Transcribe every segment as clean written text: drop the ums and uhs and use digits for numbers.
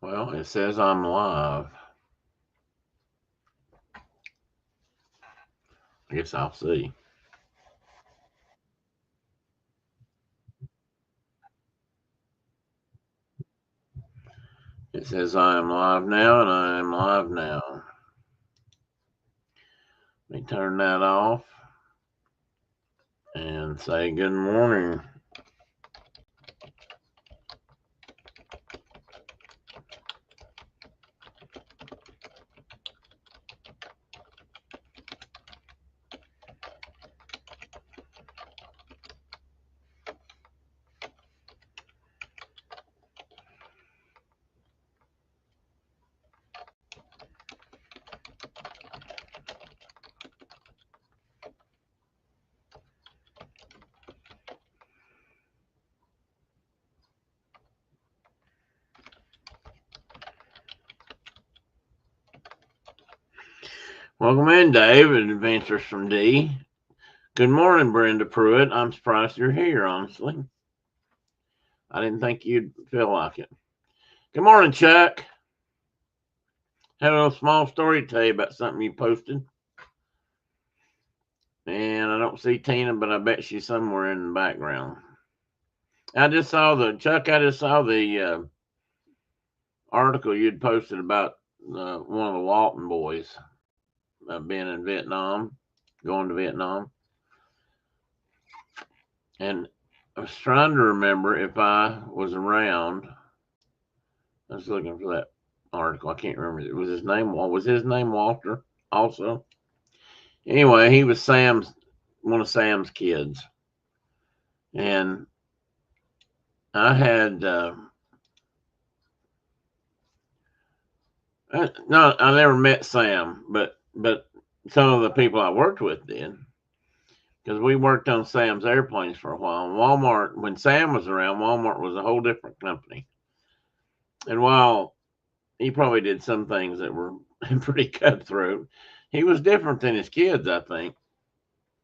Well, it says I'm live. I guess I'll see. It says I am live now, and I am live now. Let me turn that off and say good morning. Welcome in, Dave, at Adventures from D. Good morning, Brenda Pruitt. I'm surprised you're here, honestly. I didn't think you'd feel like it. Good morning, Chuck. Had a little small story to tell you about something you posted. And I don't see Tina, but I bet she's somewhere in the background. I just saw the article you'd posted about one of the Walton boys being in Vietnam, going to Vietnam. And I was trying to remember if I was around. I was looking for that article. I can't remember. Was his name Walter also? Anyway, he was one of Sam's kids. And I had, no, I never met Sam, but some of the people I worked with did. Because we worked on Sam's airplanes for a while. And Walmart, when Sam was around, Walmart was a whole different company. And while he probably did some things that were pretty cutthroat, he was different than his kids, I think.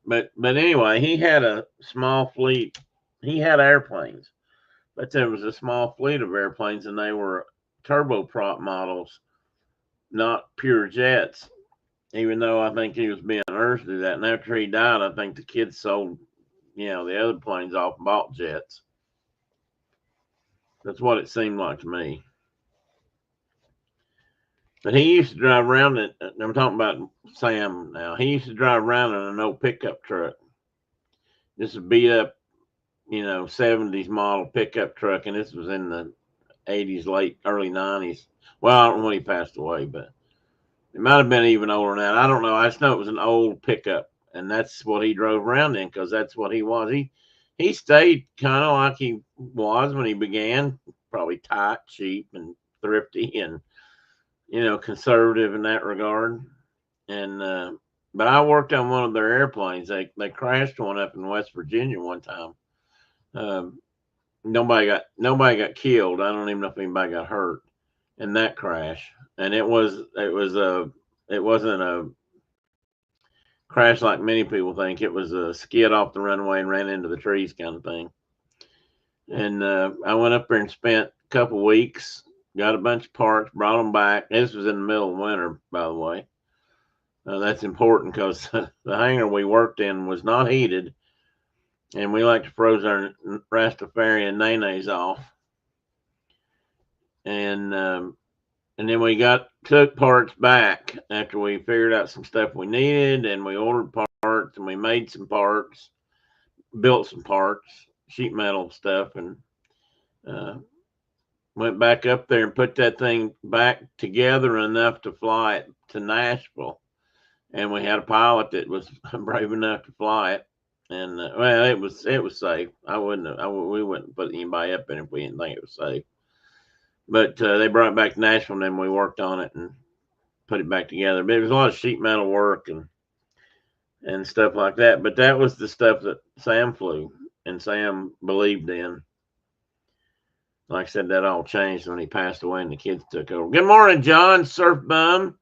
But anyway, he had a small fleet. He had airplanes, but there was a small fleet of airplanes, and they were turboprop models, not pure jets. Even though I think he was being urged to do that, and after he died, I think the kids sold, the other planes off and bought jets. That's what it seemed like to me. But he used to drive around it. I'm talking about Sam now. He used to drive around in an old pickup truck. This is a beat up, 70s model pickup truck. And this was in the 80s, early 90s. Well, I don't know when he passed away, but it might have been even older than that. I don't know. I just know it was an old pickup. And that's what he drove around in because that's what he was. He stayed kind of like he was when he began, probably tight, cheap, and thrifty, and conservative in that regard. And but I worked on one of their airplanes. They crashed one up in West Virginia one time. Nobody got killed. I don't even know if anybody got hurt in that crash. And it wasn't a crash like many people think. It was a skid off the runway and ran into the trees kind of thing. And I went up there and spent a couple weeks, got a bunch of parts, brought them back. This was in the middle of winter, by the way. That's important because the hangar we worked in was not heated, and we like to froze our Rastafarian nays off. And then we took parts back after we figured out some stuff we needed, and we ordered parts, and we made some parts, built some parts, sheet metal stuff, and uh, went back up there and put that thing back together enough to fly it to Nashville. And we had a pilot that was brave enough to fly it. And well, it was safe. We wouldn't put anybody up in it if we didn't think it was safe. But they brought it back to Nashville, and then we worked on it and put it back together. But it was a lot of sheet metal work and stuff like that. But that was the stuff that Sam flew and Sam believed in. Like I said, that all changed when he passed away and the kids took over. Good morning, John Surf Bum.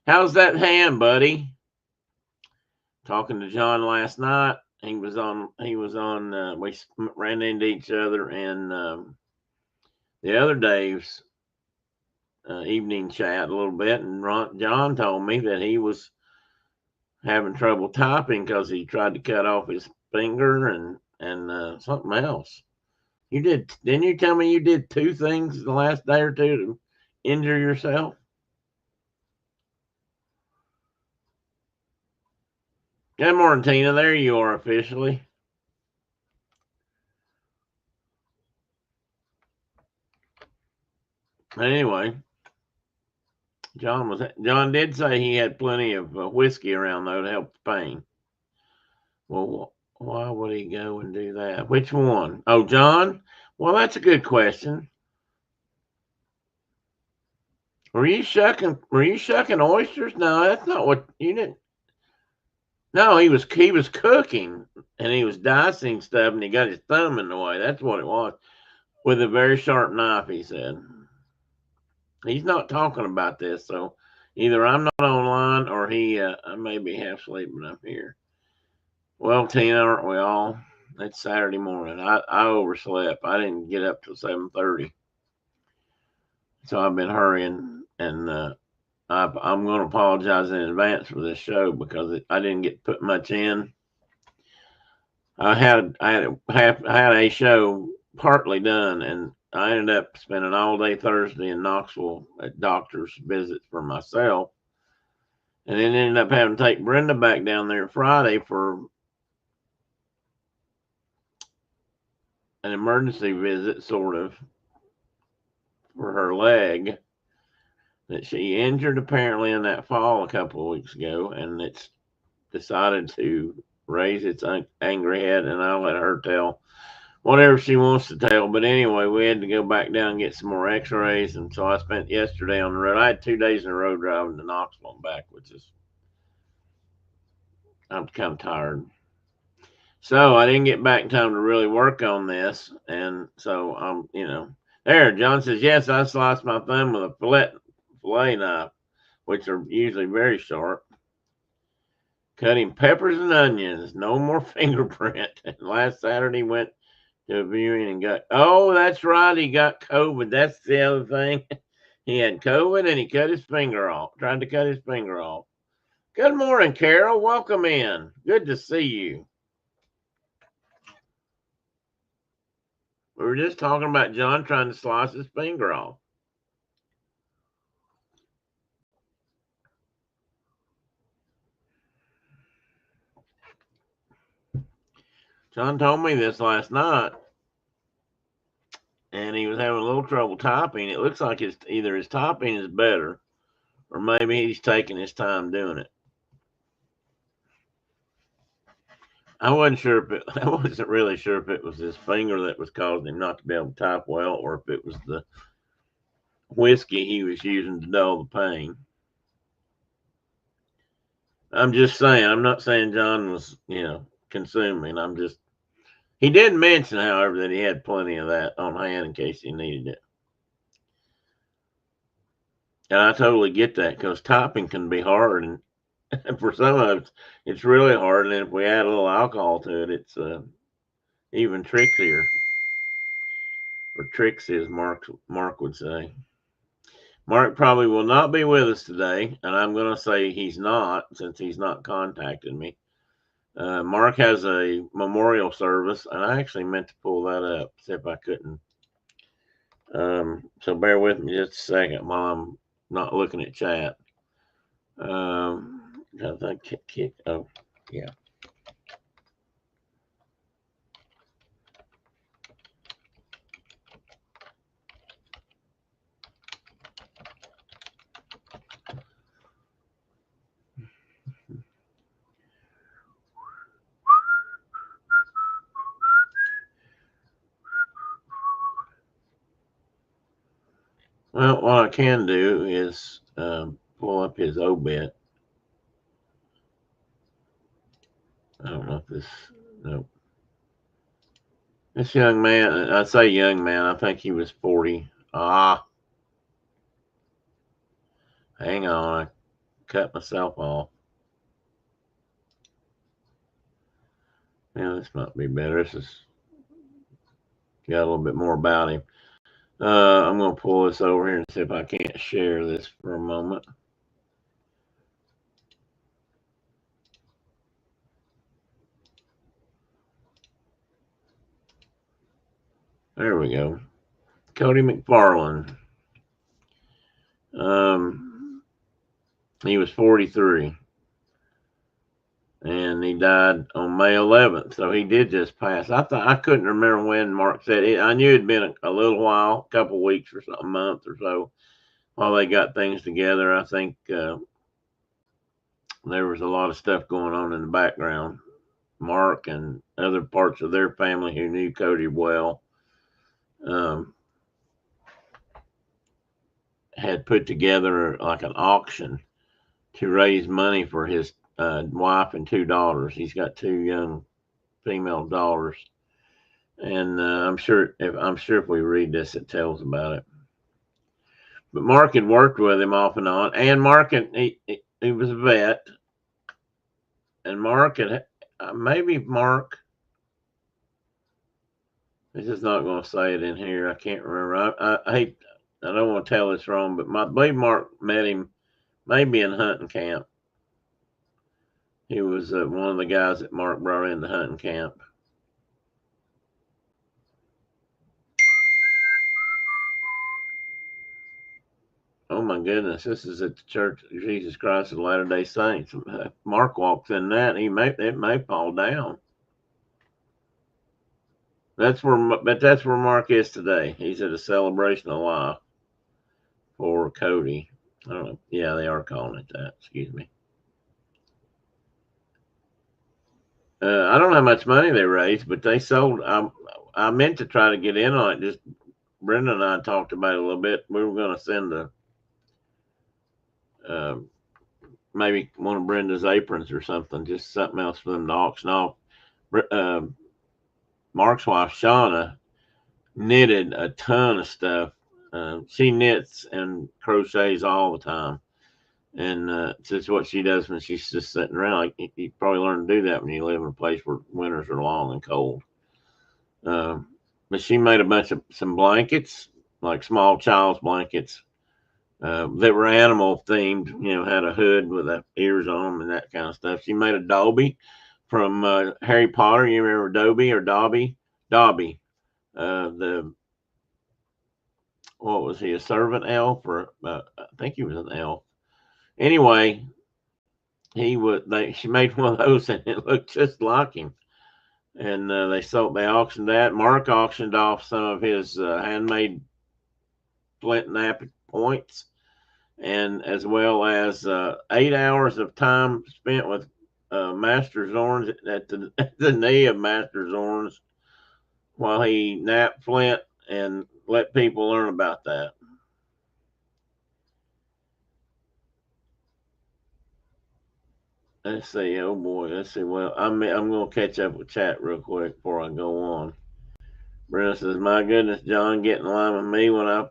How's that hand, buddy? Talking to John last night. He was on. We ran into each other, and the other Dave's evening chat a little bit, and John told me that he was having trouble typing because he tried to cut off his finger and something else. Didn't you tell me you did 2 things in the last day or two to injure yourself? Good morning, Tina. There you are officially. Anyway, John did say he had plenty of whiskey around though to help the pain. Well, why would he go and do that? Which one? Oh, John. Well, that's a good question. Were you shucking? Were you shucking oysters? No, that's not what you didn't. No, he was cooking and he was dicing stuff and he got his thumb in the way. That's what it was. With a very sharp knife, he said. He's not talking about this, so either I'm not online or I may be half sleeping up here. Well, Tina, aren't we all? It's Saturday morning. I overslept. I didn't get up till 7:30, so I've been hurrying, and I'm going to apologize in advance for this show because I didn't get put much in. I had a show partly done, and I ended up spending all day Thursday in Knoxville at doctor's visits for myself, and then ended up having to take Brenda back down there Friday for an emergency visit, sort of, for her leg that she injured apparently in that fall a couple of weeks ago, and it's decided to raise its angry head, and I'll let her tell whatever she wants to tell. But anyway, we had to go back down and get some more x-rays, and so I spent yesterday on the road. I had 2 days in a row driving to Knoxville and back, I'm kind of tired. So I didn't get back in time to really work on this, and so there. John says yes. I sliced my thumb with a fillet knife, which are usually very sharp. Cutting peppers and onions. No more fingerprint. And last Saturday went to a viewing and that's right. He got COVID. That's the other thing. He had COVID and he cut his finger off. Tried to cut his finger off. Good morning, Carol. Welcome in. Good to see you. We were just talking about John trying to slice his finger off. John told me this last night, and he was having a little trouble typing. It looks like either his typing is better, or maybe he's taking his time doing it. I wasn't really sure if it was his finger that was causing him not to be able to type well, or if it was the whiskey he was using to dull the pain. I'm just saying. I'm not saying John was, consuming. He did mention, however, that he had plenty of that on hand in case he needed it. And I totally get that because typing can be hard, and for some of us, it's really hard. And if we add a little alcohol to it, it's even trickier, or tricksy, as Mark would say. Mark probably will not be with us today, and I'm going to say he's not since he's not contacted me. Mark has a memorial service, and I actually meant to pull that up, see if I couldn't. So bear with me just a second while I'm not looking at chat. I think oh, yeah. Well, what I can do is pull up his obit. I don't know if no. This young man, I say young man, I think he was 40. Hang on, I cut myself off. Yeah, this might be better. This has got a little bit more about him. I'm going to pull this over here and see if I can't share this for a moment. There we go. Cody McFarland. He was 43. And he died on May 11th. So he did just pass. I couldn't remember when Mark said it. I knew it'd been a little while, a couple of weeks or something, a month or so, while they got things together. I think there was a lot of stuff going on in the background. Mark and other parts of their family who knew Cody well had put together like an auction to raise money for his wife and two daughters. He's got two young female daughters, and I'm sure if we read this, it tells about it. But Mark had worked with him off and on, and Mark he was a vet, and Mark had maybe Mark. This is not going to say it in here. I can't remember. I hate. I don't want to tell this wrong, but I believe Mark met him maybe in hunting camp. He was one of the guys that Mark brought into hunting camp. Oh my goodness, this is at the Church of Jesus Christ of Latter-day Saints. Mark walks in that, it may fall down. That's where Mark is today. He's at a celebration of life for Cody. I don't know. Yeah, they are calling it that. Excuse me. I don't know how much money they raised, but they sold. I meant to try to get in on it. Just Brenda and I talked about it a little bit. We were going to send maybe one of Brenda's aprons or something, just something else for them to auction off. Mark's wife Shauna knitted a ton of stuff. She knits and crochets all the time, and it's just what she does when she's just sitting around. Like you probably learn to do that when you live in a place where winters are long and cold. But she made a bunch of some blankets, like small child's blankets, that were animal themed. You know, had a hood with the ears on them and that kind of stuff. She made a Dobby from Harry Potter. You remember Dobby or Dobby? Dobby. The what was he, a servant elf, or I think he was an elf. Anyway, she made one of those and it looked just like him. And they auctioned that. Mark auctioned off some of his handmade flint knapped points, and as well as 8 hours of time spent with Master Zorns at the knee of Master Zorns while he napped flint and let people learn about that. Let's see. Oh boy. Let's see. Well, I'm going to catch up with chat real quick before I go on. Brenda says, "My goodness, John, get in line with me when I."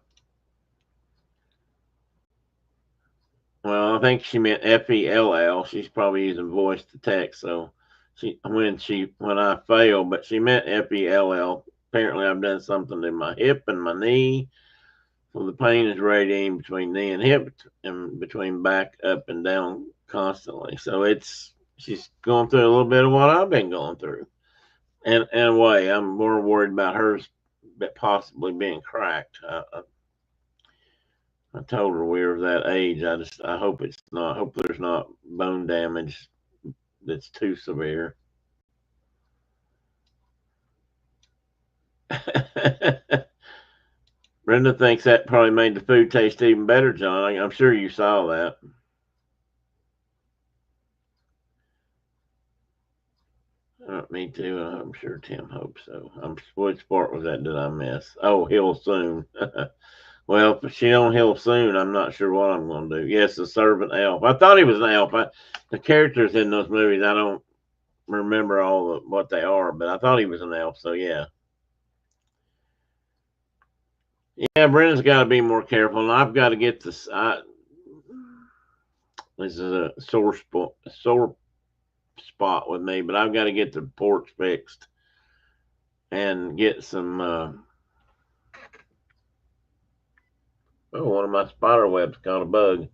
Well, I think she meant FELL. She's probably using voice to text. So when I fail, but she meant FELL. Apparently, I've done something to my hip and my knee. So the pain is radiating between knee and hip and between back up and down constantly. So she's going through a little bit of what I've been going through. And in a way, I'm more worried about hers possibly being cracked. I told her we were of that age. I hope it's not. I hope there's not bone damage that's too severe. Brenda thinks that probably made the food taste even better, John. I'm sure you saw that. Me too. I'm sure Tim hopes so. Which part was that? Did I miss? Oh, heal soon. Well, if she don't heal soon, I'm not sure what I'm going to do. Yes, the servant elf. I thought he was an elf. The characters in those movies, I don't remember what they are, but I thought he was an elf. So yeah. Yeah, Brenda's got to be more careful, and I've got to get this. This is a sore spot with me, but I've got to get the porch fixed and get some Oh, one of my spider webs caught a bug.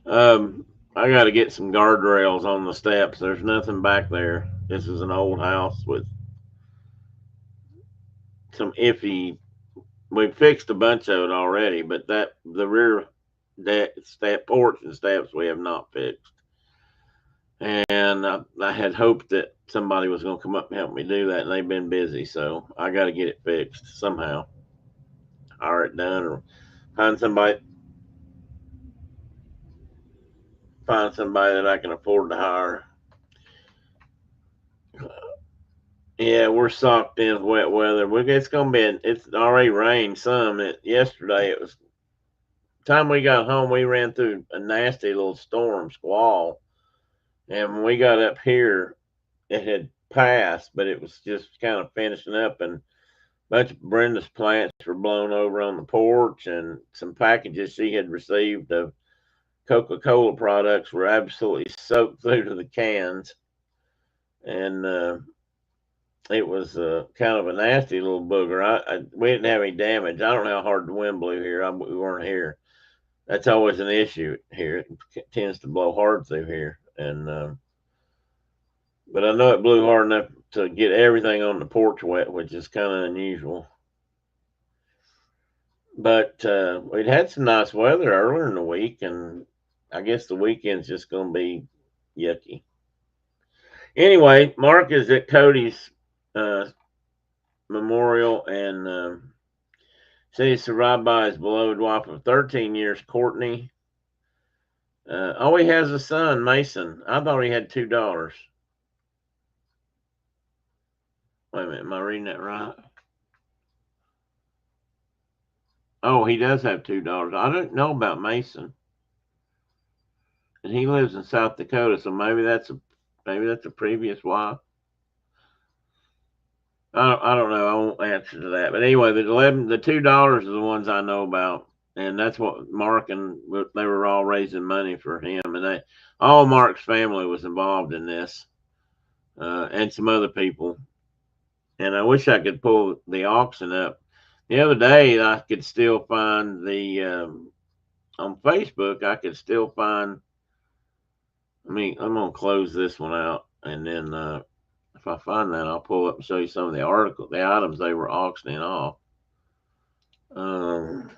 Um, I got to get some guardrails on the steps. There's nothing back there. This is an old house with some iffy. We fixed a bunch of it already, but the rear step porch and steps we have not fixed. And I had hoped that somebody was going to come up and help me do that, and they've been busy, so I got to get it fixed somehow. Hire it done, or find somebody that I can afford to hire. Yeah, we're socked in with wet weather. It's gonna be. It's already rained some. Yesterday, it was time we got home. We ran through a nasty little storm squall, and when we got up here, it had passed, but it was just kind of finishing up, and a bunch of Brenda's plants were blown over on the porch, and some packages she had received of Coca-Cola products were absolutely soaked through to the cans, and it was kind of a nasty little booger. We didn't have any damage. I don't know how hard the wind blew here. We weren't here. That's always an issue here. It tends to blow hard through here, and but I know it blew hard enough to get everything on the porch wet, which is kind of unusual. But we'd had some nice weather earlier in the week, and I guess the weekend's just going to be yucky. Anyway, Mark is at Cody's uh, memorial, and said he survived by his beloved wife of 13 years, Courtney. Oh, he has a son, Mason. I thought he had 2 daughters. Wait a minute, am I reading that right? Oh, he does have 2 daughters. I don't know about Mason, and he lives in South Dakota, so maybe that's a previous wife. I don't know. I won't answer to that. But anyway, the 2 daughters are the ones I know about, and that's what Mark and they were all raising money for him, and all Mark's family was involved in this, and some other people. And I wish I could pull the auction up. The other day, I could still find the on Facebook. I could still find. I'm gonna close this one out, and then if I find that, I'll pull up and show you some of the items they were auctioning off. Um,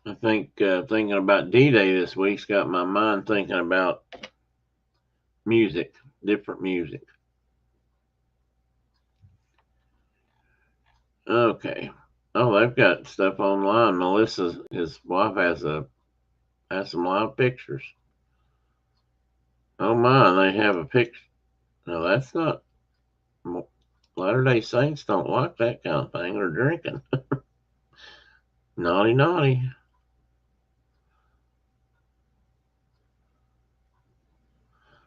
I think thinking about D-Day this week's got my mind thinking about music, different music. Okay. Oh, they've got stuff online. His wife, has some live pictures. Oh my, they have a picture. No, that's not. Latter Day Saints don't like that kind of thing. They're drinking. Naughty, naughty.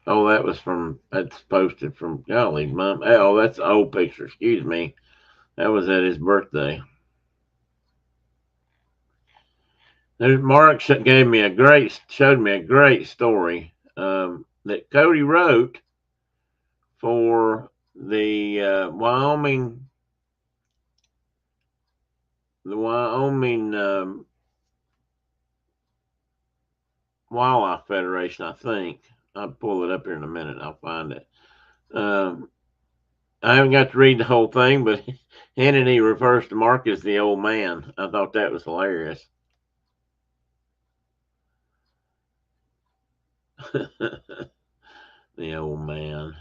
Oh, that's posted from golly, mom. Oh, that's an old picture. Excuse me. That was at his birthday. Mark showed me a great story that Cody wrote for the Wyoming Wildlife Federation. I think I'll pull it up here in a minute. I'll find it. Um, I haven't got to read the whole thing, but Hannity refers to Mark as the old man. I thought that was hilarious. The old man,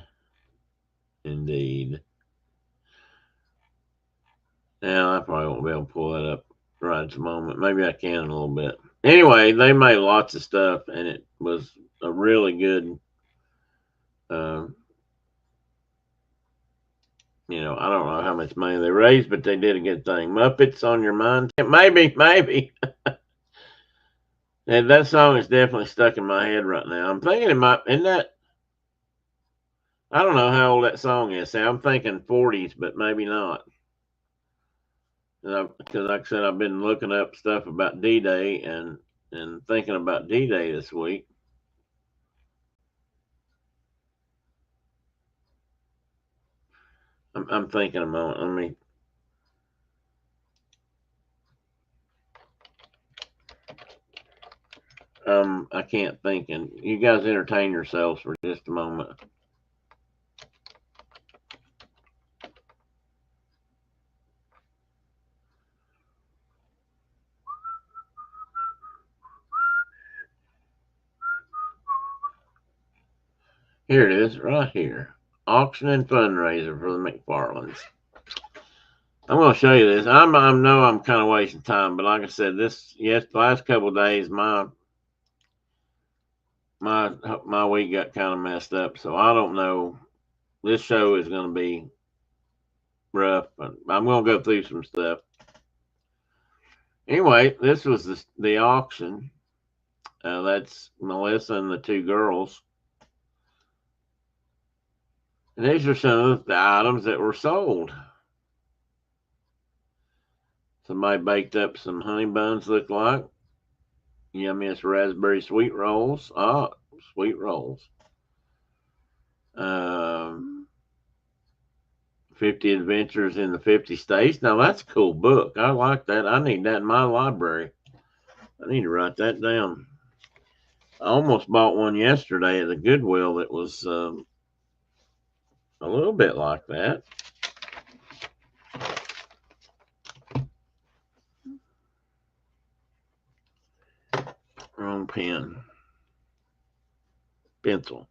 indeed. Now I probably won't be able to pull that up right at the moment. Maybe I can in a little bit. Anyway, they made lots of stuff, and it was a really good. Uh, I don't know how much money they raised, but they did a good thing. Muppets on Your Mind, maybe. And that song is definitely stuck in my head right now. I'm thinking it might. Isn't that? I don't know how old that song is. See, I'm thinking 40s, but maybe not. Because, like I said, I've been looking up stuff about D-Day and thinking about D-Day this week. I'm thinking a moment. Let me. I can't think, and you guys entertain yourselves for just a moment. Here it is, right here. Auction and fundraiser for the McFarlands. I'm going to show you this. I know I'm kind of wasting time, but like I said, the last couple of days, my week got kind of messed up, so I don't know. This show is going to be rough, but I'm going to go through some stuff. Anyway, this was the auction. That's Melissa and the two girls. And these are some of the items that were sold. Somebody baked up some honey buns, look like. Yummiest raspberry sweet rolls. Ah, sweet rolls. 50 Adventures in the 50 States. Now, that's a cool book. I like that. I need that in my library. I need to write that down. I almost bought one yesterday at the Goodwill that was a little bit like that. Wrong pen. Pencil.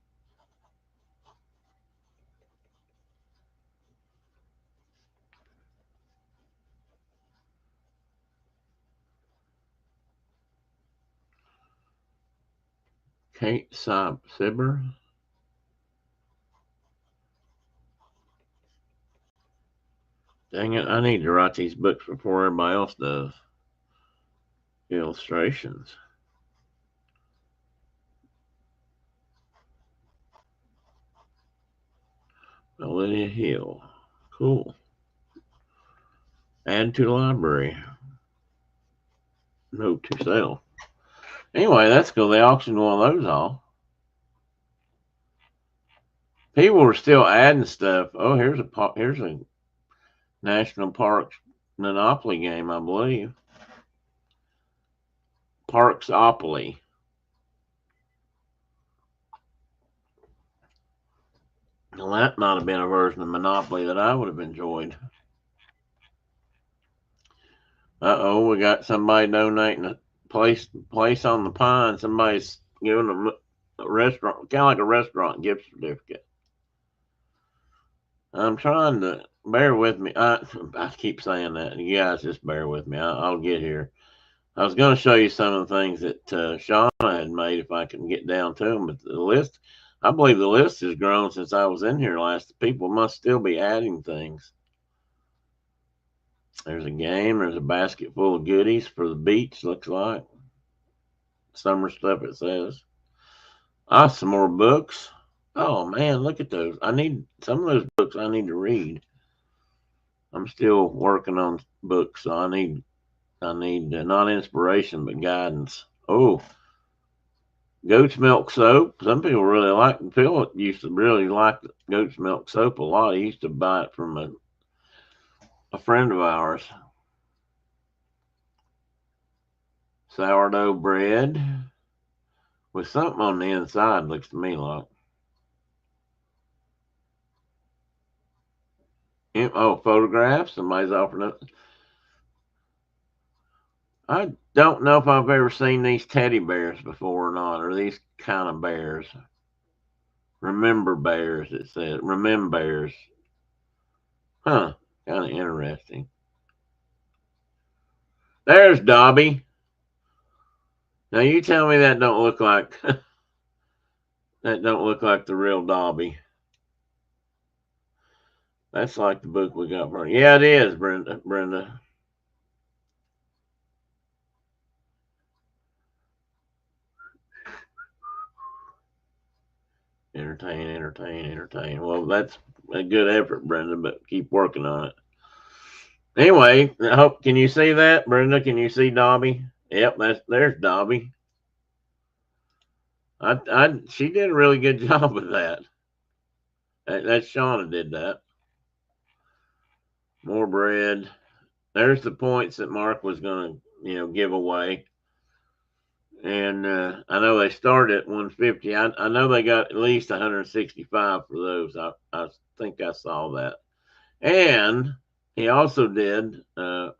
Kate Sibber. Dang it, I need to write these books before everybody else does. Illustrations. Olivia Hill. Cool. Add to the library. Note to sale. Anyway, that's cool. They auctioned one of those off. People were still adding stuff. Oh, here's a National Parks Monopoly game, I believe. Parksopoly. Well, that might have been a version of Monopoly that I would have enjoyed. We got somebody donating a place on the pine. Somebody's giving them a restaurant, kind of like a restaurant gift certificate. I'm trying to bear with me. I keep saying that. You guys just bear with me. I'll get here. I was going to show you some of the things that Shauna had made if I can get down to them, but the list, I believe the list has grown since I was in here last. People must still be adding things. There's a game. There's a basket full of goodies for the beach, looks like. Summer stuff, it says. Some more books. Oh, man, look at those. I need some of those books I need to read. I'm still working on books, so I need not inspiration, but guidance. Oh, goat's milk soap. Some people really like. Phil used to really like goat's milk soap a lot. He used to buy it from a friend of ours. Sourdough bread with something on the inside. Looks to me like. Oh, photographs. Somebody's offering it. I don't know if I've ever seen these teddy bears before or not, or these kind of bears. Remember bears, it says. Remember bears. Huh, kind of interesting. There's Dobby. Now you tell me that don't look like that don't look like the real Dobby. That's like the book we got for. Yeah, it is, Brenda. Entertain. Well, that's a good effort, Brenda, but keep working on it. Anyway, I hope, can you see that, Brenda? Can you see Dobby? Yep, there's Dobby. She did a really good job with that. That's Shauna did that. More bread. There's the points that Mark was going to, give away. And I know they started at 150. I know they got at least 165 for those. I think I saw that. And he also did. And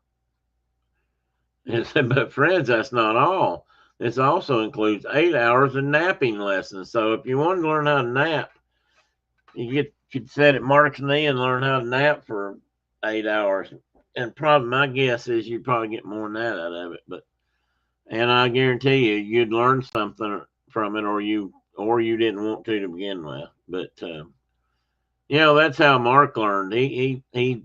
said, but friends, that's not all. This also includes 8 hours of napping lessons. So if you want to learn how to nap, you could sit at Mark's knee and learn how to nap for 8 hours. And probably my guess is you'd probably get more than that out of it. And I guarantee you'd learn something from it, or you didn't want to begin with. But that's how Mark learned. He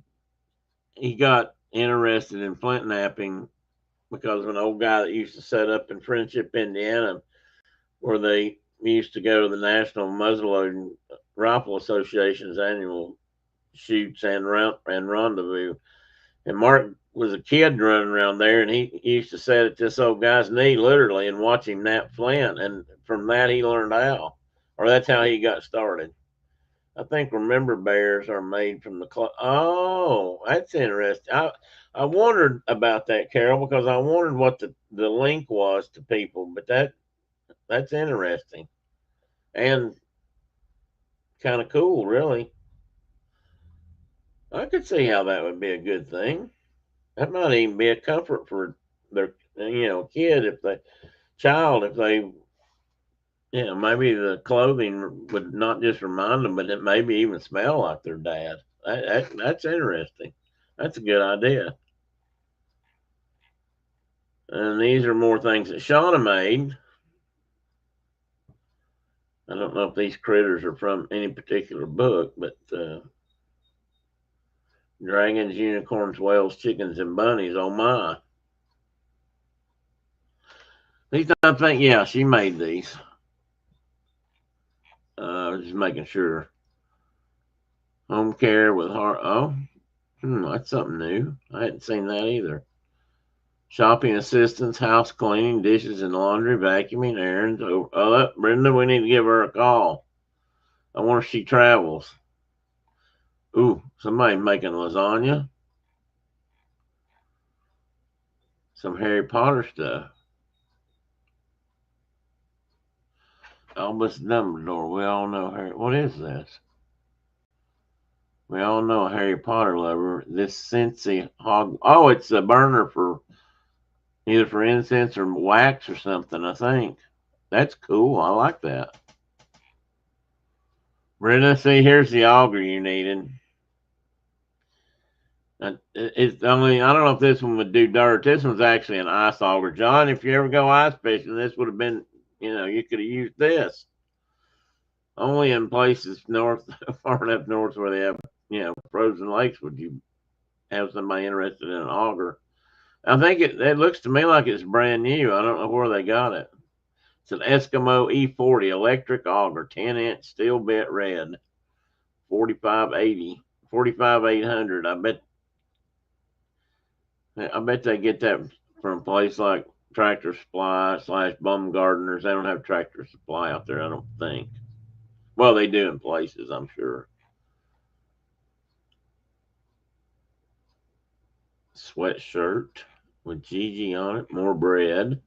got interested in flint napping because of an old guy that used to set up in Friendship, Indiana, where they used to go to the National Muzzleloading Rifle Association's annual shoots and rendezvous. And Mark was a kid running around there, and he used to sit at this old guy's knee literally and watch him nap flint. And from that, he learned how, or that's how he got started. I think Remember Bears are made from the Oh, that's interesting. I wondered about that, Carol, because I wondered what the link was to people, but that's interesting and kind of cool, really. I could see how that would be a good thing. That might even be a comfort for their kid if they maybe the clothing would not just remind them, but it maybe even smell like their dad. That's interesting. That's a good idea. And these are more things that Shauna made. I don't know if these critters are from any particular book, but dragons, unicorns, whales, chickens, and bunnies. Oh my! These, I think, yeah, she made these. Just making sure. Home care with heart. Oh, that's something new. I hadn't seen that either. Shopping assistance, house cleaning, dishes and laundry, vacuuming, errands. Oh, Brenda, we need to give her a call. I wonder if she travels. Ooh, somebody making lasagna. Some Harry Potter stuff. Albus Dumbledore. We all know Harry. What is this? We all know a Harry Potter lover. This Scentsy hog. Oh, it's a burner for either for incense or wax or something, I think. That's cool. I like that. Brenda, see, here's the auger you needed. It's only, I don't know if this one would do dirt. This one's actually an ice auger. John, if you ever go ice fishing, this would have been, you could have used this. Only in places north, far enough north where they have, frozen lakes would you have somebody interested in an auger. I think it looks to me like it's brand new. I don't know where they got it. It's an Eskimo E40 electric auger, 10-inch steel bit red, 4580, 45800. I bet they get that from a place like Tractor Supply / Bum Gardeners. They don't have Tractor Supply out there, I don't think. Well, they do in places, I'm sure. Sweatshirt with Gigi on it. More bread.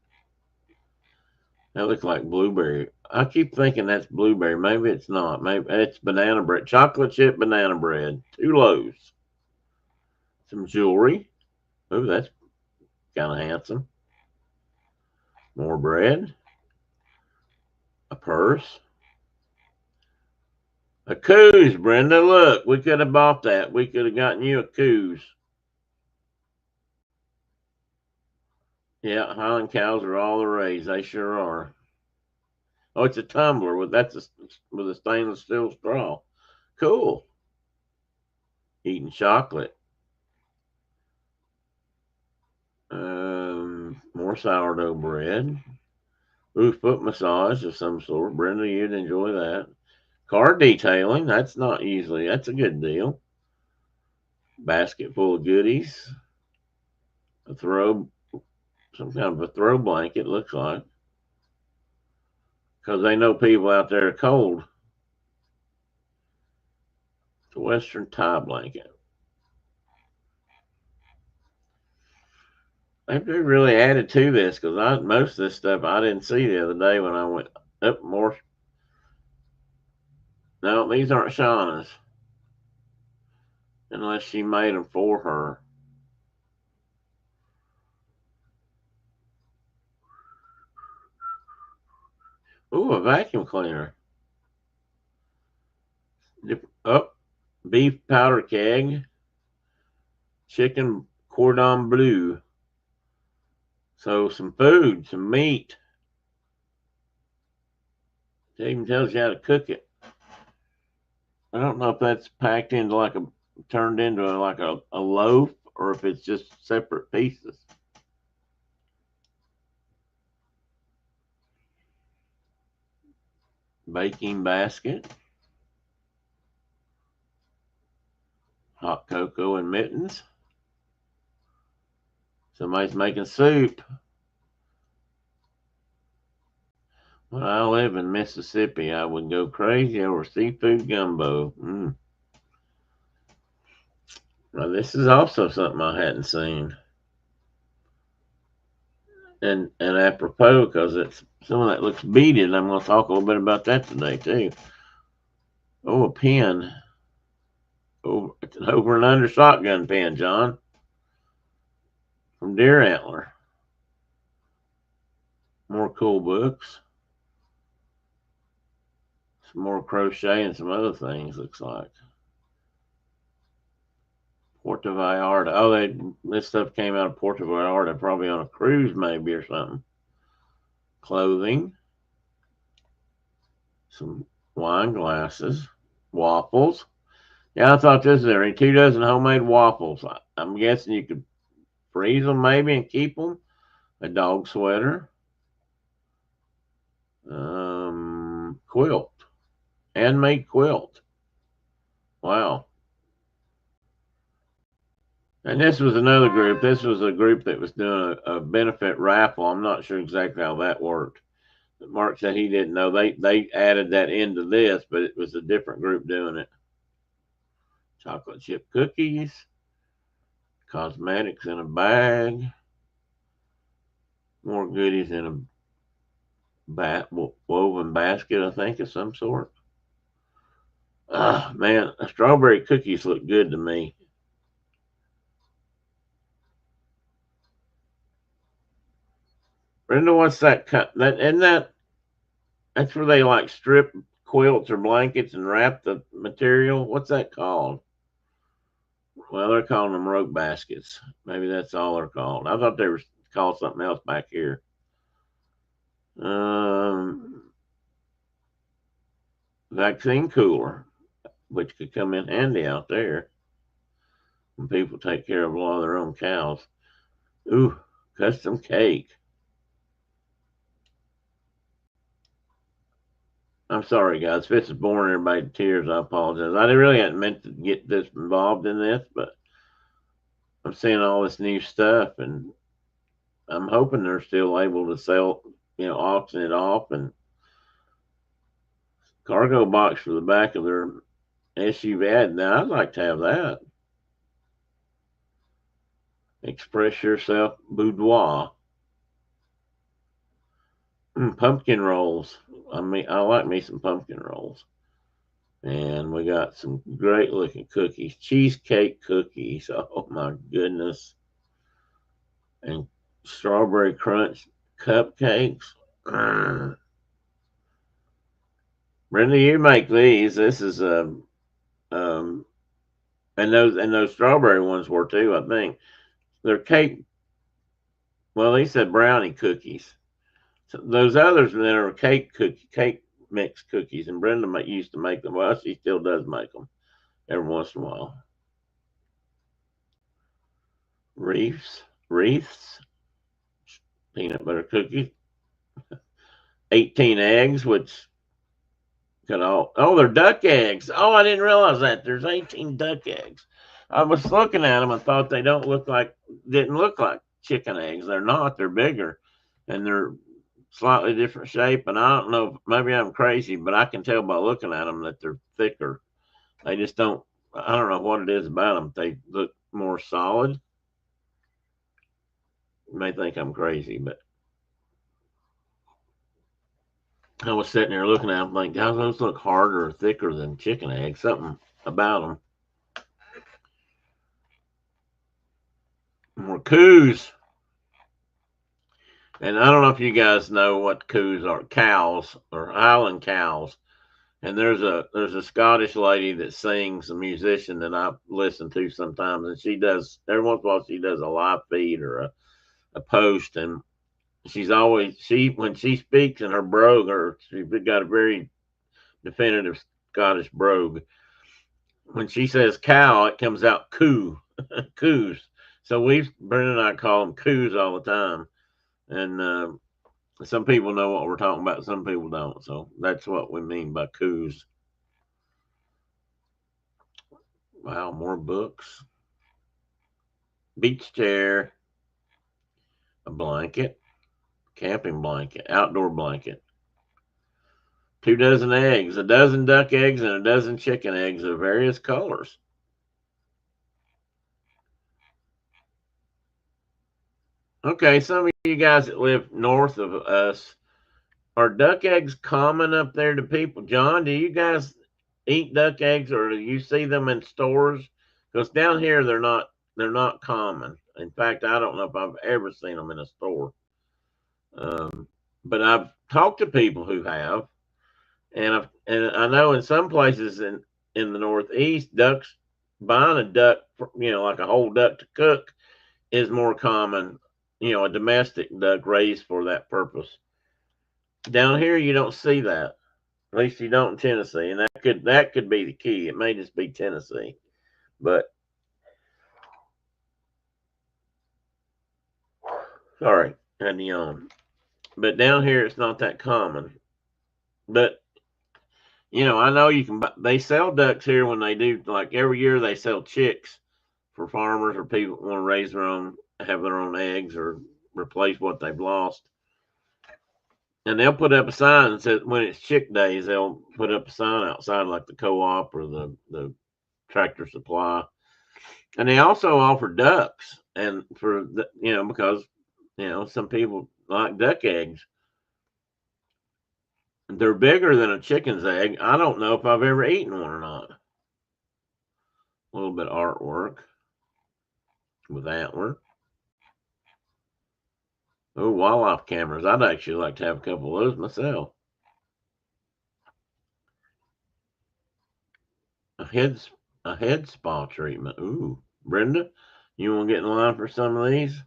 That looks like blueberry. I keep thinking that's blueberry. Maybe it's not. Maybe it's banana bread. Chocolate chip banana bread. 2 loaves. Some jewelry. Oh, that's kind of handsome. More bread. A purse. A coos, Brenda. Look, we could have bought that. We could have gotten you a coos. Yeah, Highland cows are all the rage. They sure are. Oh, it's a tumbler with with a stainless steel straw. Cool. Eating chocolate. More sourdough bread. Ooh, foot massage of some sort. Brenda, you'd enjoy that. Car detailing, that's not usually, that's a good deal. Basket full of goodies. A throw, some kind of a throw blanket, looks like. Because they know people out there are cold. It's a Western tie blanket. They really added to this because most of this stuff I didn't see the other day when I went up more. No, these aren't Shauna's unless she made them for her. Ooh, a vacuum cleaner. Oh, beef powder keg, chicken cordon bleu. So some food, some meat. It even tells you how to cook it. I don't know if that's packed into turned into like a loaf or if it's just separate pieces. Baking basket. Hot cocoa and mittens. Somebody's making soup. When I live in Mississippi, I would go crazy over seafood gumbo. Now, this is also something I hadn't seen. And apropos, because it's some of that looks beaded, I'm going to talk a little bit about that today, too. Oh, a pen. Oh, it's an over and under shotgun pen, John. From Deer Antler. More cool books. Some more crochet and some other things, looks like. Puerto Vallarta. Oh, this stuff came out of Puerto Vallarta, probably on a cruise maybe or something. Clothing. Some wine glasses. Waffles. Yeah, I thought this was there. 2 dozen homemade waffles. I'm guessing you could freeze them maybe and keep them. A dog sweater. Quilt. Handmade quilt. Wow. And this was another group. This was a group that was doing a benefit raffle. I'm not sure exactly how that worked. Mark said he didn't know. They added that into this, but it was a different group doing it. Chocolate chip cookies, cosmetics in a bag, more goodies in a woven basket, I think, of some sort. Man, strawberry cookies look good to me. Brenda, what's that? That isn't that? That's where they like strip quilts or blankets and wrap the material. What's that called? Well, they're calling them rope baskets. Maybe that's all they're called. I thought they were called something else back here. Vaccine cooler, which could come in handy out there when people take care of a lot of their own cows. Ooh, custom cake. I'm sorry, guys. If this is boring everybody to tears, I apologize. I really hadn't meant to get this involved in this, but I'm seeing all this new stuff, and I'm hoping they're still able to sell, auction it off. And cargo box for the back of their SUV. Now, I'd like to have that. Express yourself boudoir. Pumpkin rolls. I like me some pumpkin rolls. And we got some great looking cookies. Cheesecake cookies. Oh my goodness. And strawberry crunch cupcakes. Brenda, you make these. This is and those strawberry ones were too, I think. They're cake. Well, they said brownie cookies. So those others that are cake mix cookies, and Brenda used to make them. Well, she still does make them every once in a while. Wreaths, peanut butter cookies, 18 eggs, which Got all. Oh, they're duck eggs. Oh, I didn't realize that. There's 18 duck eggs. I was looking at them. I thought they don't look like didn't look like chicken eggs. They're not. They're bigger, and they're slightly different shape. And I don't know. Maybe I'm crazy, but I can tell by looking at them that they're thicker. They just don't. I don't know what it is about them. They look more solid. You may think I'm crazy, but I was sitting there looking at them, like, guys, those look harder or thicker than chicken eggs. Something about them. More coos. And I don't know if you guys know what coos are. Cows or Highland cows. And there's a Scottish lady that sings, a musician that I listen to sometimes, and she does every once in a while she does a live feed or a post, and she's always she when she speaks in her brogue, or she's got a very definitive Scottish brogue. When she says cow, it comes out coo, coos. So Brenda and I call them coos all the time, and some people know what we're talking about, some people don't. So that's what we mean by coos. Wow, more books. Beach chair, a blanket, camping blanket, outdoor blanket. 2 dozen eggs, a dozen duck eggs, and a dozen chicken eggs of various colors. Okay, some of you guys that live north of us, are duck eggs common up there to people? John, do you guys eat duck eggs, or do you see them in stores? Because down here they're not common. In fact, I don't know if I've ever seen them in a store. Um, but I've talked to people who have, and I know in some places in the Northeast, ducks buying a duck, like a whole duck to cook, is more common. A domestic duck raised for that purpose. Down here, you don't see that. At least you don't in Tennessee, and that could be the key. It may just be Tennessee, but sorry, had the yawn. But down here, it's not that common. But I know you can. They sell ducks here when they do. Like every year, they sell chicks for farmers or people who want to raise their own, have their own eggs, or replace what they've lost. And they'll put up a sign that says when it's chick days, they'll put up a sign outside, like the co-op or the tractor supply. And they also offer ducks, and because some people like duck eggs. They're bigger than a chicken's egg. I don't know if I've ever eaten one or not. A little bit of artwork with antler. Oh, wildlife cameras. I'd actually like to have a couple of those myself. A head a head spa treatment. Ooh, Brenda, you want to get in line for some of these?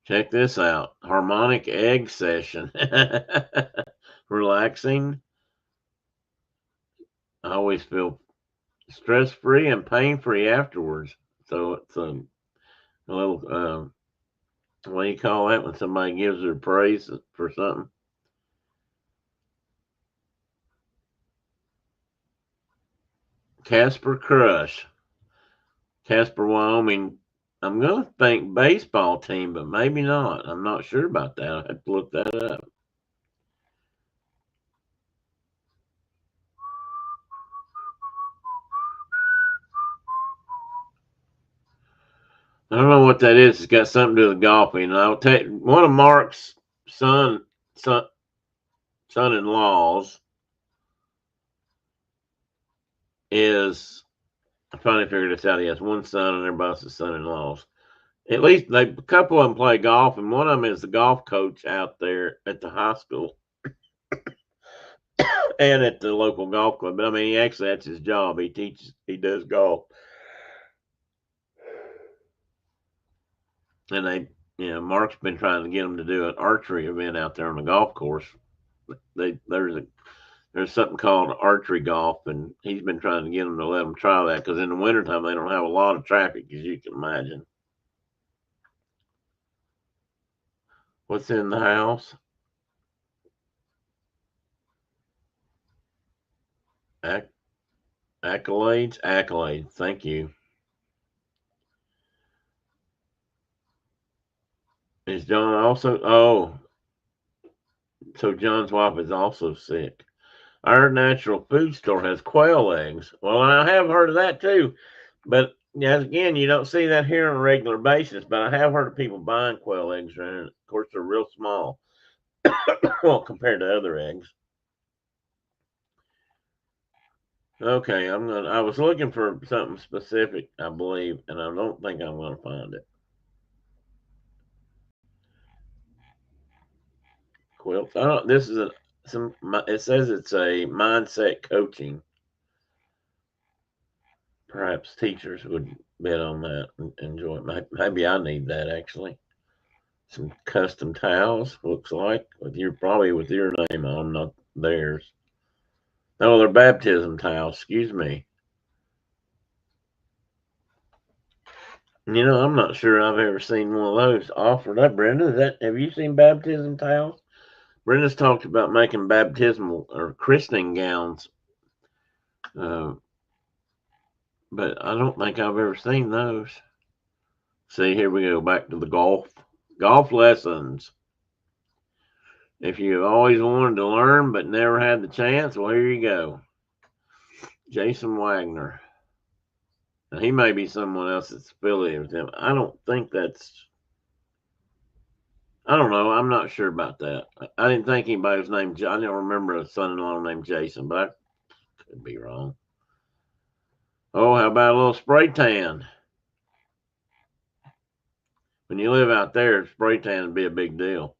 Check this out. Harmonic egg session. Relaxing. I always feel stress free and pain free afterwards. So it's a little what do you call that when somebody gives her praise for something? Casper Crush. Casper, Wyoming. I'm going to think baseball team, but maybe not. I'm not sure about that. I have to look that up. I don't know what that is. It's got something to do with golfing. And I'll take one of Mark's son son-in-laws is. I'm trying to figure this out. He has one son, and everybody else is son-in-laws. At least a couple of them play golf, and one of them is the golf coach out there at the high school and at the local golf club. But I mean, that's his job. He does golf, and Mark's been trying to get them to do an archery event out there on the golf course. There's something called archery golf, and he's been trying to get them to let them try that because in the wintertime they don't have a lot of traffic, as you can imagine. What's in the house? Accolades. Thank you. Is John also? Oh, so John's wife is also sick. Our natural food store has quail eggs. Well, I have heard of that too, but as again, you don't see that here on a regular basis. But I have heard of people buying quail eggs, and of course they're real small, well, compared to other eggs. Okay, I was looking for something specific, I believe, and I don't think I'm gonna find it. Quilts. I don't. This is a some. It says it's a mindset coaching. Perhaps teachers would bet on that and enjoy it. Maybe I need that actually. Some custom towels. Looks like with your name on, not theirs. Oh, they're baptism towels. Excuse me. I'm not sure I've ever seen one of those offered up. Brenda, have you seen baptism towels? Brenda's talked about making baptismal or christening gowns, uh, but I don't think I've ever seen those. See, here we go back to the golf lessons. If you've always wanted to learn but never had the chance, well, here you go. Jason Wagner. Now, he may be someone else that's affiliated with him. I don't think that's. I don't know. I'm not sure about that. I didn't think anybody was named. I don't remember a son-in-law named Jason, but I could be wrong. Oh, how about a little spray tan? When you live out there, spray tan would be a big deal.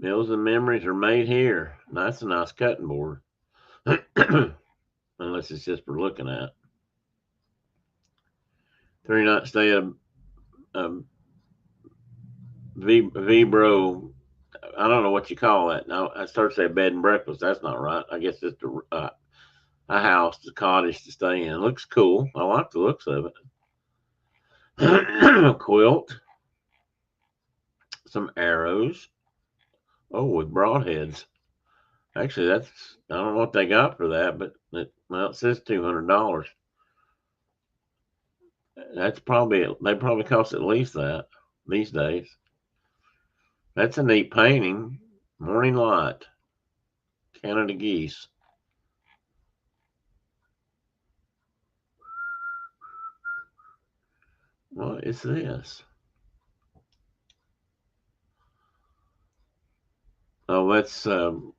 Meals and memories are made here. That's a nice cutting board. Unless it's just for looking at. 3 night stay at Vibro. I don't know what you call that. No, I started to say bed and breakfast. That's not right. I guess it's a house, a cottage to stay in. It looks cool. I like the looks of it. Quilt. Some arrows. Oh, with broadheads. Actually, I don't know what they got for that, but it says $200. They probably cost at least that these days. That's a neat painting. Morning light. Canada geese. What is this? Oh, that's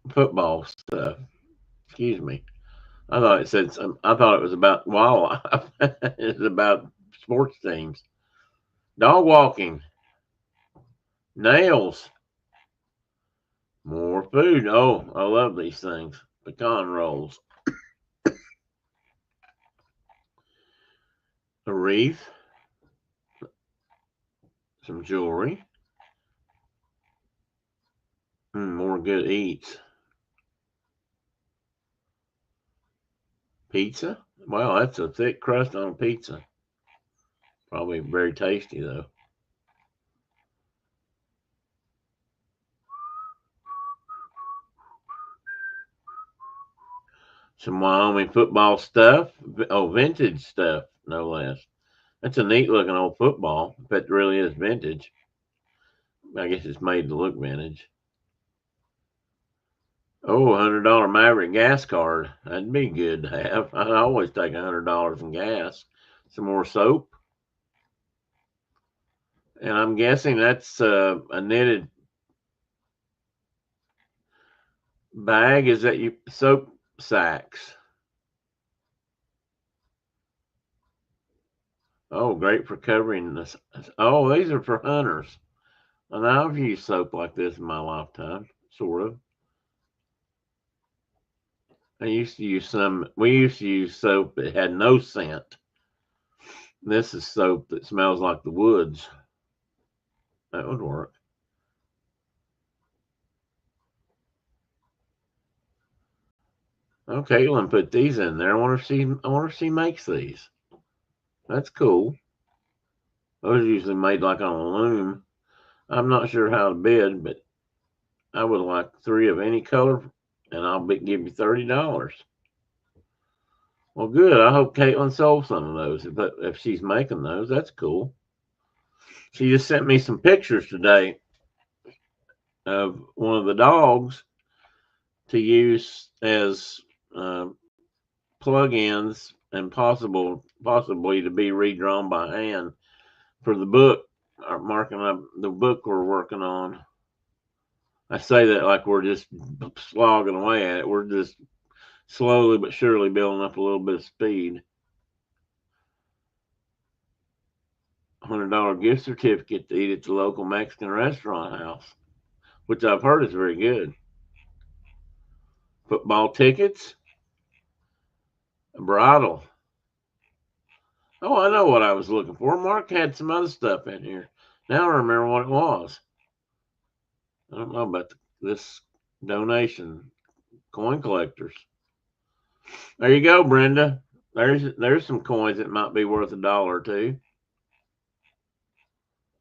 football stuff. Excuse me. I thought it said some. I thought it was about wildlife. It's about sports teams. Dog walking. Nails. More food. Oh, I love these things. Pecan rolls. A wreath. Some jewelry. More good eats. Pizza. Wow, that's a thick crust on a pizza. Probably very tasty though. Some Wyoming football stuff. Oh, vintage stuff, no less. That's a neat looking old football. If it really is vintage. I guess it's made to look vintage. Oh, $100 Maverick gas card. That'd be good to have. I always take $100 in gas. Some more soap. And I'm guessing that's a knitted bag. Is that you soap sacks? Oh, great for covering this. Oh, these are for hunters. And I've used soap like this in my lifetime, sort of. We used to use soap that had no scent. This is soap that smells like the woods. That would work. Oh, Caitlin put these in there. I wonder if she makes these. That's cool. Those are usually made like on a loom. I'm not sure how to bid, but I would like 3 of any color, and I'll give you $30. Well, good. I hope Caitlin sold some of those. If she's making those, that's cool. She just sent me some pictures today of one of the dogs to use as plug-ins and possibly to be redrawn by hand for the book, marking up the book we're working on. I say that like we're just slogging away at it. We're just slowly but surely building up a little bit of speed. $100 gift certificate to eat at the local Mexican restaurant house, which I've heard is very good. Football tickets, a bridle. Oh, I know what I was looking for. Mark had some other stuff in here. Now I remember what it was. I don't know about this donation. Coin collectors. There you go, Brenda. There's some coins that might be worth $1 or $2.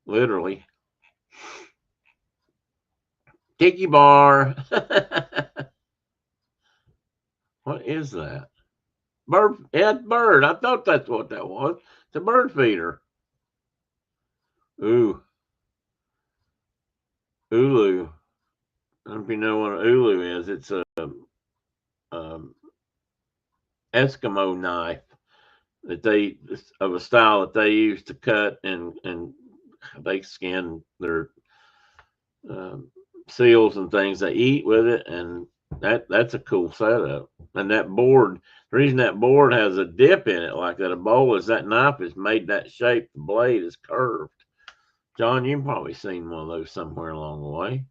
Literally. Tiki bar. What is that? Bird. Yeah, bird. I thought that's what that was. It's a bird feeder. Ooh. Ulu. I don't know if you know what an ulu is. It's a Eskimo knife that they of a style that they use to cut and they skin their seals and things. They eat with it, and that's a cool setup. And that board, the reason that board has a dip in it like that, a bowl, is that knife is made that shape. The blade is curved. John, you've probably seen one of those somewhere along the way.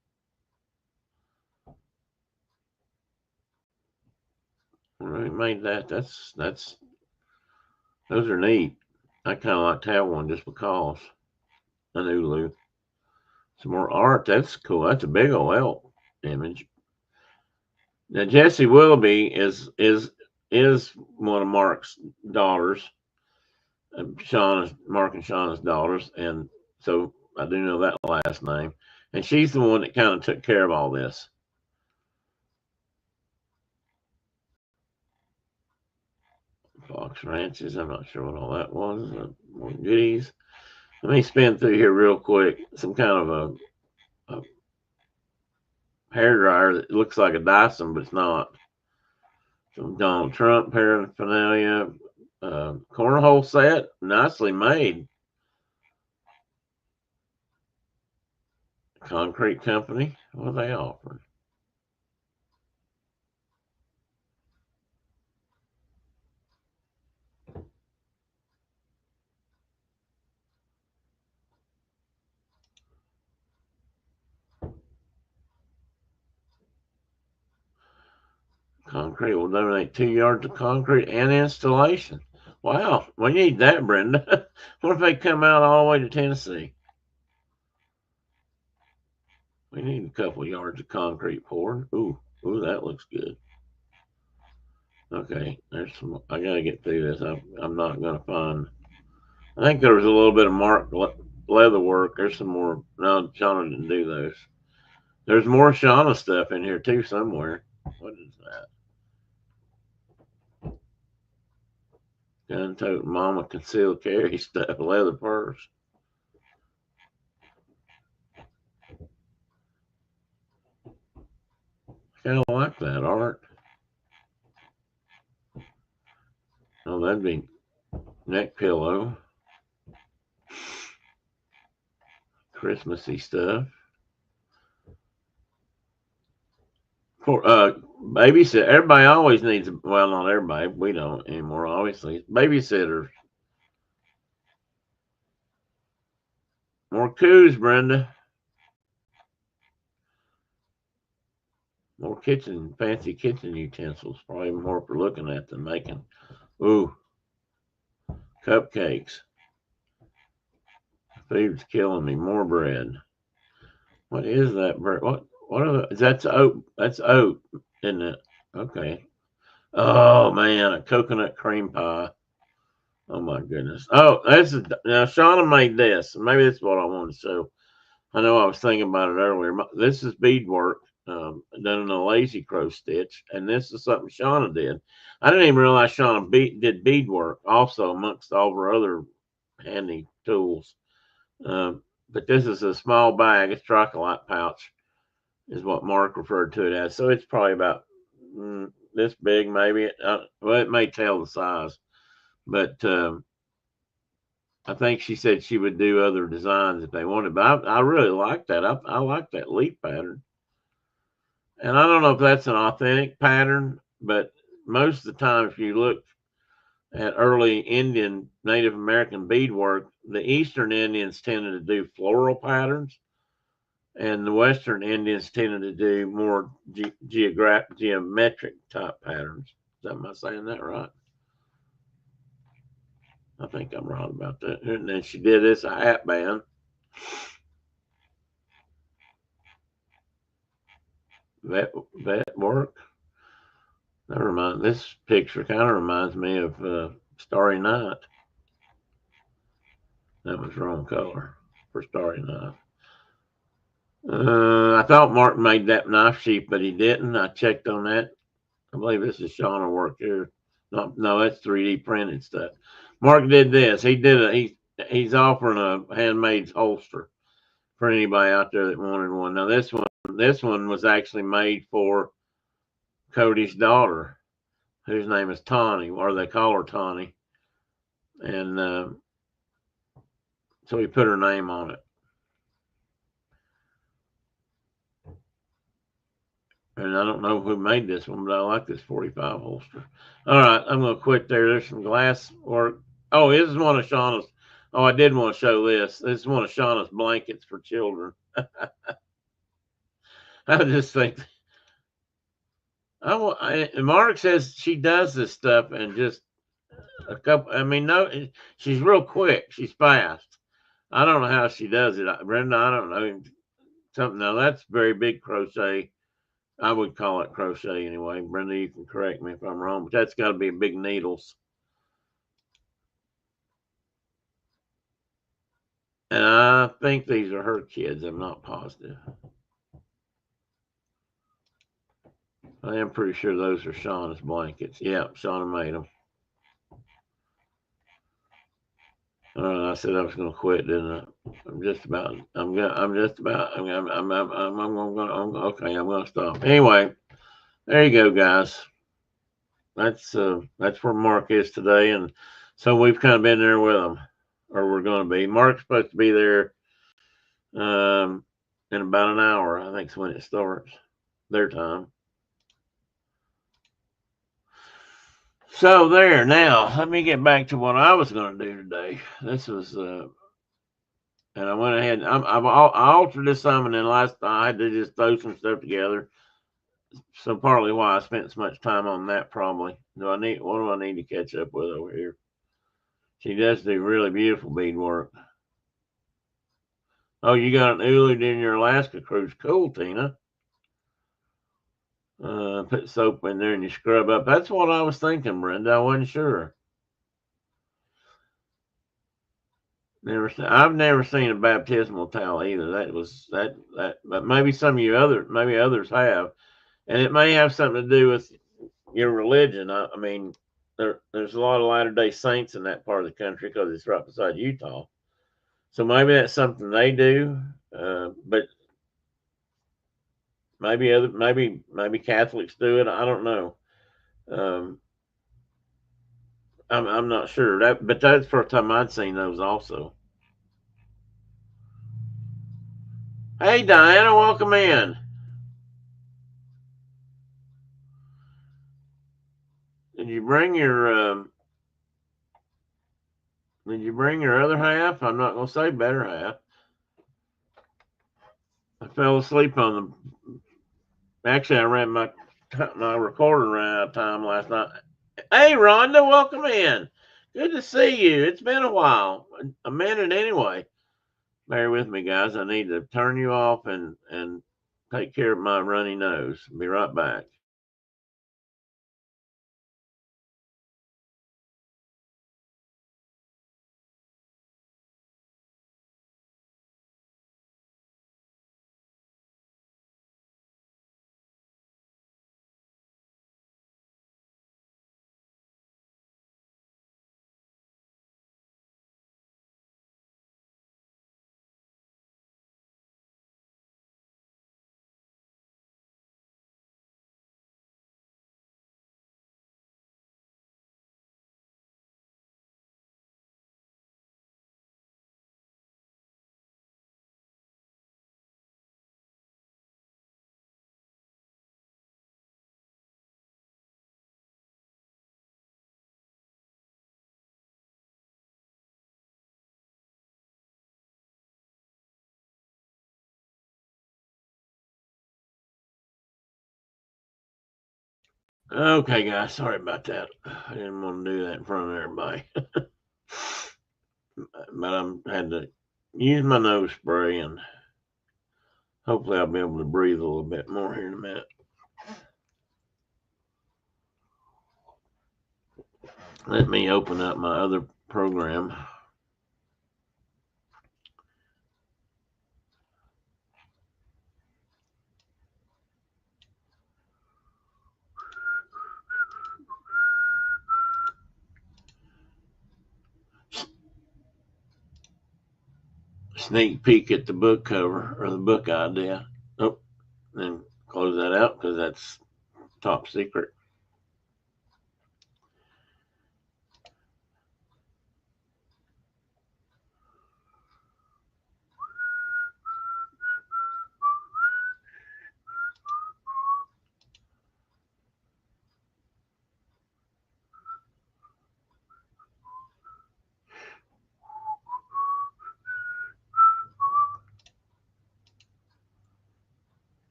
Really made that. That's those are neat. I kind of like to have one just because. An ulu. Some more art. That's cool. That's a big old elk image. Now Jessie Willoughby is one of Mark's daughters. Mark and Shauna's daughters, and so I do know that last name. And she's the one that kind of took care of all this. Fox Ranches. I'm not sure what all that was. More goodies. Let me spin through here real quick. Some kind of a hair dryer that looks like a Dyson, but it's not. Some Donald Trump paraphernalia. Cornhole set. Nicely made. Concrete company. What are they offering? Concrete will donate 2 yards of concrete and installation. Wow, we need that, Brenda. What if they come out all the way to Tennessee? We need a couple of yards of concrete poured. Ooh, that looks good. Okay, there's some. I gotta get through this. I'm not gonna find. I think there was a little bit of Mark leather work. There's some more. No, Shauna didn't do those. There's more Shauna stuff in here too somewhere. What is that? Gun tote mama concealed carry stuff. Leather purse. Kind of like that art. Oh, that'd be neck pillow. Christmassy stuff. For babysit. Everybody always needs. Well, not everybody. We don't anymore. Obviously, babysitters. More coups, Brenda. More fancy kitchen utensils. Probably more for looking at than making. Ooh, cupcakes. Food's killing me. More bread. What is that bread? What are the? That's oat. That's oat, isn't it? Okay. Oh man, a coconut cream pie. Oh my goodness. Oh, now Shauna made this. Maybe that's what I wanted to show. I know I was thinking about it earlier. This is beadwork, done in a lazy crow stitch, and this is something Shauna did. I didn't even realize Shauna did beadwork also amongst all her other handy tools. But this is a small bag, a trocholite pouch, is what Mark referred to it as. So it's probably about this big, maybe. Well, it may tell the size, but I think she said she would do other designs if they wanted. But I really like that. I like that leaf pattern. And I don't know if that's an authentic pattern, but most of the time, if you look at early Indian Native American beadwork, the Eastern Indians tended to do floral patterns, and the Western Indians tended to do more geometric type patterns. Am I saying that right? I think I'm right about that. And then she did this a hat band. Vet work. Never mind. This picture kind of reminds me of Starry Night. That was wrong color for Starry Night. I thought Mark made that knife sheath, but he didn't. I checked on that. I believe this is Shauna work here. No, that's 3D printed stuff. Mark did this. He's offering a handmade holster for anybody out there that wanted one. Now this one was actually made for Cody's daughter, whose name is Tawny, or they call her Tawny, and so he put her name on it. And I don't know who made this one, but I like this 45 holster. All right, I'm going to quit there. There's some glass work. Oh, this is one of Shauna's. Oh, I did want to show this. This is one of Shauna's blankets for children. I just think, Mark says she does this stuff and just a couple. I mean, no, she's real quick. She's fast. I don't know how she does it. Brenda, I don't know. Something now that's very big crochet. I would call it crochet anyway. Brenda, you can correct me if I'm wrong, but that's got to be big needles. And I think these are her kids. I'm not positive. I am pretty sure those are Shauna's blankets. Yeah, Shauna made them. I said I was going to quit, didn't I? I'm just about. I'm gonna. I'm just about. Okay. I'm going to stop. Anyway, there you go, guys. That's where Mark is today, and so we've kind of been there with him, or we're going to be. Mark's supposed to be there in about an hour. I think is when it starts, their time. So there. Now let me get back to what I was going to do today. This was and I went ahead. I altered this some, and then last I had to just throw some stuff together. So partly why I spent so much time on that. Probably. What do I need to catch up with over here? She does do really beautiful beadwork. Oh, you got an Ulu in your Alaska cruise. Cool, Tina. Put soap in there and you scrub up. That's what I was thinking, Brenda. I wasn't sure. I've never seen a baptismal towel either. But maybe maybe others have, and it may have something to do with your religion. I mean, there's a lot of Latter Day Saints in that part of the country because it's right beside Utah. So maybe that's something they do. But maybe Catholics do it. I don't know. Um, I'm not sure but that's the first time I'd seen those also. Hey Diana, welcome in. Did you bring your Did you bring your other half? I'm not gonna say better half. I fell asleep on the. Actually, I ran my recording ran out of time last night. Hey Rhonda, welcome in. Good to see you. It's been a while, a minute anyway. Bear with me, guys. I need to turn you off and take care of my runny nose. Be right back. Okay, guys, sorry about that. I didn't want to do that in front of everybody, but I had to use my nose spray, and hopefully I'll be able to breathe a little bit more here in a minute. Let me open up my other program. Sneak peek at the book cover or the book idea. Oh, then close that out because that's top secret.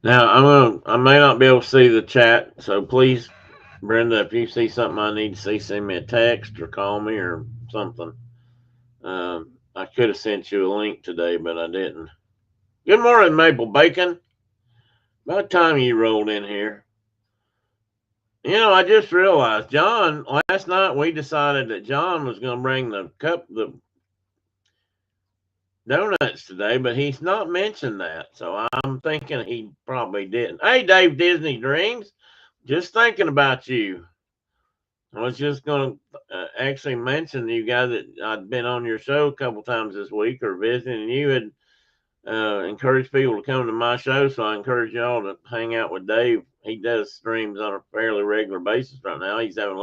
Now I may not be able to see the chat, so please, Brenda, if you see something I need to see, send me a text or call me or something. I could have sent you a link today, but I didn't. Good morning, Maple Bacon. About time you rolled in here. I just realized, John, last night we decided that John was going to bring the donuts today, but he's not mentioned that. So I'm thinking he probably didn't. Hey, Dave Disney Dreams, just thinking about you. I was just going to actually mention to you guys that I'd been on your show a couple times this week or visiting, and you had encouraged people to come to my show. So I encourage y'all to hang out with Dave. He does streams on a fairly regular basis right now. He was having a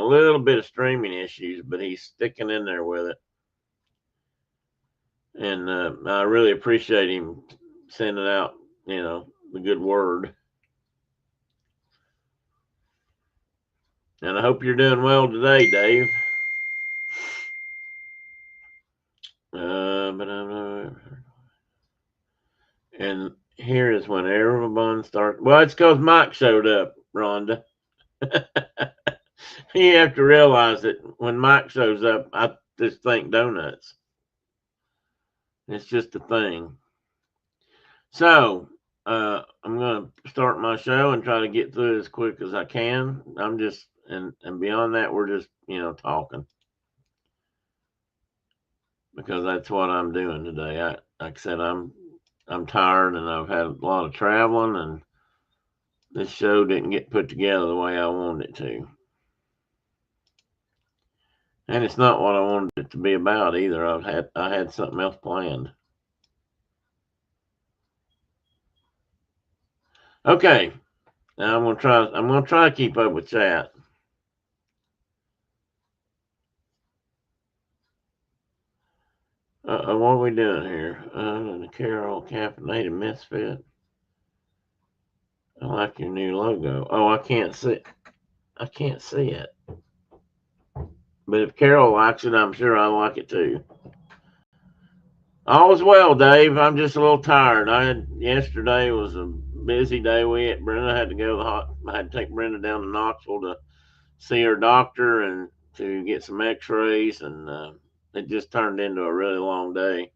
little bit of streaming issues, but he's sticking in there with it. And I really appreciate him sending out, the good word. And I hope you're doing well today, Dave. And here is when everyone starts. Well, it's because Mike showed up, Rhonda. You have to realize that when Mike shows up, I just think donuts. It's just a thing. So I'm going to start my show and try to get through it as quick as I can. I'm just and beyond that, we're just talking because that's what I'm doing today. Like I said, I'm tired and I've had a lot of traveling, and this show didn't get put together the way I wanted it to. And it's not what I wanted it to be about either. I had something else planned. Okay, now I'm gonna try to keep up with chat. What are we doing here? The Carol Caffeinated Misfit. I like your new logo. Oh, I can't see. I can't see it. But if Carol likes it, I'm sure I like it too. All is well, Dave. I'm just a little tired. Yesterday was a busy day. Brenda had to go to I had to take Brenda down to Knoxville to see her doctor and to get some X-rays, and it just turned into a really long day.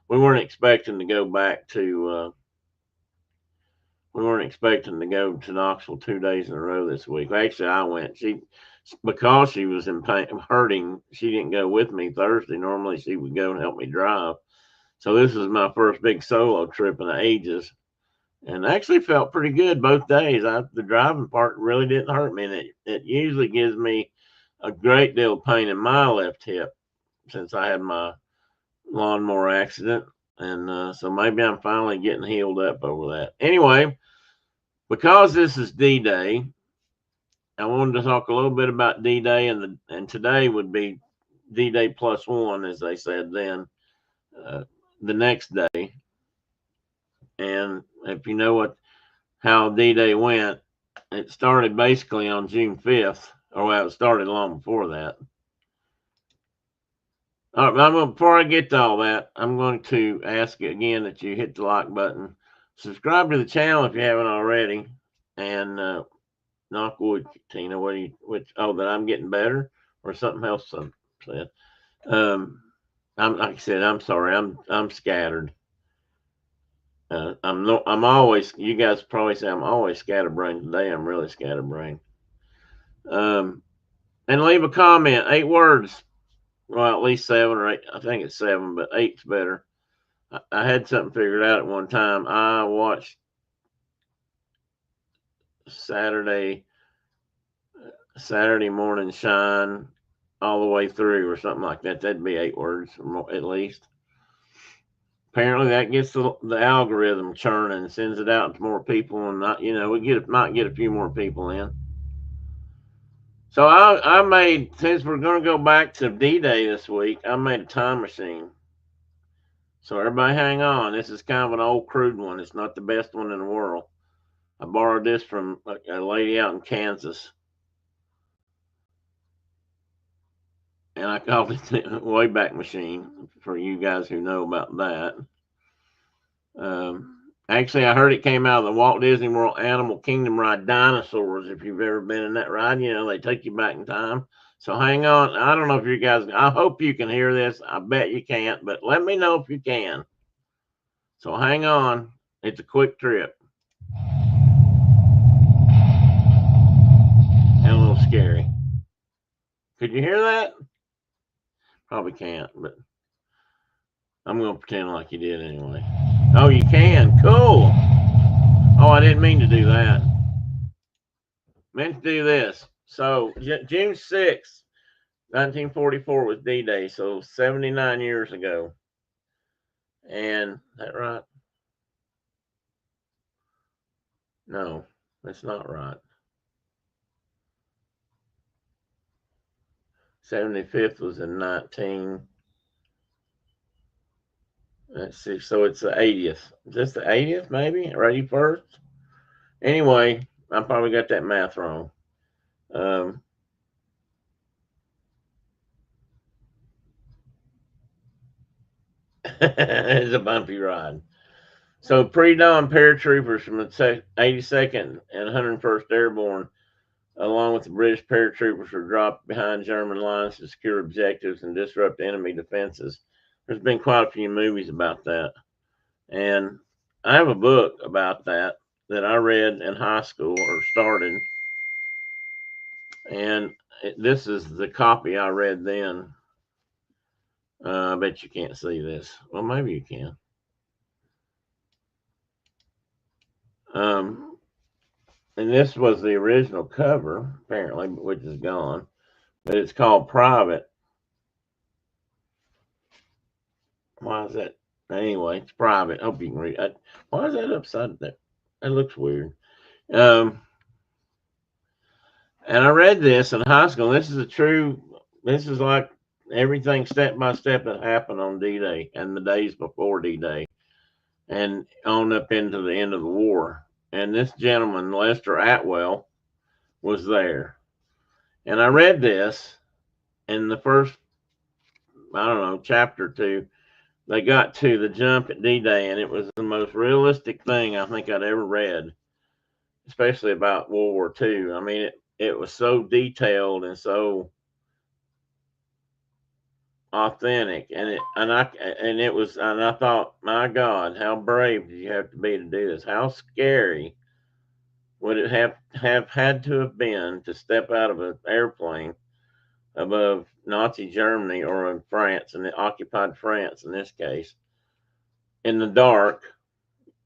We weren't expecting to go back to. We weren't expecting to go to Knoxville 2 days in a row this week. Actually, I went. Because she was in pain, hurting. She didn't go with me Thursday. Normally, she would go and help me drive. So this was my first big solo trip in ages, and actually felt pretty good both days. The driving part really didn't hurt me, and it usually gives me a great deal of pain in my left hip since I had my lawnmower accident, and so maybe I'm finally getting healed up over that. Anyway, because this is D-Day, I wanted to talk a little bit about D-Day, and today would be D-Day plus one, as they said then, the next day. And if you know how D-Day went, it started basically on June 5th, or well, it started long before that. All right, before I get to all that, I'm going to ask you again that you hit the like button, Subscribe to the channel if you haven't already. And knock wood, Tina. That I'm getting better, or something else I said. I'm like I said, I'm sorry. I'm scattered. I'm always. You guys probably say I'm always scatterbrained. Today I'm really scatterbrained. Um, and leave a comment. 8 words. Well, at least 7 or 8. I think it's 7, but 8's better. I had something figured out at one time. I watched Saturday Morning Shine all the way through, or something like that. That'd be 8 words at least. Apparently, that gets the algorithm churning and sends it out to more people, and not we might get a few more people in. So I made, since we're going to go back to D-Day this week, I made a time machine. So everybody hang on. This is kind of an old crude one. It's not the best one in the world. I borrowed this from a lady out in Kansas. And I called it the Wayback Machine, for you guys who know about that. Actually, I heard it came out of the Walt Disney World Animal Kingdom ride, Dinosaurs. If you've ever been in that ride, they take you back in time. So hang on. I don't know if you guys, I hope you can hear this. I bet you can't, but let me know if you can. So hang on. It's a quick trip. And a little scary. Could you hear that? Probably can't, but I'm going to pretend like you did anyway. Oh, you can? Cool. Oh, I didn't mean to do that. Meant to do this. So, June 6th, 1944 was D-Day, so 79 years ago. And, is that right? No, that's not right. 75th was in 19. Let's see. So it's the 80th. Is this the 80th, maybe? Or 81st? Anyway, I probably got that math wrong. It's a bumpy ride. So pre-dawn paratroopers from the 82nd and 101st Airborne, along with the British paratroopers, were dropped behind German lines to secure objectives and disrupt enemy defenses. There's been quite a few movies about that. And I have a book about that I read in high school, or started. And this is the copy I read then. I bet you can't see this. Well, maybe you can. And this was the original cover, apparently, which is gone. But it's called Private. Why is that? Anyway, it's Private. Hope you can read it. Why is that upside down? That looks weird. And I read this in high school. This is like everything step by step that happened on D-Day and the days before D-Day and on up into the end of the war. And this gentleman, Lester Atwell, was there. And I read this in the first, I don't know, chapter or two. They got to the jump at D-Day, and it was the most realistic thing I think I'd ever read, especially about World War II. I mean, it was so detailed and so authentic, and I thought, my God, how brave did you have to be to do this? How scary would it have had to have been to step out of an airplane above Nazi Germany, or in France, in the occupied France in this case, in the dark?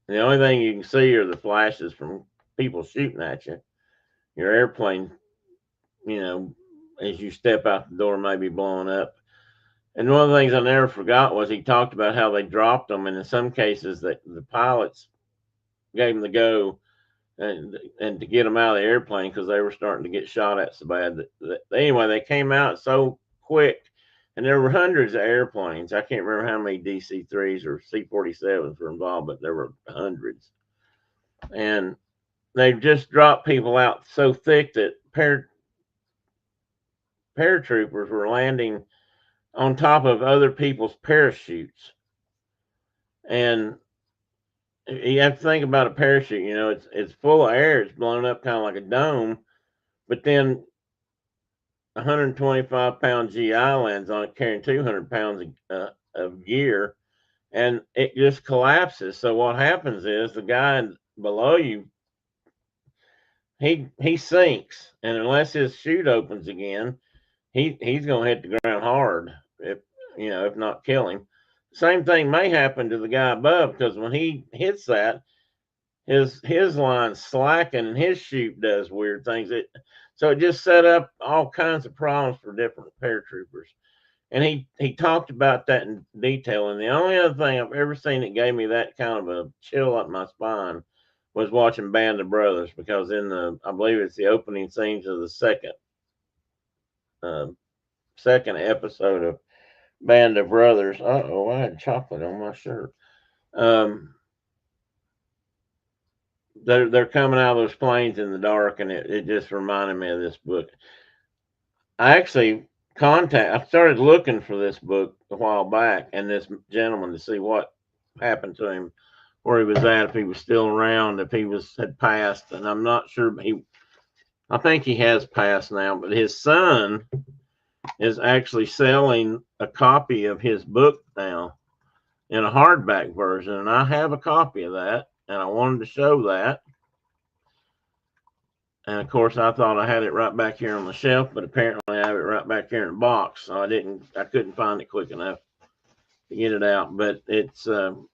The only thing you can see are the flashes from people shooting at you. Your airplane, as you step out the door, may be blowing up. And one of the things I never forgot was he talked about how they dropped them, and in some cases that the pilots gave them the go and to get them out of the airplane because they were starting to get shot at so bad anyway, they came out so quick. And there were hundreds of airplanes. I can't remember how many DC-3s or C-47s were involved, but there were hundreds. And they just dropped people out so thick that paratroopers were landing on top of other people's parachutes. And You have to think about a parachute. You know, it's full of air. It's blown up kind of like a dome, but then 125-pound GI lands on it, carrying 200 pounds of gear, and it just collapses. So what happens is the guy below you, he sinks, and unless his chute opens again, he's going to hit the ground hard. If if not kill him. Same thing may happen to the guy above, because when he hits that, his line slacking and his chute does weird things. So it just set up all kinds of problems for different paratroopers. And he talked about that in detail. And the only other thing I've ever seen that gave me that kind of a chill up my spine was watching Band of Brothers, because I believe it's the opening scenes of the uh, second episode of Band of Brothers. Oh, I had chocolate on my shirt. Um, they're coming out of those planes in the dark, and it just reminded me of this book. I actually I started looking for this book a while back, and this gentleman, to see what happened to him, where he was at, if he was still around, if he had passed, and I'm not sure. I think he has passed now, but his son is actually selling a copy of his book now in a hardback version, and I have a copy of that, and I wanted to show that. And of course, I thought I had it right back here on the shelf, but apparently I have it right back here in the box. So I couldn't find it quick enough to get it out. But it's, and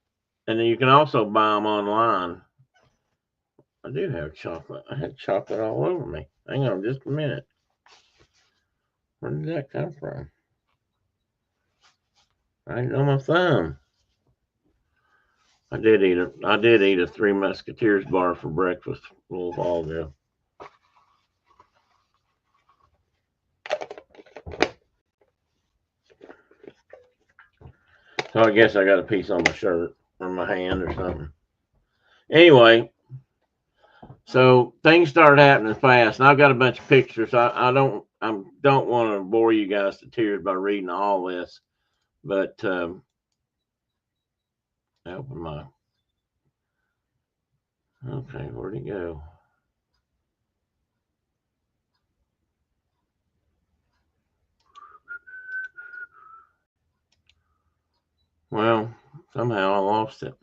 then you can also buy them online. I do have chocolate. I had chocolate all over me. Hang on just a minute. Where did that come from? Right on my thumb. I did eat a Three Musketeers bar for breakfast a little while ago. So I guess I got a piece on my shirt or my hand or something. Anyway, so things started happening fast, and I've got a bunch of pictures. I don't want to bore you guys to tears by reading all this, but I open my okay. Where'd he go? Well, somehow I lost it.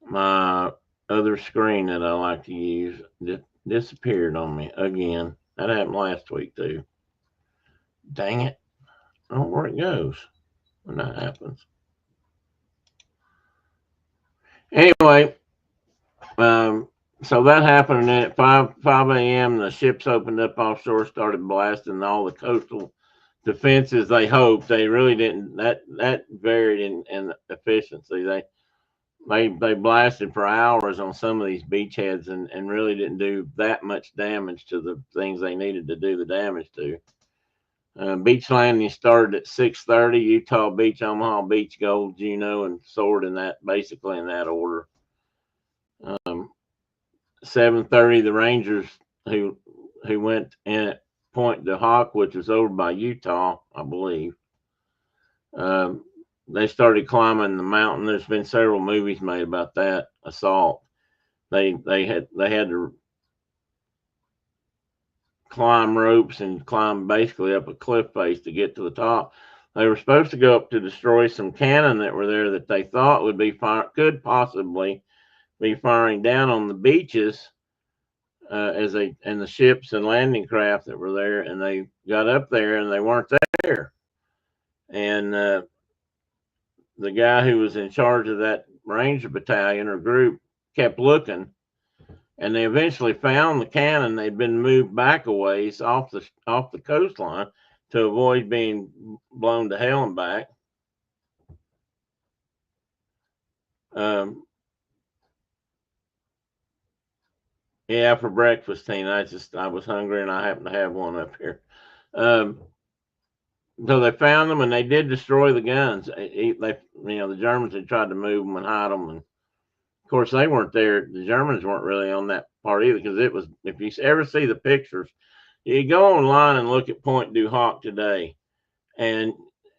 My other screen that I like to use disappeared on me again. That happened last week too. Dang it! I don't know where it goes when that happens. Anyway, so that happened, and then at 5 a.m. the ships opened up offshore, started blasting all the coastal defenses. They hoped. They really didn't. That varied in efficiency. They blasted for hours on some of these beachheads, and really didn't do that much damage to the things they needed to do the damage to. Beach landing started at 6:30. Utah Beach, Omaha Beach, Gold, Juneau, and Sword, in that, basically in that order. 7:30, the Rangers, who went in at Point de Hoc, which was over by Utah, I believe. They started climbing the mountain. There's been several movies made about that assault. They had to climb ropes and climb basically up a cliff face to get to the top. They were supposed to go up to destroy some cannon that were there that they thought could possibly be firing down on the beaches, and the ships and landing craft that were there. And they got up there and they weren't there. And the guy who was in charge of that Ranger battalion or group kept looking, and they eventually found the cannon. They'd been moved back a ways off the coastline to avoid being blown to hell and back. Yeah, for breakfast, Tina. I was hungry and I happened to have one up here. So they found them and they did destroy the guns. The Germans had tried to move them and hide them, and of course they weren't there. The Germans weren't really on that part either, because it was. If you ever see the pictures, you go online and look at Point du Hoc today, and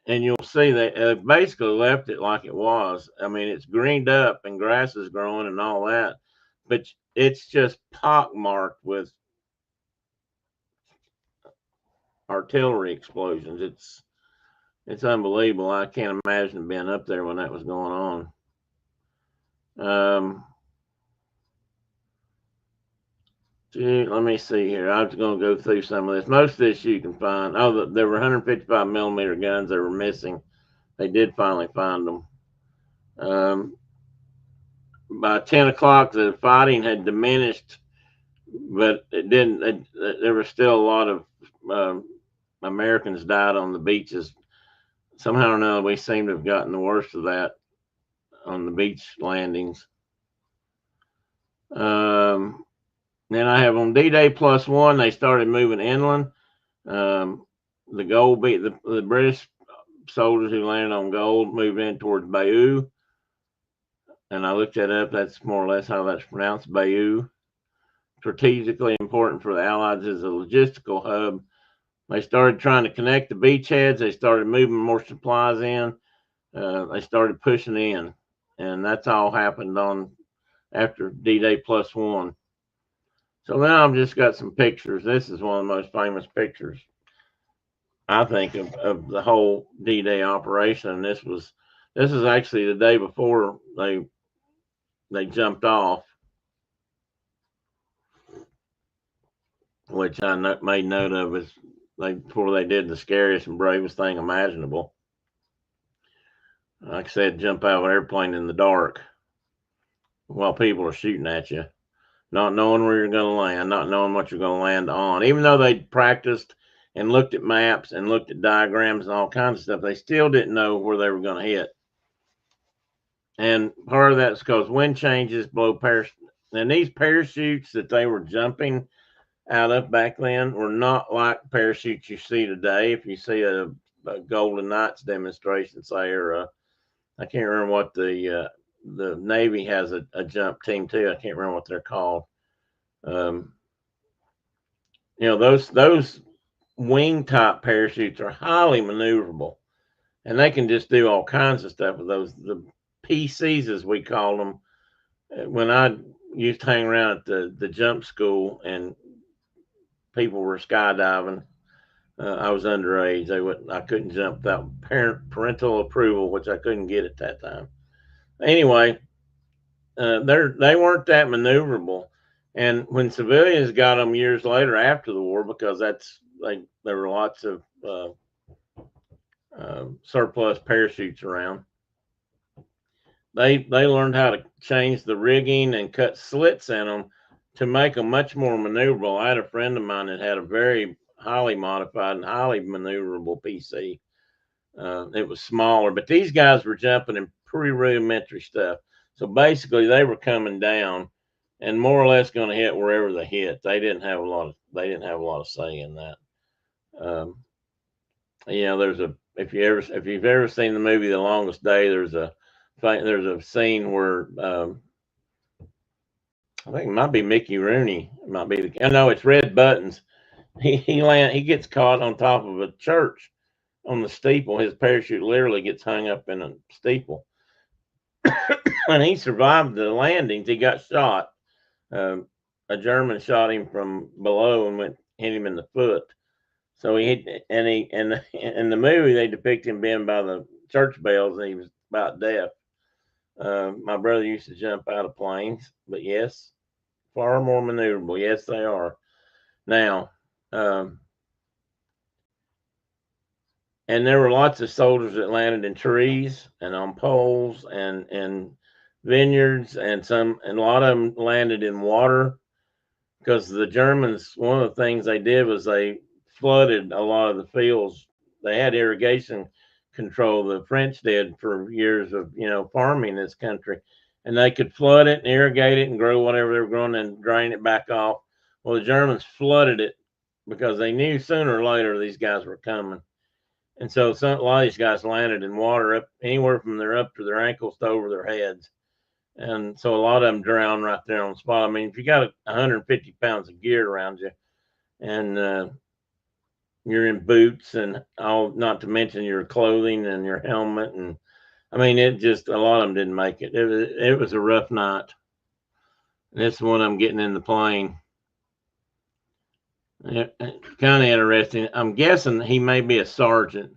and you'll see they basically left it like it was. I mean, it's greened up and grass is growing and all that, but it's just pockmarked with artillery explosions. It's unbelievable. I can't imagine being up there when that was going on. Gee, let me see here. I was going to go through some of this. Most of this you can find. Oh, there were 155 millimeter guns that were missing. They did finally find them. By 10 o'clock, the fighting had diminished, but it didn't. There were still a lot of Americans died on the beaches. Somehow or another, we seem to have gotten the worst of that on the beach landings. Then I have on D-Day +1, they started moving inland. The gold beat the British soldiers who landed on gold moved in towards Bayeux. And I looked that up. That's more or less how that's pronounced, Bayeux. Strategically important for the Allies as a logistical hub. They started trying to connect the beachheads. They started moving more supplies in. They started pushing in. And that's all happened on after D-Day +1. So now I've just got some pictures. This is one of the most famous pictures, I think, of the whole D-Day operation. And this is actually the day before they jumped off, which I made note of as before they did the scariest and bravest thing imaginable. Like I said, jump out of an airplane in the dark while people are shooting at you, not knowing where you're going to land, not knowing what you're going to land on. Even though they practiced and looked at maps and looked at diagrams and all kinds of stuff, they still didn't know where they were going to hit. And part of that's because wind changes blow parachutes. And these parachutes that they were jumping out of back then were not like parachutes you see today. If you see a Golden Knights demonstration, say, or I can't remember what the Navy has a jump team too. I can't remember what they're called. Those wing type parachutes are highly maneuverable, and they can just do all kinds of stuff with those. The PCs, as we call them, when I used to hang around at the jump school and people were skydiving, I was underage. I couldn't jump without parental approval, which I couldn't get at that time. Anyway, they weren't that maneuverable. And when civilians got them years later after the war, because there were lots of surplus parachutes around, they learned how to change the rigging and cut slits in them to make them much more maneuverable. I had a friend of mine that had a very highly modified and highly maneuverable PC. It was smaller, but these guys were jumping in pretty rudimentary stuff. So basically, they were coming down and more or less going to hit wherever they hit. They didn't have a lot of say in that. If you've ever seen the movie The Longest Day, there's a scene where I think it might be Mickey Rooney. It might be it's Red Buttons. He gets caught on top of a church on the steeple. His parachute literally gets hung up in a steeple. And he survived the landings. He got shot. A German shot him from below and hit him in the foot. So in the movie they depict him being by the church bells and he was about deaf. My brother used to jump out of planes, but yes, far more maneuverable. Yes, they are. Now, and there were lots of soldiers that landed in trees and on poles and vineyards, and a lot of them landed in water because the Germans, one of the things they did was they flooded a lot of the fields. They had irrigation control. The French did for years of farming this country, and they could flood it and irrigate it and grow whatever they were growing and drain it back off. Well, the Germans flooded it because they knew sooner or later these guys were coming. And so a lot of these guys landed in water up anywhere from up to their ankles to over their heads. And so a lot of them drowned right there on the spot. I mean, if you got 150 pounds of gear around you and you're in boots and all, not to mention your clothing and your helmet. And I mean, it just, a lot of them didn't make it. It was a rough night. And this one I'm getting in the plane. Kind of interesting. I'm guessing he may be a sergeant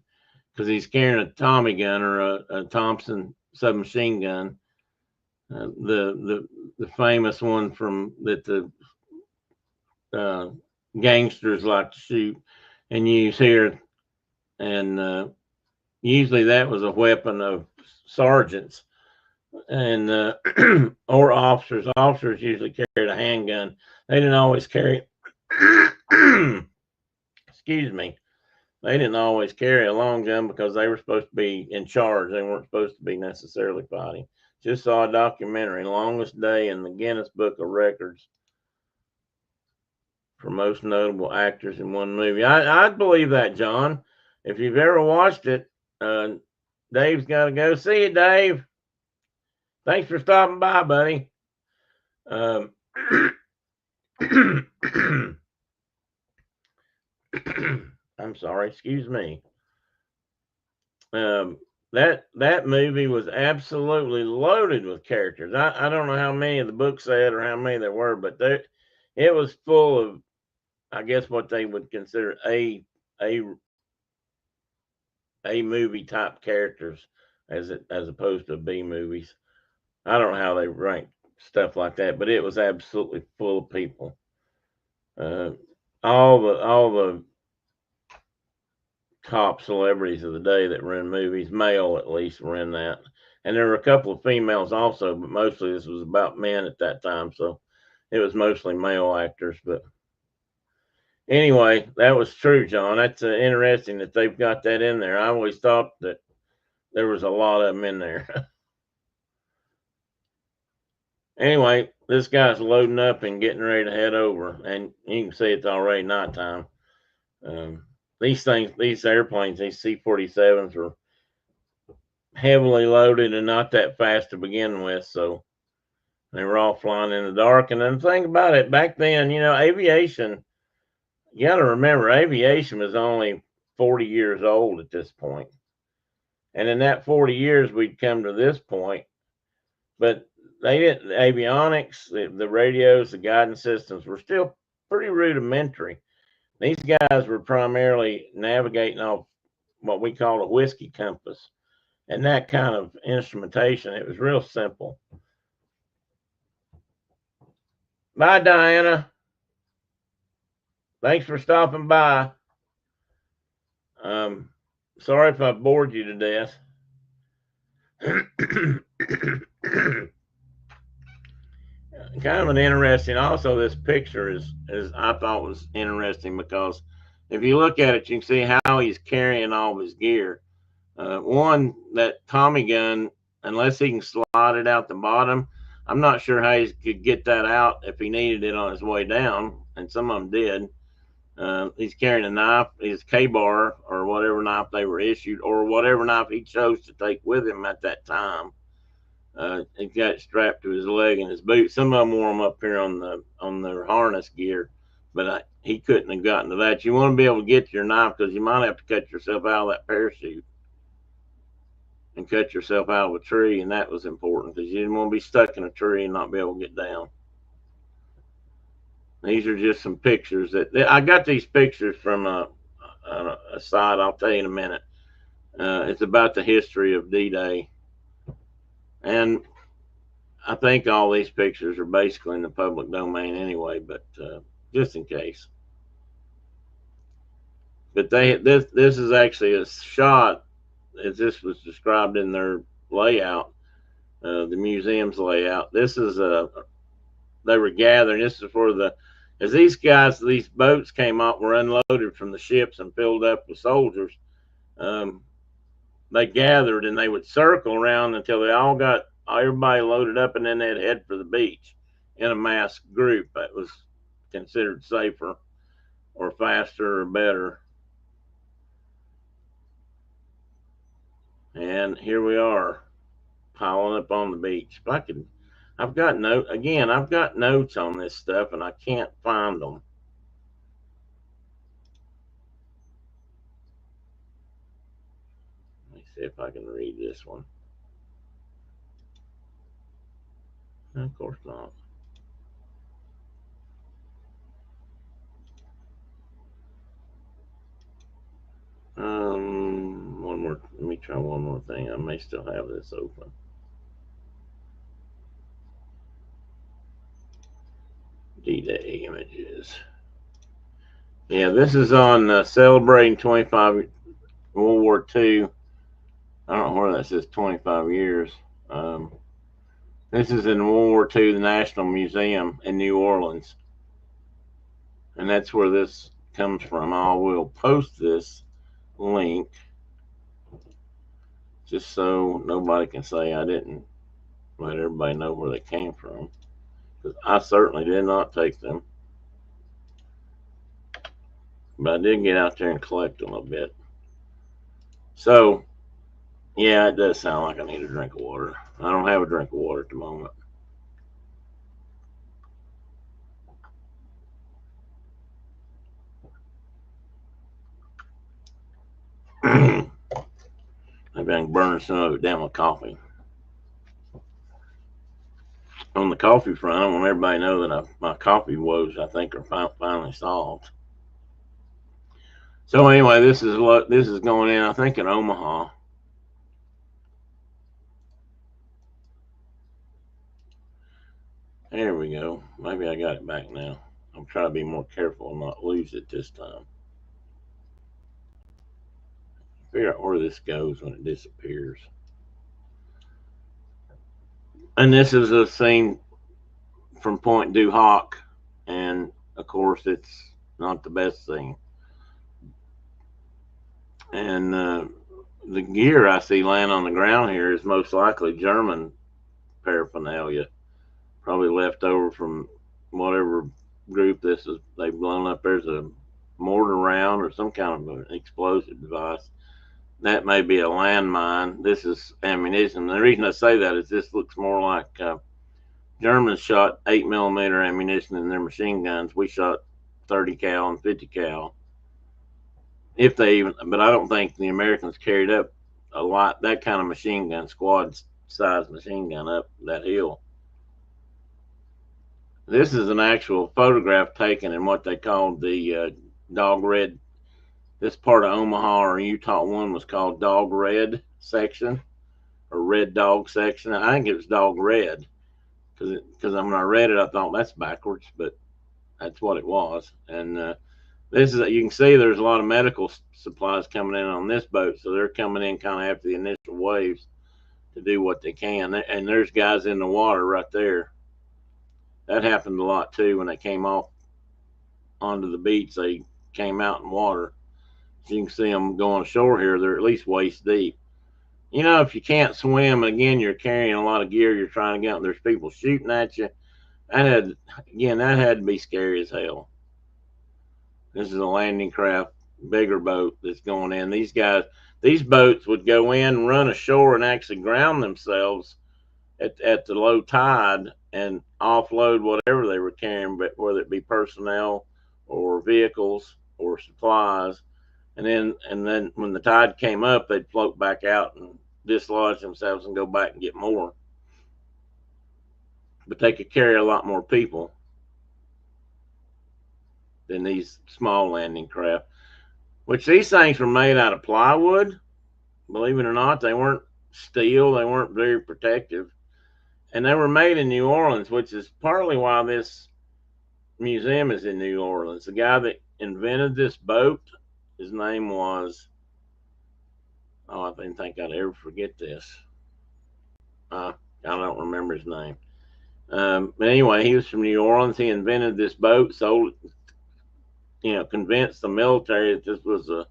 because he's carrying a Tommy gun or a Thompson submachine gun, the famous one from that the uh, gangsters like to shoot and use here. And usually that was a weapon of sergeants and or officers. Officers usually carried a handgun. They didn't always carry. Excuse me. They didn't always carry a long gun because they were supposed to be in charge. They weren't supposed to be necessarily fighting. Just saw a documentary, Longest Day in the Guinness Book of Records for most notable actors in one movie. I believe that, John. If you've ever watched it, Dave's got to go. See you, Dave. Thanks for stopping by, buddy. Um, I'm sorry. Excuse me. Um, that movie was absolutely loaded with characters. I don't know how many of the book said or how many there were, but it was full of, I guess, what they would consider a a movie type characters as opposed to B movies. I don't know how they rank stuff like that, but it was absolutely full of people. Uh, all the top celebrities of the day that were in movies, male at least, were in that. And there were a couple of females also, but mostly this was about men at that time, so it was mostly male actors. But anyway, that was true, John. That's interesting that they've got that in there. I always thought that there was a lot of them in there. Anyway, this guy's loading up and getting ready to head over, and you can see it's already nighttime. These things, these airplanes, these C-47s are heavily loaded and not that fast to begin with, so they were all flying in the dark. And then think about it, back then, aviation, you got to remember, aviation was only 40 years old at this point. And in that 40 years, we'd come to this point, but they didn't, the avionics, the radios, the guidance systems were still pretty rudimentary. These guys were primarily navigating off what we call a whiskey compass and that kind of instrumentation. It was real simple. Bye, Diana. Thanks for stopping by. Um, Sorry if I bored you to death. Kind of an interesting. Also, this picture is I thought was interesting because if you look at it, you can see how he's carrying all of his gear. One, that Tommy gun, unless he can slide it out the bottom, I'm not sure how he could get that out if he needed it on his way down, and some of them did. He's carrying a knife, his K-bar or whatever knife they were issued, or whatever knife he chose to take with him at that time. He got strapped to his leg and his boot. Some of them wore them up here on their harness gear, but he couldn't have gotten to that. You want to be able to get to your knife because you might have to cut yourself out of that parachute and cut yourself out of a tree, and that was important because you didn't want to be stuck in a tree and not be able to get down. These are just some pictures that I got these pictures from a site. I'll tell you in a minute. It's about the history of D-Day, and I think all these pictures are basically in the public domain anyway. But just in case. But this is actually a shot as this was described in their layout, the museum's layout. This is they were gathering. This is for as these boats came up, were unloaded from the ships and filled up with soldiers. Um, they gathered and they would circle around until they all got everybody loaded up, and then they'd head for the beach in a mass group. That was considered safer or faster or better. And here we are, piling up on the beach. If I could, I've got notes on this stuff and I can't find them. see if I can read this one. Of course not. One more. Let me try one more thing. I may still have this open. D-Day images. Yeah, this is on celebrating 25 World War II. I don't know where that says 25 years. This is in World War II, the National Museum in New Orleans. And that's where this comes from. I will post this link just so nobody can say I didn't let everybody know where they came from. Because I certainly did not take them. But I did get out there and collect them a bit. So, yeah, it does sound like I need a drink of water. I don't have a drink of water at the moment. Maybe I can burn some of it down with coffee. On the coffee front, I want everybody to know that my coffee woes, I think, are finally solved. So anyway, this is going in, I think, in Omaha. There we go. Maybe I got it back now. I'm trying to be more careful and not lose it this time. Figure out where this goes when it disappears. And this is a scene from Point du Hoc, and of course, it's not the best scene. And the gear I see laying on the ground here is most likely German paraphernalia, probably left over from whatever group this is. They've blown up. There's a mortar round or some kind of an explosive device. That may be a landmine. This is ammunition. The reason I say that is this looks more like Germans shot 8mm ammunition in their machine guns. We shot 30 cal and 50 cal. If they even, but I don't think the Americans carried up a lot, that kind of machine gun, squad size machine gun up that hill. This is an actual photograph taken in what they called the Dog Red. This part of Omaha or Utah one was called Dog Red section or Red Dog section. I think it was Dog Red because when I read it, I thought that's backwards, but that's what it was. And this is, you can see there's a lot of medical supplies coming in on this boat, so they're coming in kind of after the initial waves to do what they can. And there's guys in the water right there. That happened a lot too when they came off onto the beach. They came out in water. So you can see them going ashore here. They're at least waist deep. You know, if you can't swim, again, you're carrying a lot of gear. You're trying to get out. There's people shooting at you. That had to be scary as hell. This is a landing craft, bigger boat that's going in. These boats would go in, run ashore, and actually ground themselves at the low tide and offload whatever they were carrying, but whether it be personnel or vehicles or supplies. And then when the tide came up, they'd float back out and dislodge themselves and go back and get more. But they could carry a lot more people than these small landing craft, which these things were made out of plywood. Believe it or not, they weren't steel. They weren't very protective. And they were made in New Orleans, which is partly why this museum is in New Orleans. The guy that invented this boat, his name was, I didn't think I'd ever forget this. I don't remember his name. But anyway, he was from New Orleans. He invented this boat, sold it, convinced the military that this was a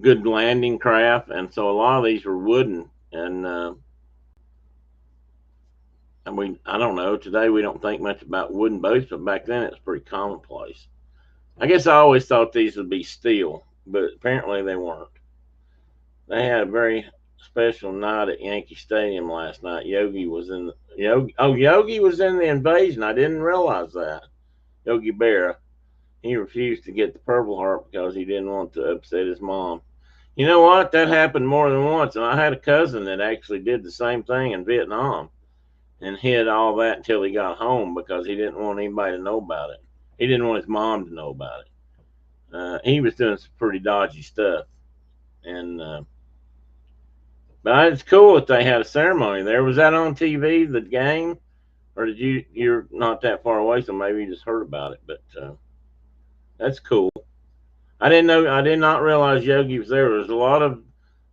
good landing craft. And so a lot of these were wooden. And I don't know. Today we don't think much about wooden boats, but back then it was pretty commonplace. I guess I always thought these would be steel, but apparently they weren't. They had a very special night at Yankee Stadium last night. Yogi was in the invasion. I didn't realize that. Yogi Berra. He refused to get the Purple Heart because he didn't want to upset his mom. You know what? That happened more than once. And I had a cousin that actually did the same thing in Vietnam and hid all that until he got home because he didn't want anybody to know about it. He didn't want his mom to know about it. He was doing some pretty dodgy stuff. And but it's cool that they had a ceremony there. Was that on TV, the game? Or did you? You're not that far away, so maybe you just heard about it. But that's cool. I didn't know. I did not realize Yogi was there. There's a lot of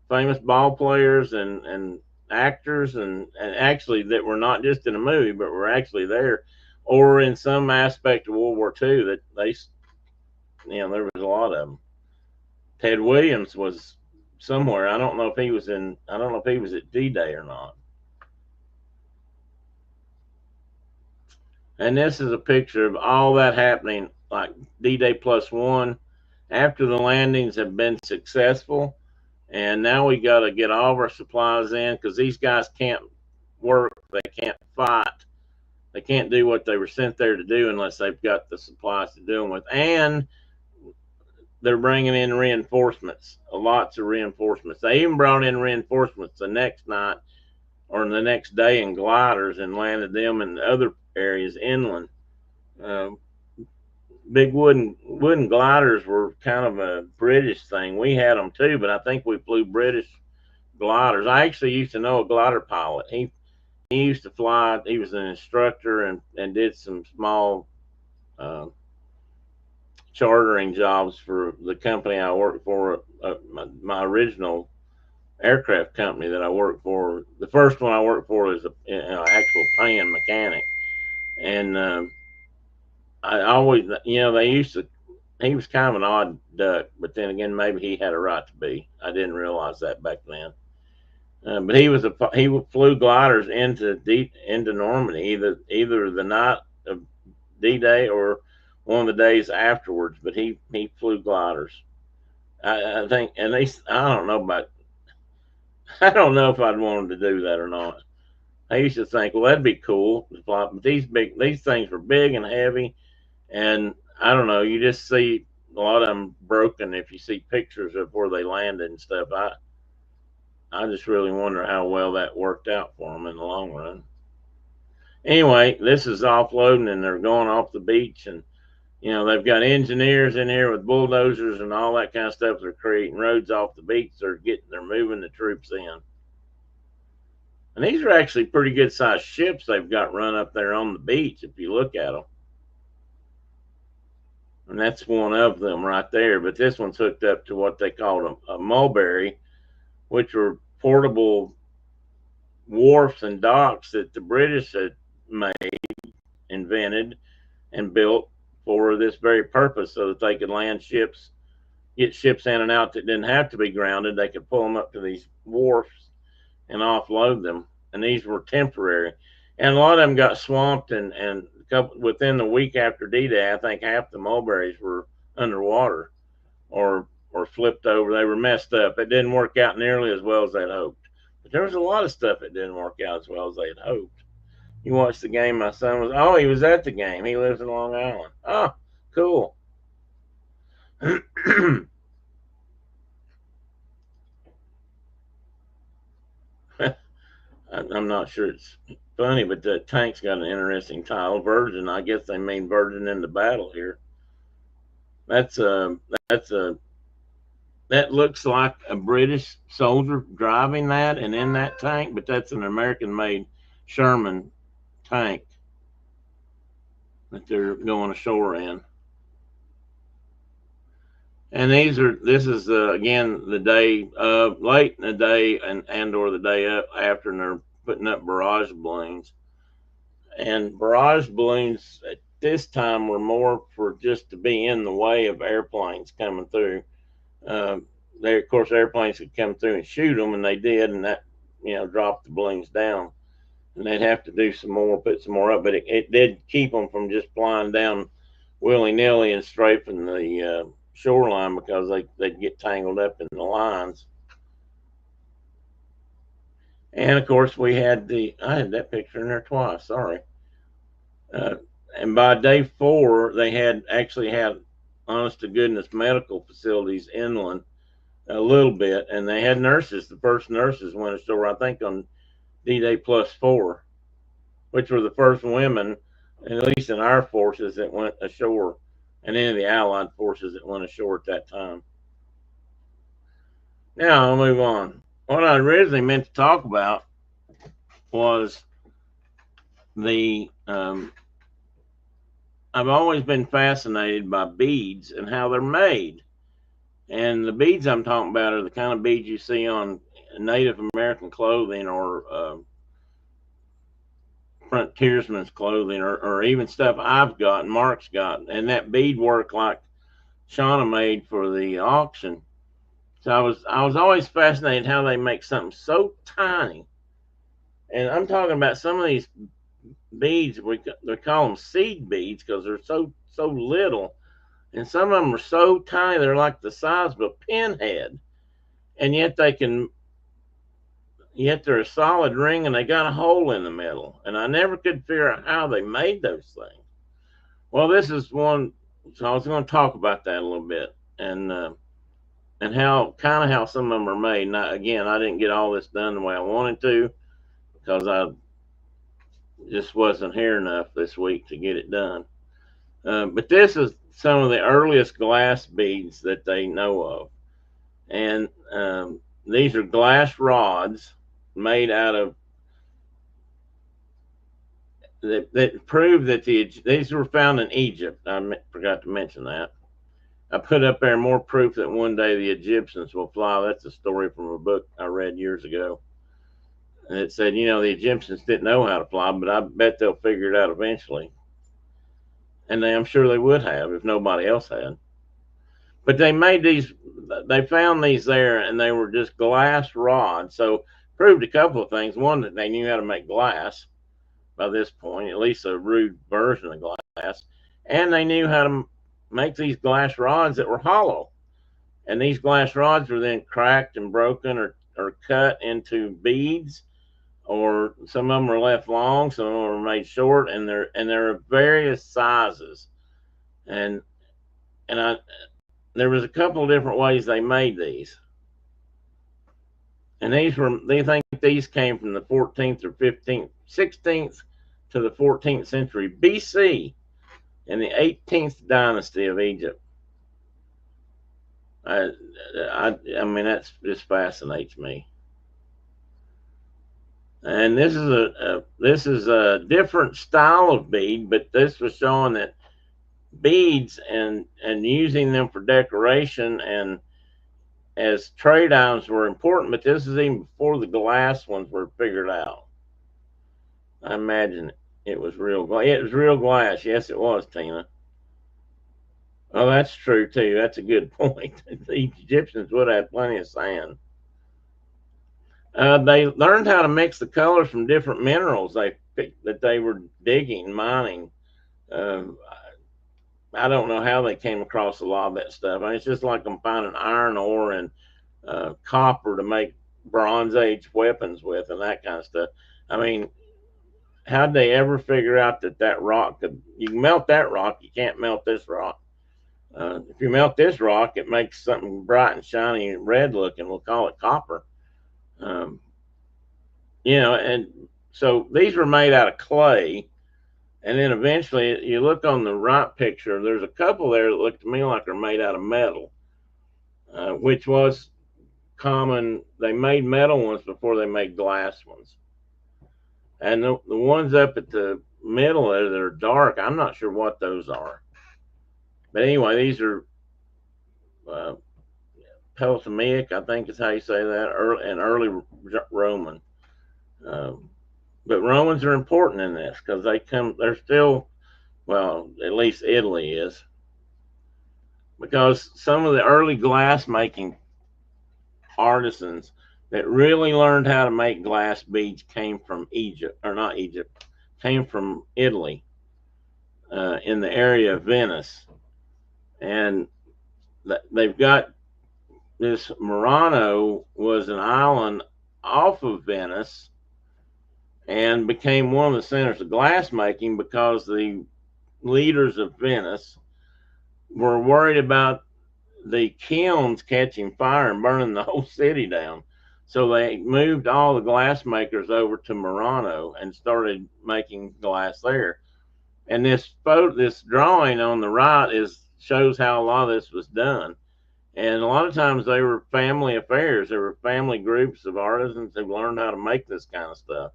famous ball players and actors and actually that were not just in a movie, but were actually there, or in some aspect of World War II. That they, there was a lot of them. Ted Williams was somewhere. I don't know if he was in. I don't know if he was at D-Day or not. And this is a picture of all that happening, like D-Day +1, after the landings have been successful. And now we got to get all of our supplies in because these guys can't work, they can't fight, they can't do what they were sent there to do unless they've got the supplies to do them with. And they're bringing in reinforcements, lots of reinforcements. They even brought in reinforcements the next night or the next day in gliders and landed them in other areas inland. Uh, Big wooden gliders were kind of a British thing. We had them too, but I think we flew British gliders. I actually used to know a glider pilot. He used to fly. He was an instructor and did some small uh, chartering jobs for the company I worked for. My original aircraft company that I worked for. The first one I worked for was an actual pan mechanic, and I always, they used to. He was kind of an odd duck, but then again, maybe he had a right to be. I didn't realize that back then. But he flew gliders into Normandy either the night of D-Day or one of the days afterwards. But he flew gliders. I think, and I don't know about. I don't know if I'd want him to do that or not. I used to think, well, that'd be cool to fly, but these things were big and heavy, and I don't know. You just see a lot of them broken if you see pictures of where they landed and stuff. I just really wonder how well that worked out for them in the long run. Anyway, this is offloading and they're going off the beach, and they've got engineers in here with bulldozers and all that kind of stuff. They're creating roads off the beach. They're moving the troops in. And these are actually pretty good sized ships they've got run up there on the beach if you look at them. And that's one of them right there. But this one's hooked up to what they called a mulberry, which were portable wharfs and docks that the British had invented, and built for this very purpose so that they could land ships, get ships in and out that didn't have to be grounded. They could pull them up to these wharfs and offload them. And these were temporary. And a lot of them got swamped, and within the week after D-Day, I think half the mulberries were underwater or flipped over. They were messed up. It didn't work out nearly as well as they'd hoped. But there was a lot of stuff that didn't work out as well as they'd hoped. You watched the game. My son he was at the game. He lives in Long Island. Oh, cool. I'm not sure it's funny, but the tank's got an interesting title. Virgin. I guess they mean virgin into battle here. That's a that looks like a British soldier driving that and in that tank, but that's an American-made Sherman tank that they're going ashore in. And this is again the day late in the day and or the day up after, and they're putting up barrage balloons. And barrage balloons at this time were more for just to be in the way of airplanes coming through. They, of course, airplanes could come through and shoot them, and they did, and that dropped the balloons down. And they'd have to do some more, put some more up, but it did keep them from just flying down willy nilly and strafing the shoreline because they'd get tangled up in the lines. And of course, I had that picture in there twice. Sorry. And by day 4, they actually had honest to goodness medical facilities inland a little bit, and they had nurses. The first nurses went ashore, I think, on D-Day +4, which were the first women, at least in our forces, that went ashore, and any of the Allied forces that went ashore at that time. Now I'll move on. What I originally meant to talk about was the I've always been fascinated by beads and how they're made. And the beads I'm talking about are the kind of beads you see on Native American clothing or frontiersman's clothing, or even stuff I've got and Mark's got. And that bead work like Shauna made for the auction. So I was always fascinated how they make something so tiny. And I'm talking about some of these beads, they call them seed beads because they're so little. And some of them are so tiny, they're like the size of a pinhead. And yet they're a solid ring and they got a hole in the middle. And I never could figure out how they made those things. Well, this is one, so I was going to talk about that a little bit and how some of them are made. Now, again, I didn't get all this done the way I wanted to because I just wasn't here enough this week to get it done. But this is some of the earliest glass beads that they know of. And these are glass rods made out of that prove that these were found in Egypt. I forgot to mention that. I put up there more proof that one day the Egyptians will fly. That's a story from a book I read years ago. And it said, the Egyptians didn't know how to fly, but I bet they'll figure it out eventually. And I'm sure they would have if nobody else had. But they found these there, and they were just glass rods. So proved a couple of things. One, that they knew how to make glass by this point, at least a rude version of glass. And they knew how to make these glass rods that were hollow. And these glass rods were then cracked and broken or cut into beads, or some of them were left long, some of them were made short, and they're of various sizes. And there was a couple of different ways they made these. And they think these came from the 14th or 15th, 16th to the 14th century BC in the 18th dynasty of Egypt. I mean, that just fascinates me. And this is a different style of bead, but this was showing that beads and using them for decoration and as trade items were important, but this is even before the glass ones were figured out. I imagine it was real glass. It was real glass. Yes, it was, Tina. Oh, that's true too. That's a good point. The Egyptians would have plenty of sand. They learned how to mix the colors from different minerals that they were digging, mining. I don't know how they came across a lot of that stuff. I mean, it's just like them finding iron ore and copper to make Bronze Age weapons with and that kind of stuff. I mean, how'd they ever figure out that rock you can melt that rock, you can't melt this rock. If you melt this rock, it makes something bright and shiny and red looking. We'll call it copper. And so these were made out of clay. And then eventually, you look on the right picture, there's a couple there that look to me like they're made out of metal, which was common. They made metal ones before they made glass ones. And the ones up at the middle there that are dark, I'm not sure what those are. But anyway, these are Ptolemaic, I think is how you say that, early Roman. But Romans are important in this because they're still, well, at least Italy is, because some of the early glass making artisans that really learned how to make glass beads came from came from Italy, in the area of Venice. And they've got this Murano was an island off of Venice and became one of the centers of glass making because the leaders of Venice were worried about the kilns catching fire and burning the whole city down. So they moved all the glass makers over to Murano and started making glass there. And this drawing on the right shows how a lot of this was done. And a lot of times they were family affairs. There were family groups of artisans who learned how to make this kind of stuff.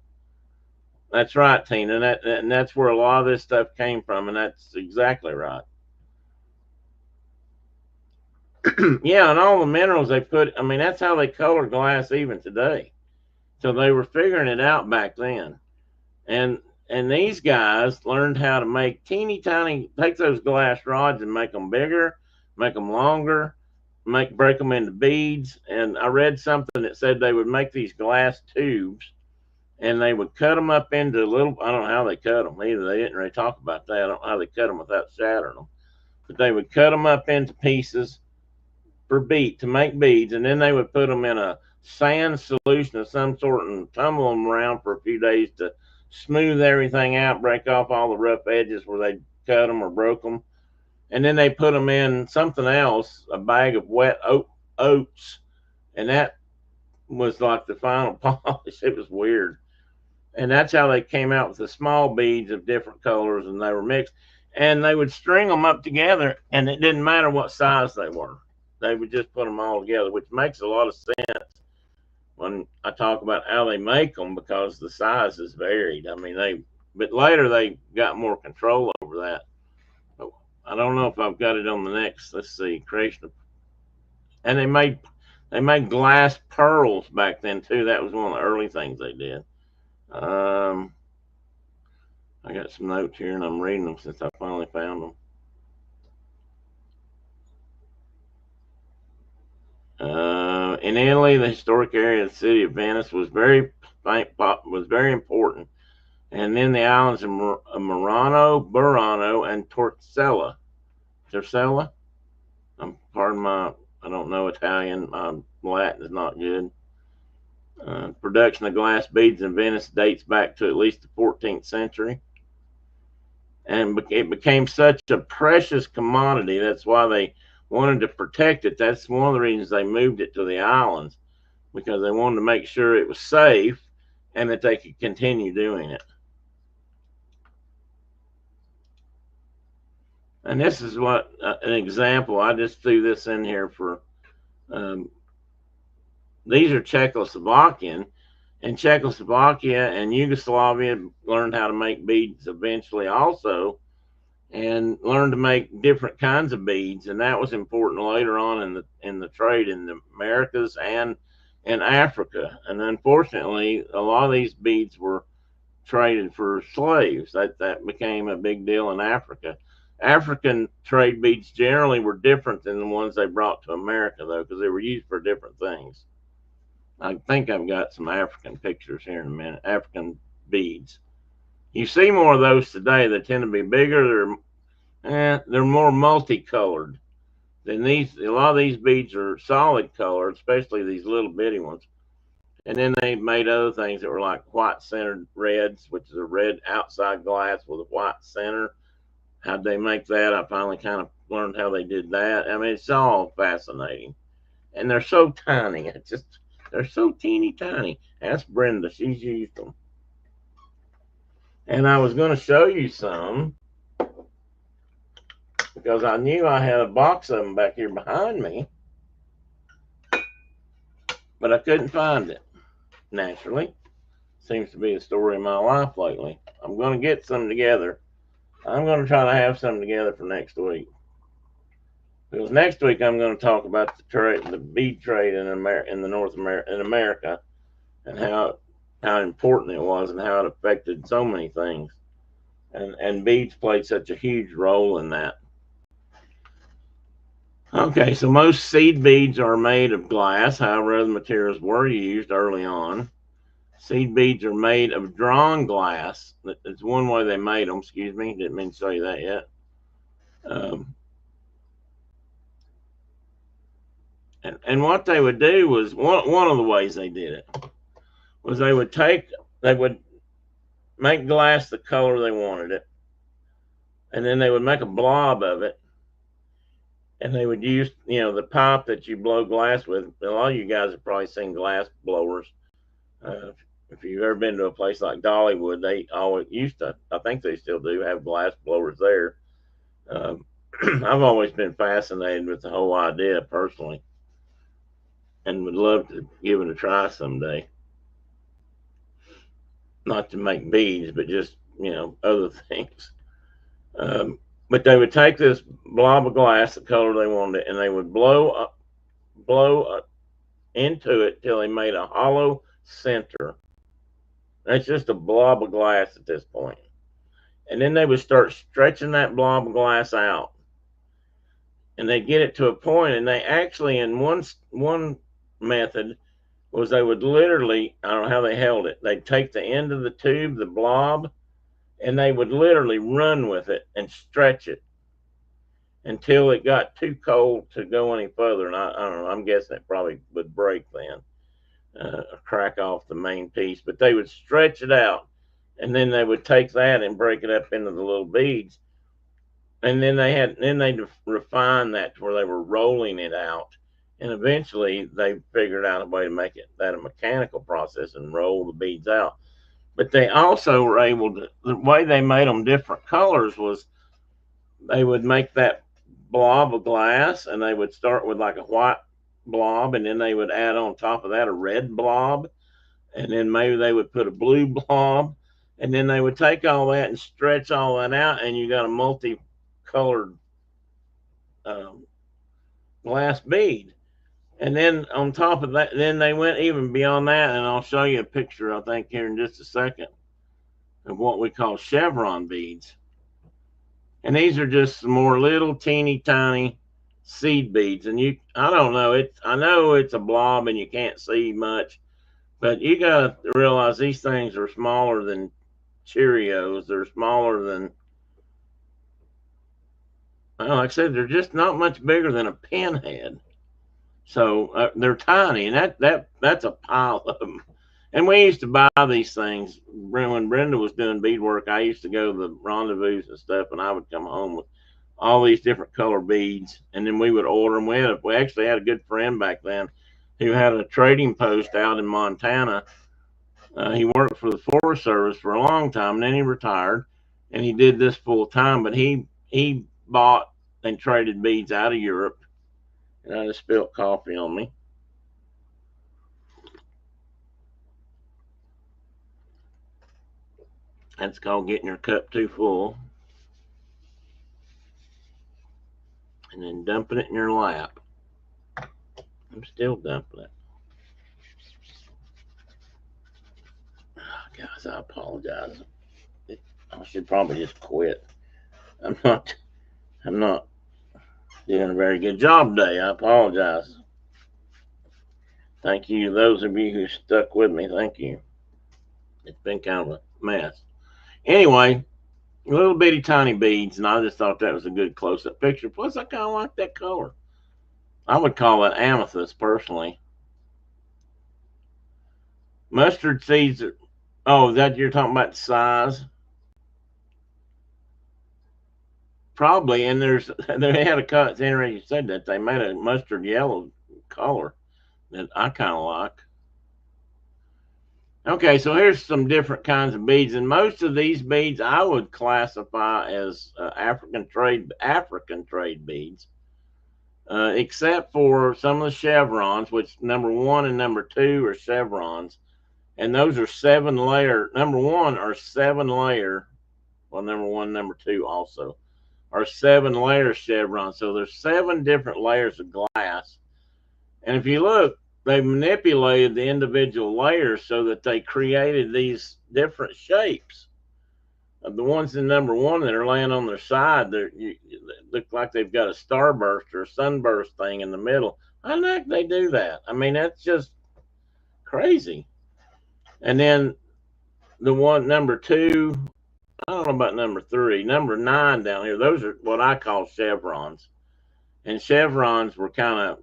That's right, Tina. And that's where a lot of this stuff came from, and that's exactly right. Yeah, and all the minerals they put, I mean, that's how they color glass even today. So they were figuring it out back then. And these guys learned how to make teeny tiny, take those glass rods and make them bigger, make them longer, break them into beads. And I read something that said they would make these glass tubes and they would cut them up into little, I don't know how they cut them either. They didn't really talk about that. I don't know how they cut them without shattering them. But they would cut them up into pieces to make beads, and then they would put them in a sand solution of some sort and tumble them around for a few days to smooth everything out, break off all the rough edges where they cut them or broke them. And then they put them in something else, a bag of wet oats, and that was like the final polish. It was weird. And that's how they came out with the small beads of different colors, and they were mixed. And they would string them up together, and it didn't matter what size they were. They would just put them all together, which makes a lot of sense when I talk about how they make them, because the sizes varied. I mean, but later they got more control over that. I don't know if I've got it on the next. Let's see, creation of, and they made glass pearls back then too. That was one of the early things they did. I got some notes here and I'm reading them since I finally found them. In Italy, the historic area of the city of Venice was very important, and then the islands of Murano, Burano, and Torcella. Pardon my, I don't know Italian. My Latin is not good. Production of glass beads in Venice dates back to at least the 14th century, and it became such a precious commodity. That's why they wanted to protect it. That's one of the reasons they moved it to the islands, because they wanted to make sure it was safe and that they could continue doing it. And this is what an example. I just threw this in here for. These are Czechoslovakian, and Czechoslovakia and Yugoslavia learned how to make beads eventually also, and learned to make different kinds of beads, and that was important later on in the trade in the Americas and in Africa. And unfortunately, a lot of these beads were traded for slaves. That became a big deal in Africa. African trade beads generally were different than the ones they brought to America, though, because they were used for different things. I think I've got some African pictures here in a minute. African beads. You see more of those today. They tend to be bigger. They're more multicolored than these. A lot of these beads are solid colored, especially these little bitty ones. And then they made other things that were like white centered reds, which is a red outside glass with a white center. How'd they make that? I finally kind of learned how they did that. I mean, it's all fascinating. And they're so tiny. They're so teeny tiny. Ask Brenda. She's used them. And I was going to show you some because I knew I had a box of them back here behind me, but I couldn't find it. Naturally. Seems to be the story of my life lately. I'm going to get some together. I'm going to try to have some together for next week. Because next week I'm going to talk about the bead trade in America, and how important it was and how it affected so many things. And beads played such a huge role in that. Okay, so most seed beads are made of glass. However, other materials were used early on. Seed beads are made of drawn glass. That's one way they made them. Excuse me, didn't mean to show you that yet. And what they would do was, one of the ways they did it was they would make glass the color they wanted it, and then they would make a blob of it, And they would use, the pipe that you blow glass with. A lot of you guys have probably seen glass blowers. Uh, if you've ever been to a place like Dollywood, they always used to, I think they still do, have glass blowers there. Um, I've always been fascinated with the whole idea personally, and would love to give it a try someday. Not to make beads, but just, other things. Um, but they would take this blob of glass, the color they wanted it, and they would blow up into it till they made a hollow center. That's just a blob of glass at this point. And then they would start stretching that blob of glass out. And they get it to a point, and they actually, in one method, was they would literally, I don't know how they held it, they'd take the end of the tube, the blob, and they would literally run with it and stretch it until it got too cold to go any further. And I don't know, I'm guessing it probably would break then, crack off the main piece. But they would stretch it out, and then they would take that and break it up into the little beads. And then they refined that to where they were rolling it out. And eventually they figured out a way to make it that a mechanical process and roll the beads out. But they also were able to, the way they made them different colors was they would make that blob of glass, and they would start with like a white blob, and then they would add on top of that a red blob, and then maybe they would put a blue blob, and then they would take all that and stretch all that out, and you got a multicolored um, glass bead. And then on top of that, then they went even beyond that, and I'll show you a picture, I think, here in just a second, of what we call chevron beads. And these are just some more little teeny tiny seed beads. And I don't know, I know it's a blob and you can't see much, but you got to realize these things are smaller than Cheerios. They're smaller than, well, like I said, they're just not much bigger than a pinhead. So they're tiny, and that's a pile of them. And we used to buy these things when Brenda was doing beadwork. I used to go to the rendezvous and stuff, and I would come home with all these different color beads, and then we would order them. We actually had a good friend back then who had a trading post out in Montana. He worked for the Forest Service for a long time, and then he retired, and he did this full time. But he bought and traded beads out of Europe. And I just spilled coffee on me. That's called getting your cup too full. And then dumping it in your lap. I'm still dumping it. Oh, guys, I apologize. I should probably just quit. I'm not doing a very good job today. I apologize. Thank you to those of you who stuck with me. Thank you. It's been kind of a mess. Anyway, little bitty tiny beads, and I just thought that was a good close-up picture. Plus, I kind of like that color. I would call it amethyst personally. Mustard seeds are, oh, that you're talking about the size? Probably, and they had a cut. It's interesting you said that. They made a mustard yellow color that I kind of like. Okay, so here's some different kinds of beads, and most of these beads I would classify as African trade beads, except for some of the chevrons, which number 1 and number 2 are chevrons, and those are 7-layer. Number 1 are 7-layer. Well, number 1, number 2 also are 7-layer chevrons. So there's 7 different layers of glass, and if you look, they manipulated the individual layers so that they created these different shapes. The ones in number 1 that are laying on their side, they look like they've got a starburst or a sunburst thing in the middle. How the heck they do that? I mean, that's just crazy. And then the one number 2, I don't know about number 3, number 9 down here. Those are what I call chevrons, and chevrons were kind of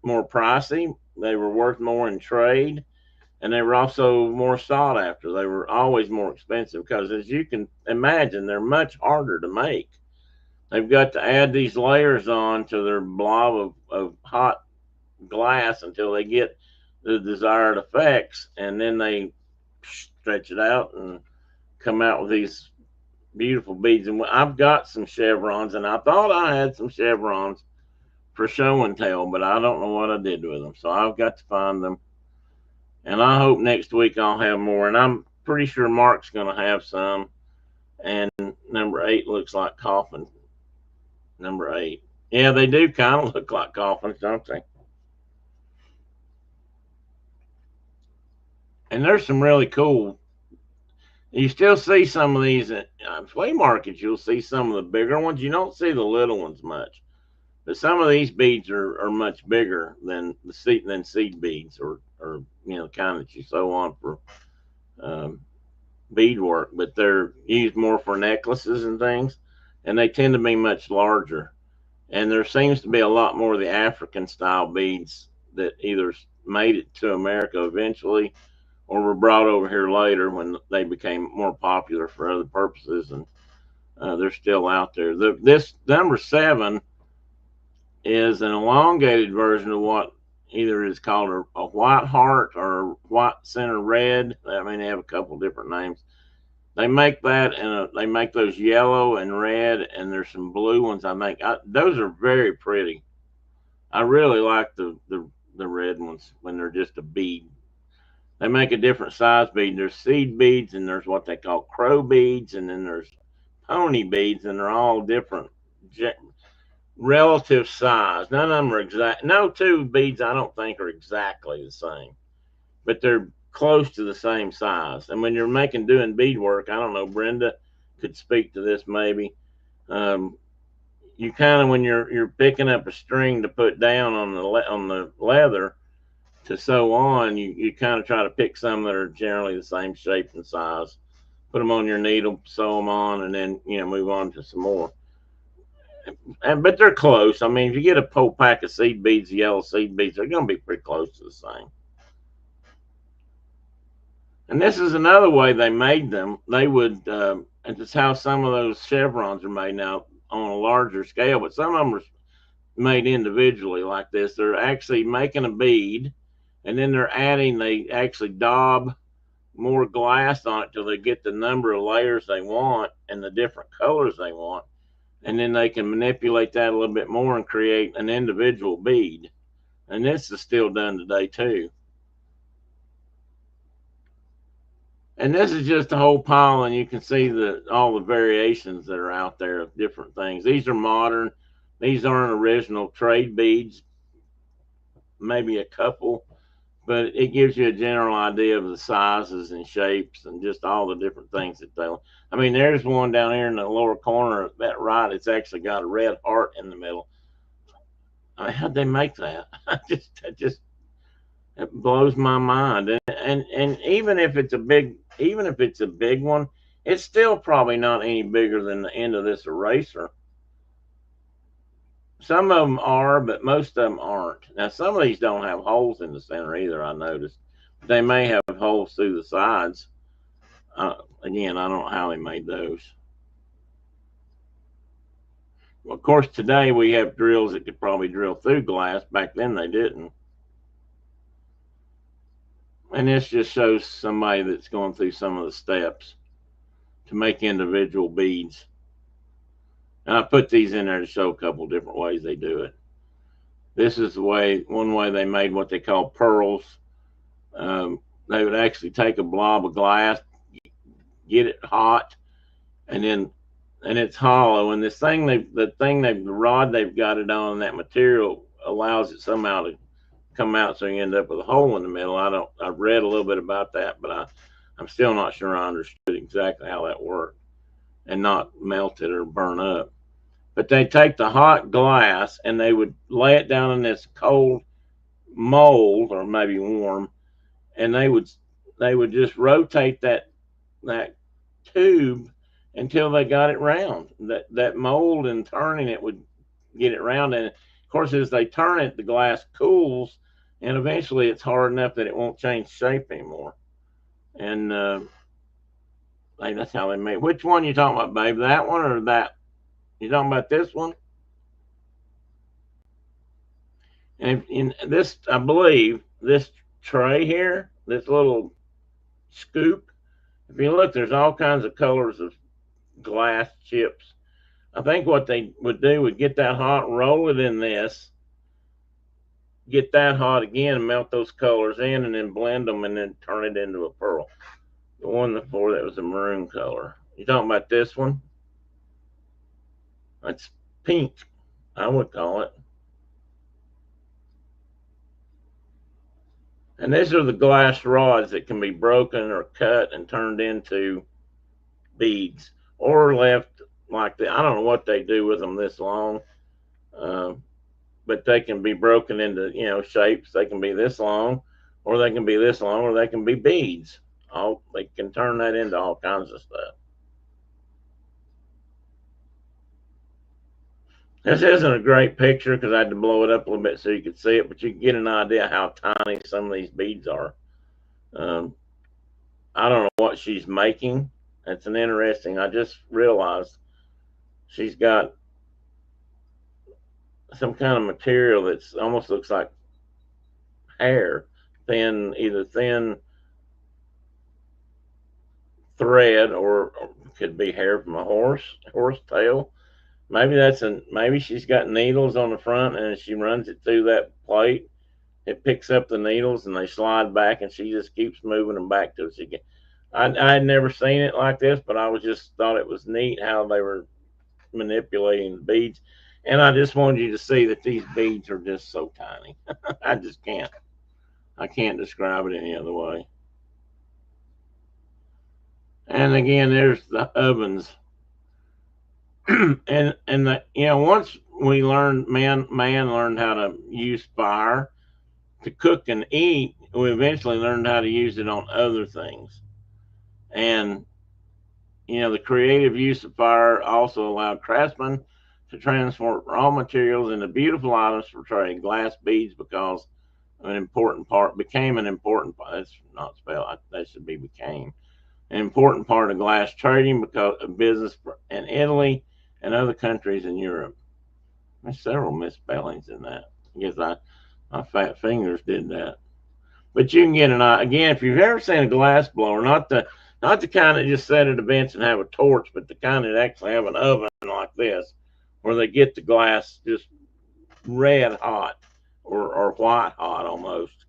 more pricey. They were worth more in trade, and they were also more sought after. They were always more expensive because, as you can imagine, they're much harder to make. they've got to add these layers on to their blob of hot glass until they get the desired effects, and then they stretch it out and come out with these beautiful beads. And I've got some chevrons, and I thought I had some chevrons for show and tell, but I don't know what I did with them. So I've got to find them, and I hope next week I'll have more. And I'm pretty sure Mark's going to have some. And number 8 looks like coffin. Number 8. Yeah, they do kind of look like coffins, don't they? And there's some really cool. You still see some of these at flea markets. You'll see some of the bigger ones. You don't see the little ones much. But some of these beads are much bigger than seed beads, or kind that you sew on for um, beadwork. But they're used more for necklaces and things, and they tend to be much larger. And there seems to be a lot more of the African style beads that either made it to America eventually or were brought over here later when they became more popular for other purposes. And they're still out there. This number 7 is an elongated version of what either is called a white heart or white center red. I mean, they have a couple different names. They make that, and they make those yellow and red, and there's some blue ones. Those are very pretty. I really like the red ones when they're just a bead. They make a different size bead. There's seed beads, and there's what they call crow beads, and then there's pony beads, and they're all different relative size. None of them are exact. No two beads I don't think are exactly the same, but they're close to the same size. And when you're doing beadwork, I don't know, Brenda could speak to this maybe. Um, you kind of, when you're picking up a string to put down on the leather to sew on, you kind of try to pick some that are generally the same shape and size. Put them on your needle, sew them on, and then move on to some more. But they're close. I mean, if you get a whole pack of seed beads, yellow seed beads, they're going to be pretty close to the same. And this is another way they made them. They would, and it's how some of those chevrons are made now on a larger scale, but some of them are made individually like this. They're actually making a bead, and then they actually daub more glass on it till they get the number of layers they want and the different colors they want. And then they can manipulate that a little bit more and create an individual bead. And this is still done today too. And this is just a whole pile, and you can see all the variations that are out there of different things. These are modern. These aren't original trade beads, maybe a couple, but it gives you a general idea of the sizes and shapes and just all the different things that they'll. I mean, there's one down here in the lower corner, that right, it's actually got a red heart in the middle. I mean, how'd they make that? It blows my mind. And even if it's a big one, it's still probably not any bigger than the end of this eraser. Some of them are, but most of them aren't. Now, some of these don't have holes in the center either, I noticed. They may have holes through the sides. Again, I don't know how they made those. Well, of course, today we have drills that could probably drill through glass. Back then they didn't. And this just shows somebody that's going through some of the steps to make individual beads. And I put these in there to show a couple different ways they do it. This is one way they made what they call pearls. They would actually take a blob of glass, get it hot, and it's hollow. And the rod they've got it on, that material allows it somehow to come out, so you end up with a hole in the middle. I've read a little bit about that, but I'm still not sure I understood exactly how that worked and not melt it or burn up. But they take the hot glass and they would lay it down in this cold mold, or maybe warm, and they would just rotate that tube until they got it round. That mold, and turning it would get it round. And of course, as they turn it, the glass cools, and eventually it's hard enough that it won't change shape anymore. And that's how they made. Which one you talking about, babe? That one or that? You talking about this one? And in this, I believe, this tray here, this little scoop, if you look, there's all kinds of colors of glass chips. I think what they would do would get that hot, roll it in this, get that hot again, and melt those colors in, and then blend them, and then turn it into a pearl. The one before that was a maroon color. You talking about this one? That's pink, I would call it. And these are the glass rods that can be broken or cut and turned into beads or left like that. I don't know what they do with them this long, uh, but they can be broken into shapes. They can be this long, or they can be this long, or they can be beads. All they can turn that into all kinds of stuff. This isn't a great picture because I had to blow it up a little bit so you could see it, but you can get an idea how tiny some of these beads are. Um, I don't know what she's making. It's an interesting. I just realized she's got some kind of material that's almost looks like hair, either thin thread or could be hair from a horse tail. Maybe she's got needles on the front and she runs it through that plate. It picks up the needles and they slide back, and she just keeps moving them back to us again. I had never seen it like this, but I was just thought it was neat how they were manipulating the beads. And I just wanted you to see that these beads are just so tiny. I just can't. I can't describe it any other way. And again, there's the ovens. Once we learned, man learned how to use fire to cook and eat, we eventually learned how to use it on other things. And the creative use of fire also allowed craftsmen to transform raw materials into beautiful items for trade. Glass beads because an important part became an important part. That's not spelled. That should be became an important part of glass trading because of business in Italy and other countries in Europe. There's several misspellings in that. I guess my fat fingers did that. But you can get an eye again if you've ever seen a glass blower, not the kind that just sit at a bench and have a torch, but the kind that actually have an oven like this, where they get the glass just red hot or white hot almost,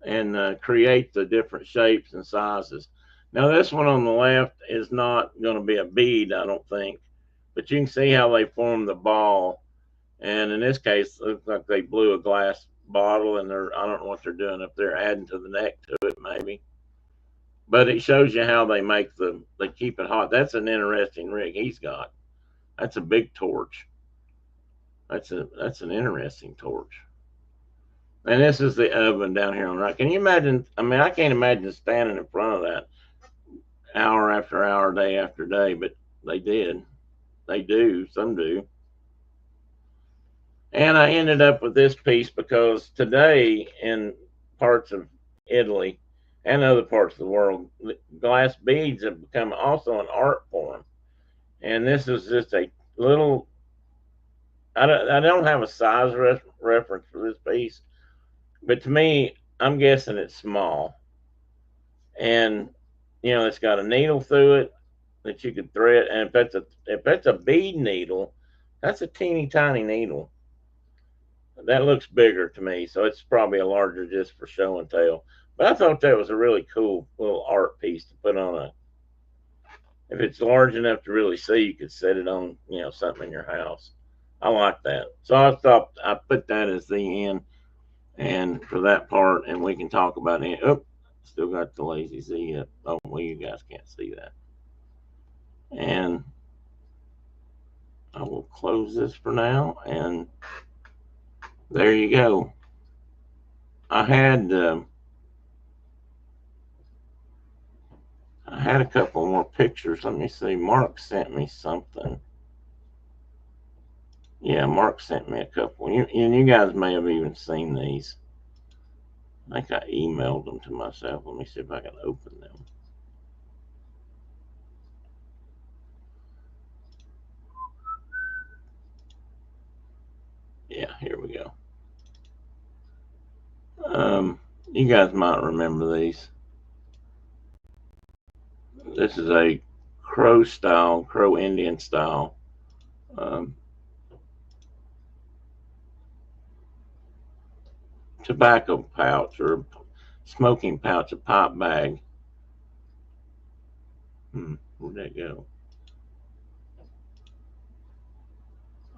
and create the different shapes and sizes. Now this one on the left is not going to be a bead, I don't think, but you can see how they form the ball. And in this case, it looks like they blew a glass bottle, and I don't know what they're doing up there, adding to the neck to it maybe. But it shows you how they keep it hot. That's an interesting rig he's got. That's a big torch. That's an interesting torch. And this is the oven down here on the right. Can you imagine? I mean, I can't imagine standing in front of that hour after hour, day after day, but they did. They do. Some do. And I ended up with this piece because today, in parts of Italy and other parts of the world, glass beads have become also an art form. And this is just a little. I don't have a size reference for this piece, but to me, I'm guessing it's small. And it's got a needle through it that you could thread. And if that's a bead needle, that's a teeny tiny needle. That looks bigger to me, so it's probably a larger just for show and tell. But I thought that was a really cool little art piece to put on a. If it's large enough to really see, you could set it on, something in your house. I like that. So I thought I put that as the end, and for that part, and we can talk about it. Oh, still got the lazy Z up. Oh, well, you guys can't see that. And I will close this for now, and there you go. I had a couple more pictures. Let me see. Mark sent me something. Yeah, Mark sent me a couple. And you guys may have even seen these. I think I emailed them to myself. Let me see if I can open them. You guys might remember these. This is a Crow Indian style um, tobacco pouch or smoking pouch, a pipe bag. Where'd that go?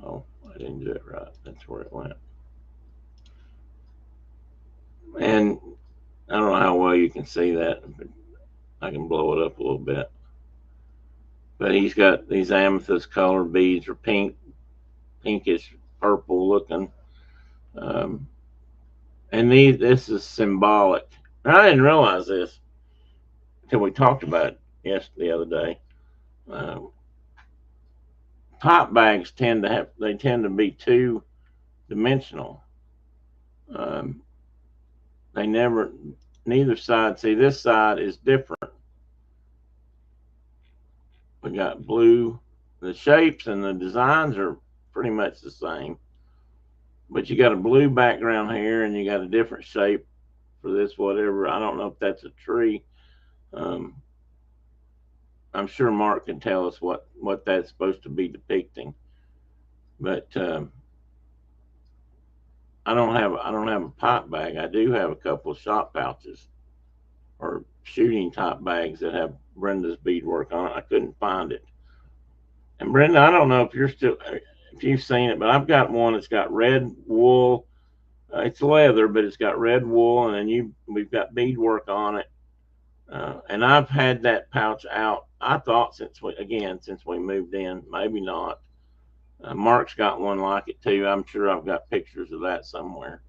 Oh, I didn't do it right. That's where it went. And I don't know how well you can see that, but I can blow it up a little bit. But he's got these amethyst colored beads, or pinkish purple looking. Um, and this is symbolic. And I didn't realize this until we talked about it the other day. Um, Pipe bags tend to be two dimensional. Um, they neither side. See, this side is different. We got blue. The shapes and the designs are pretty much the same, but you got a blue background here, and you got a different shape for this whatever. I don't know if that's a tree. Um, I'm sure Mark can tell us what that's supposed to be depicting. But I don't have a pipe bag. I do have a couple of shop pouches or shooting top bags that have Brenda's beadwork on it. I couldn't find it. And Brenda, I don't know if you've seen it, but I've got one that's got red wool. It's leather, but it's got red wool, and then we've got beadwork on it. And I've had that pouch out. I thought since we moved in, maybe not. Mark's got one like it too. I'm sure I've got pictures of that somewhere.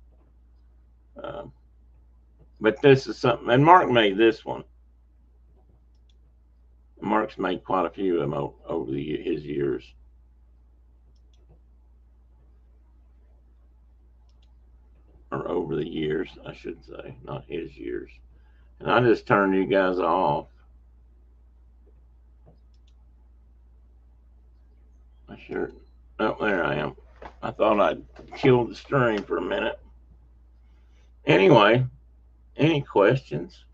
But this is something, and Mark made this one. Mark's made quite a few of them over his years. Or over the years, I should say, not his years. And I just turned you guys off. Oh, there I am. I thought I'd killed the stream for a minute. Anyway, any questions?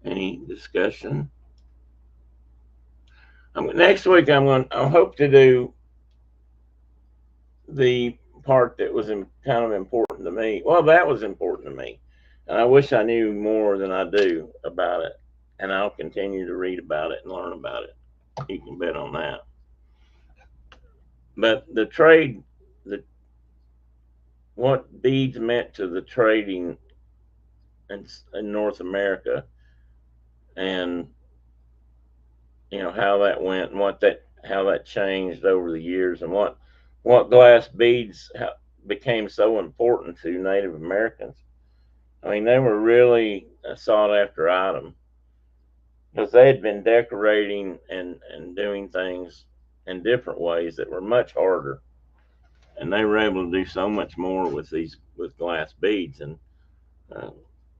Any discussion? Next week I hope to do the part that was kind of important to me. Well, that was important to me, and I wish I knew more than I do about it. And I'll continue to read about it and learn about it. You can bet on that. But the trade, what beads meant to the trading in North America, and how that went, and how that changed over the years, and what glass beads became so important to Native Americans. I mean, they were really a sought after item because they had been decorating and doing things in different ways that were much harder, and they were able to do so much more with glass beads. And there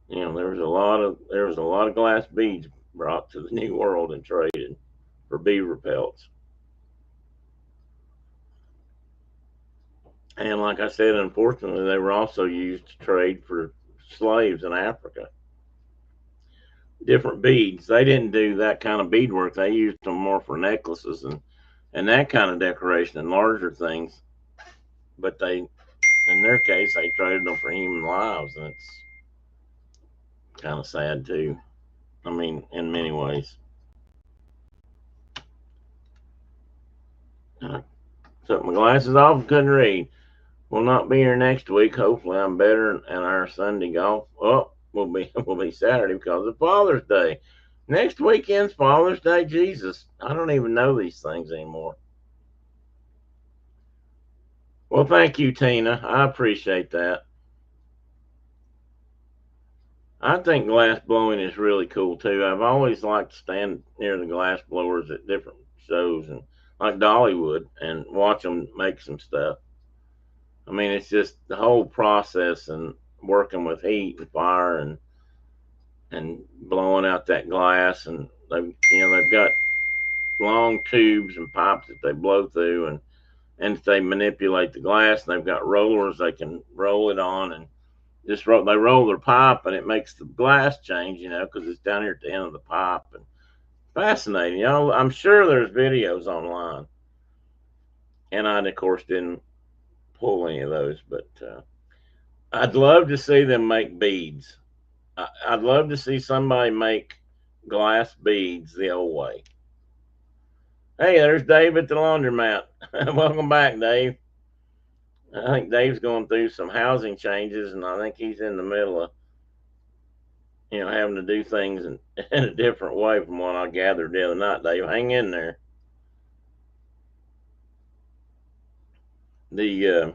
was a lot of glass beads brought to the New World and traded for beaver pelts. And like I said, unfortunately, they were also used to trade for slaves in Africa. Different beads. They didn't do that kind of beadwork. They used them more for necklaces and that kind of decoration and larger things. But in their case, they traded them for human lives, and it's kind of sad too. I mean, in many ways. Took my glasses off and couldn't read. We'll not be here next week. Hopefully, I'm better, and our Sunday golf will be Saturday because of Father's Day. Next weekend's Father's Day. Jesus, I don't even know these things anymore. Well, thank you, Tina. I appreciate that. I think glass blowing is really cool too. I've always liked to stand near the glass blowers at different shows, and like Dollywood, and watch them make some stuff. I mean, it's just the whole process and working with heat and fire and blowing out that glass, and they've got long tubes and pipes that they blow through, and they manipulate the glass, and they've got rollers they can roll it on, and Just they roll their pipe and it makes the glass change, because it's down here at the end of the pipe. And fascinating, I'm sure there's videos online, and I of course didn't pull any of those, but I'd love to see them make beads. I'd love to see somebody make glass beads the old way. Hey, there's Dave at the laundromat. Welcome back, Dave. I think Dave's going through some housing changes, and I think he's in the middle of, having to do things in a different way from what I gathered the other night. Dave, hang in there. The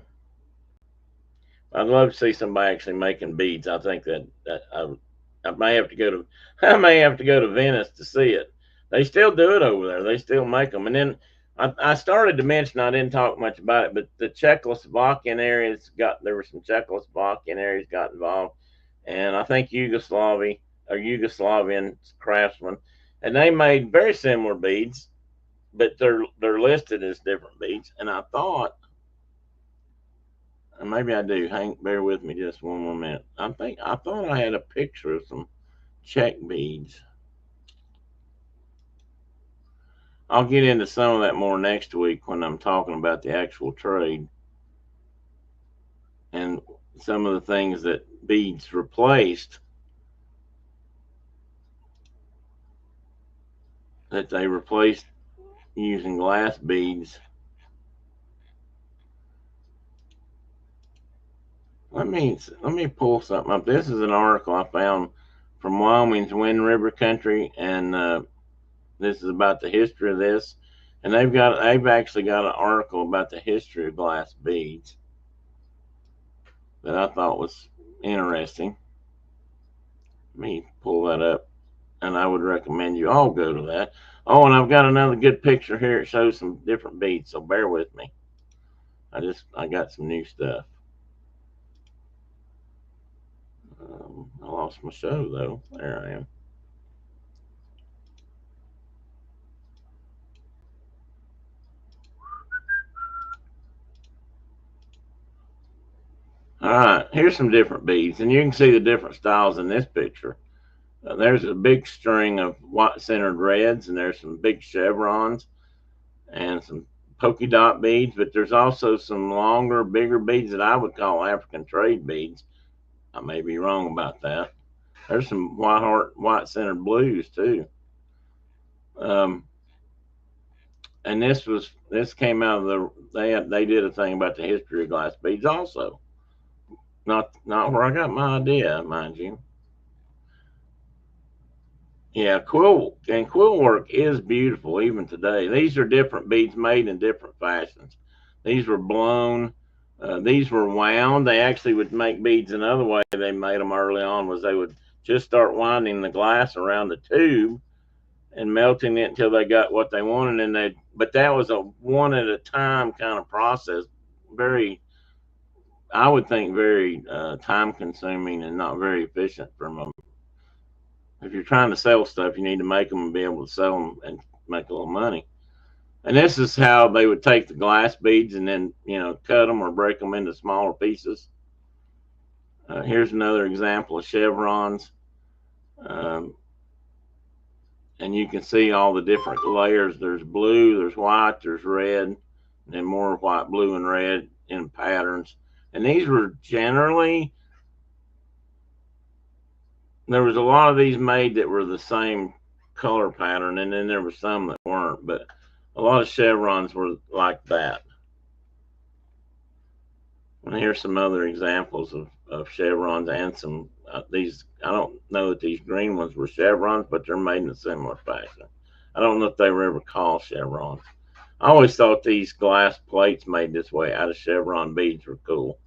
I'd love to see somebody actually making beads. I think that I may have to go to Venice to see it. They still do it over there. They still make them. And then I started to mention, I didn't talk much about it, but the Czechoslovakian areas there were some Czechoslovakian areas got involved, and I think Yugoslavian craftsmen, and they made very similar beads, but they're listed as different beads. And I thought, and maybe I do. Bear with me just one more minute. I thought I had a picture of some Czech beads. I'll get into some of that more next week when I'm talking about the actual trade and some of the things that beads replaced, that they replaced using glass beads. Let me pull something up. This is an article I found from Wyoming's Wind River Country, and this is about the history of this. And they've actually got an article about the history of glass beads that I thought was interesting. Let me pull that up, and I would recommend you all go to that. Oh, and I've got another good picture here. It shows some different beads, so bear with me. I got some new stuff. I lost my show though. There I am. All right, here's some different beads, and you can see the different styles in this picture. There's a big string of white centered reds, and there's some big chevrons and some polka dot beads, but there's also some longer, bigger beads that I would call African trade beads. I may be wrong about that. There's some white centered blues too. And this came out of they did a thing about the history of glass beads also. Not where I got my idea, mind you. Yeah, quill work is beautiful even today. These are different beads made in different fashions. These were blown. These were wound. They actually would make beads another way they made them early on was they would just start winding the glass around the tube and melting it until they got what they wanted. But that was a one at a time kind of process. I would think very time consuming and not very efficient from them. If you're trying to sell stuff, you need to make them and be able to sell them and make a little money. And this is how they would take the glass beads and then, cut them or break them into smaller pieces. Here's another example of chevrons. And you can see all the different layers. There's blue, there's white, there's red, and then more white, blue, and red in patterns. And these were generally, there was a lot of these made that were the same color pattern, and then there were some that weren't, but a lot of chevrons were like that. And here's some other examples of chevrons and some these. I don't know that these green ones were chevrons, but they're made in a similar fashion. I don't know if they were ever called chevrons. I always thought these glass plates made this way out of chevron beads were cool.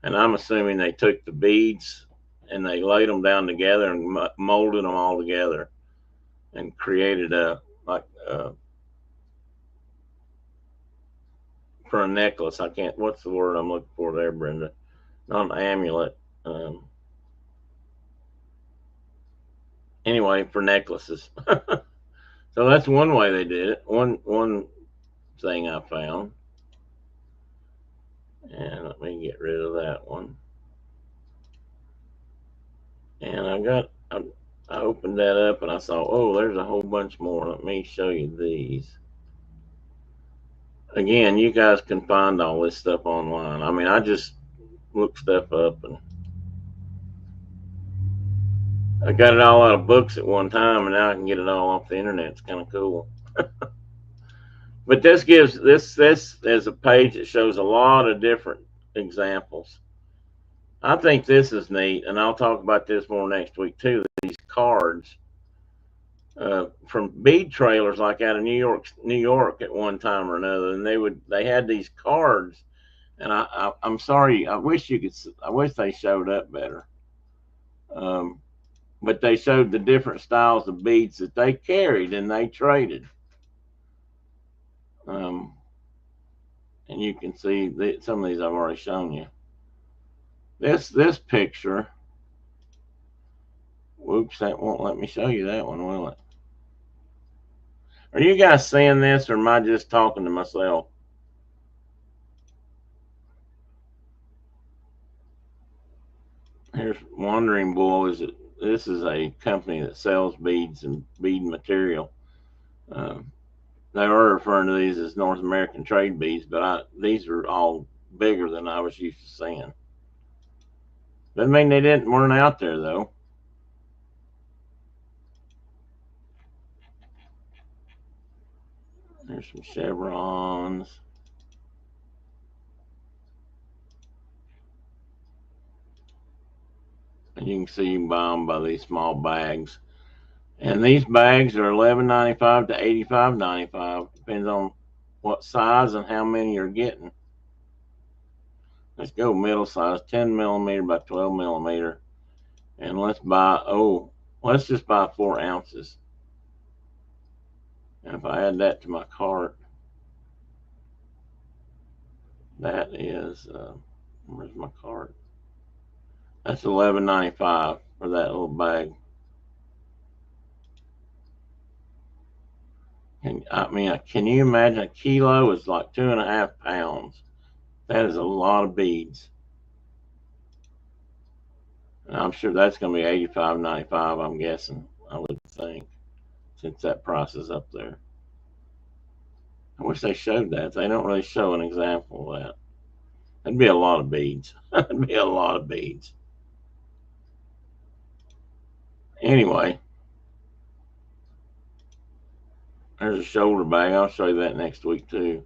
And I'm assuming they took the beads and they laid them down together and molded them all together and created for a necklace. What's the word I'm looking for there, Brenda? Not an amulet. Anyway, for necklaces. So that's one way they did it. One thing I found. And let me get rid of that one. And I opened that up and I saw, oh, there's a whole bunch more. Let me show you these. Again, you guys can find all this stuff online. I mean, I just looked stuff up and I got it all out of books at one time, and now I can get it all off the internet. It's kind of cool. But this is a page that shows a lot of different examples. I think this is neat, and I'll talk about this more next week too. These cards from bead trailers, like out of New York, at one time or another, and they had these cards, and I'm sorry, I wish they showed up better. Um, but they showed the different styles of beads that they carried and they traded. Um, and you can see that some of these I've already shown you. This picture, whoops, that won't let me show you that one, will it? Are you guys seeing this, or am I just talking to myself? Here's Wandering Bull. This is a company that sells beads and bead material. Um, they were referring to these as North American trade beads, but these are all bigger than I was used to seeing. Doesn't mean they weren't out there though. There's some chevrons. And you can see you can buy them by these small bags. And these bags are $11.95 to $85.95. Depends on what size and how many you're getting. Let's go middle size, 10 millimeter by 12 millimeter. And let's just buy 4 ounces. And if I add that to my cart, that is, where's my cart? That's $11.95 for that little bag. And I mean, can you imagine a kilo is like 2.5 pounds? That is a lot of beads. And I'm sure that's going to be $85.95. I'm guessing. I would think, since that price is up there. I wish they showed that. They don't really show an example of that. That'd be a lot of beads. That'd be a lot of beads. Anyway, there's a shoulder bag. I'll show you that next week too.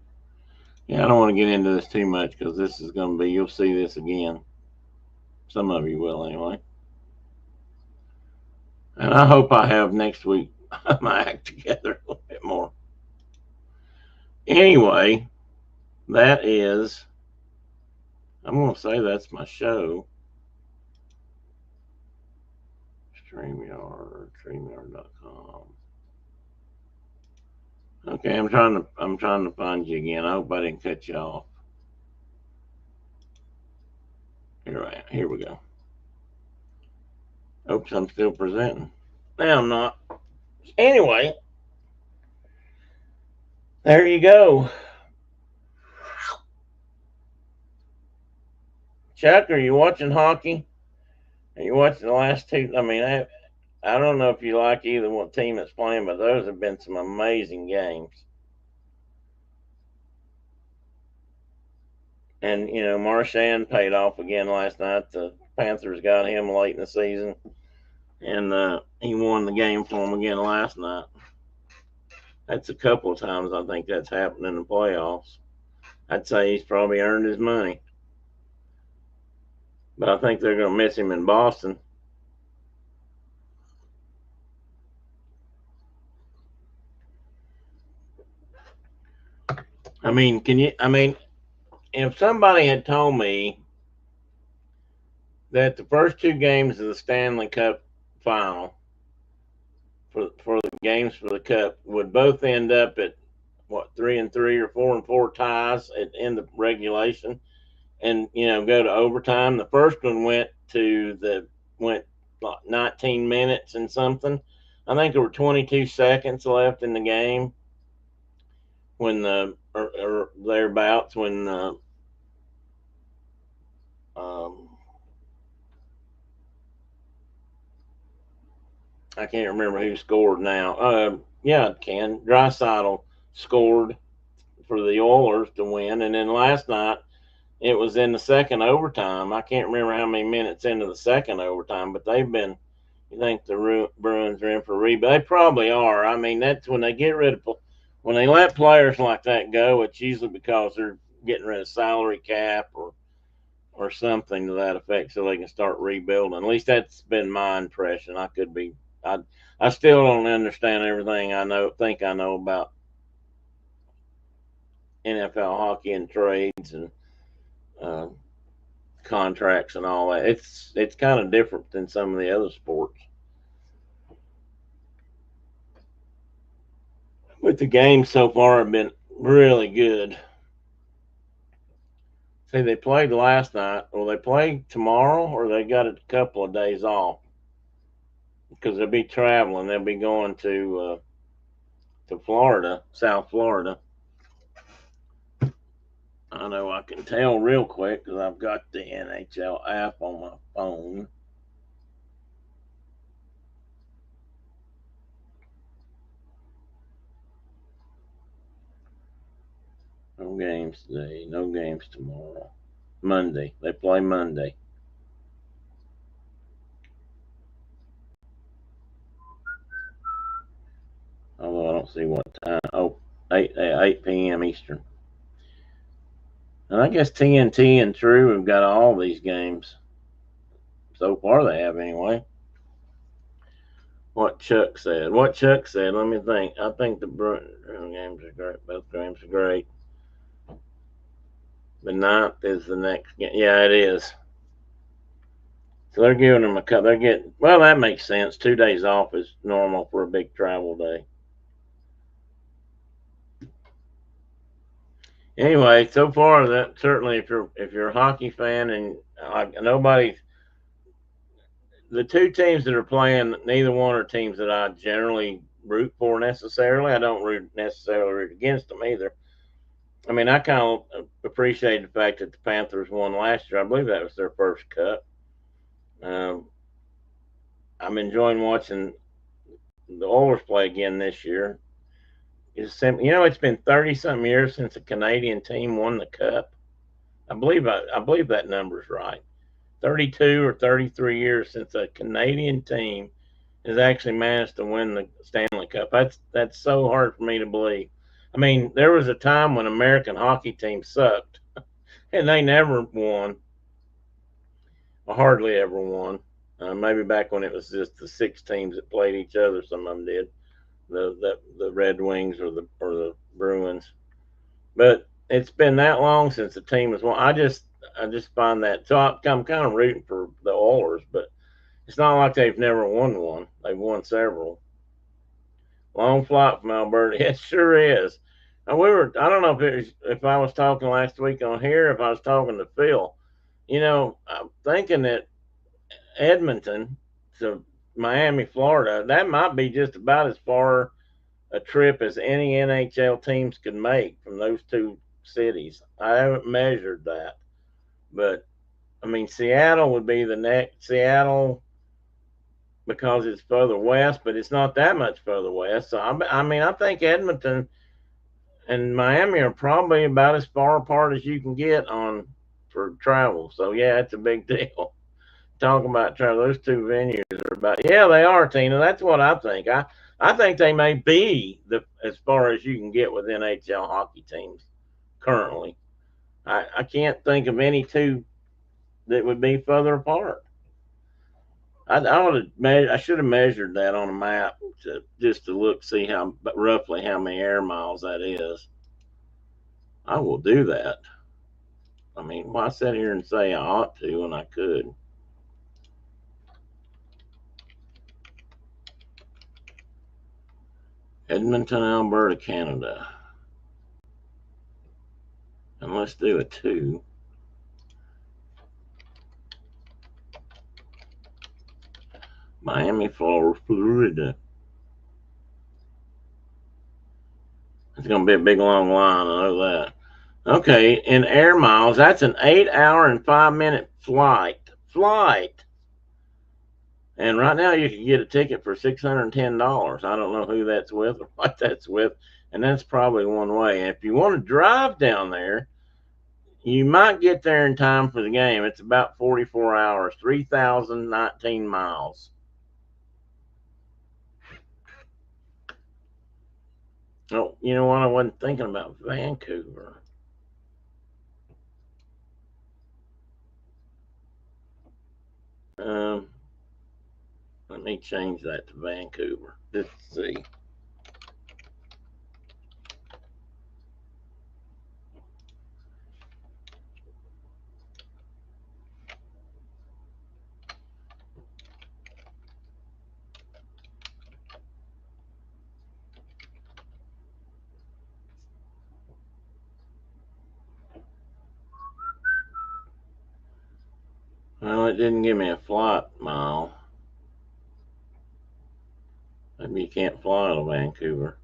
Yeah, I don't want to get into this too much because this is going to be, you'll see this again. Some of you will anyway. And I hope I have next week my act together a little bit more. Anyway, that is, I'm going to say that's my show. StreamYard.com. Okay, I'm trying to find you again. I hope I didn't cut you off. Here we go. Oops, I'm still presenting. Now I'm not. Anyway, there you go. Chuck, are you watching hockey? Are you watching the last two? I mean, I don't know if you like either one team that's playing, but those have been some amazing games. And, Marchand paid off again last night. The Panthers got him late in the season, and he won the game for them again last night. That's a couple of times I think that's happened in the playoffs. I'd say he's probably earned his money. But I think they're going to miss him in Boston. I mean, if somebody had told me that the first 2 games of the Stanley Cup final for the games for the Cup would both end up at 3-3 or 4-4 ties at end of regulation, and go to overtime. The first one went like 19 minutes and something. I think there were 22 seconds left in the game when or thereabouts when um, I can't remember who scored now. Yeah, Ken Draisaitl scored for the Oilers to win, and then last night it was in the second overtime. I can't remember how many minutes into the second overtime, but they've been. You think the Bruins are in for a rebuild? They probably are. I mean, that's when they get rid of when they let players like that go. It's usually because they're getting rid of salary cap or something to that effect, so they can start rebuilding. At least that's been my impression. I could be. I still don't understand everything think I know about NFL hockey and trades and uh, contracts and all that. It's kind of different than some of the other sports. But the games so far have been really good. See, they played last night. Will they play tomorrow, or they got a couple of days off? Because they'll be traveling. They'll be going to Florida, South Florida. I know I can tell real quick because I've got the NHL app on my phone. No games today. No games tomorrow. Monday. They play Monday. Although I don't see what time. Oh, 8 p.m. Eastern. And I guess TNT and True have got all these games. So far they have anyway. What Chuck said. Let me think. I think the games are great. Both games are great. The 9th is the next game. Yeah, it is. So they're giving them a cut. They're getting, well, that makes sense. 2 days off is normal for a big travel day. Anyway, so far that certainly if you're a hockey fan and nobody, the two teams that are playing, neither one are teams that I generally root for necessarily. I don't necessarily root against them either. I mean, I kind of appreciate the fact that the Panthers won last year. I believe that was their first cup. I'm enjoying watching the Oilers play again this year. It's been 30-something years since a Canadian team won the cup. I believe that number's right. 32 or 33 years since a Canadian team has actually managed to win the Stanley Cup. That's so hard for me to believe. I mean, there was a time when American hockey teams sucked, and they never won, or hardly ever won. Maybe back when it was just the 6 teams that played each other, some of them did. The Red Wings or the Bruins, but it's been that long since the team has won. I just find that, so I'm kind of rooting for the Oilers, but it's not like they've never won one. They've won several. Long flight from Alberta. It sure is. And I don't know if I was talking last week on here, if I was talking to Phil. I'm thinking that Edmonton to Miami, Florida, that might be just about as far a trip as any NHL teams could make from those two cities. I haven't measured that, but I mean, Seattle would be the next. Seattle, because it's further west, but it's not that much further west. So I think Edmonton and Miami are probably about as far apart as you can get for travel. So yeah, it's a big deal. Talking about travel, those two venues are about, yeah, they are, Tina. That's what I think. I think they may be as far as you can get with NHL hockey teams currently. I can't think of any two that would be further apart. I should have measured that on a map just to look, see roughly how many air miles that is. I will do that. I mean, why sit here and say I ought to when I could? Edmonton, Alberta, Canada. And let's do a 2. Miami, Florida. It's going to be a big long line. I know that. Okay, in air miles, that's an 8-hour and 5-minute flight. And right now you can get a ticket for $610. I don't know who that's with or what that's with, and that's probably one way. And if you want to drive down there, you might get there in time for the game. It's about 44 hours, 3,019 miles. Oh, you know what? I wasn't thinking about Vancouver. Um, Let me change that to Vancouver. Let's see. Well, it didn't give me a flight mile. Maybe you can't fly to Vancouver,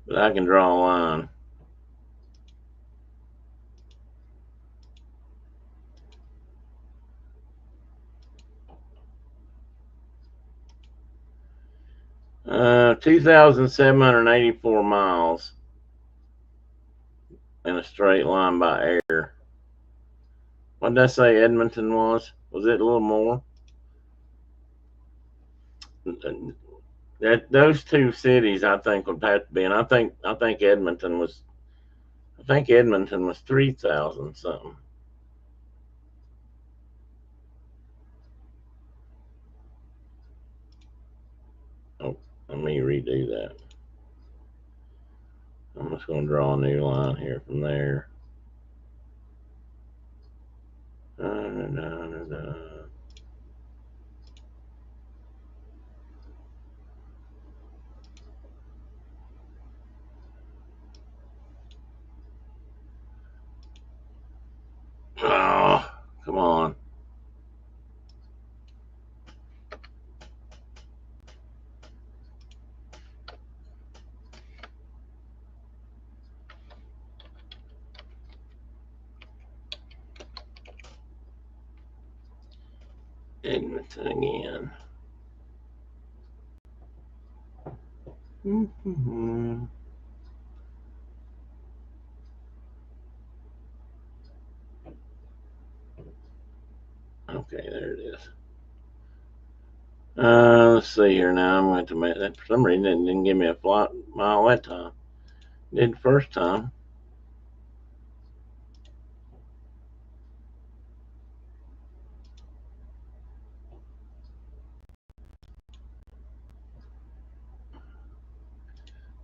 but I can draw a line. Uh, 2,784 miles in a straight line by air. What did I say Edmonton was? Was it a little more? That those two cities, I think, would have to be, and I think Edmonton was 3,000 something. Oh, let me redo that. I'm just going to draw a new line here from there. Da, da, da, da. Oh, come on. Edmonton again. Mm-hmm. Okay, there it is. Let's see here now. I'm going to make that. For some reason, it didn't give me a flight mile that time. It did the first time.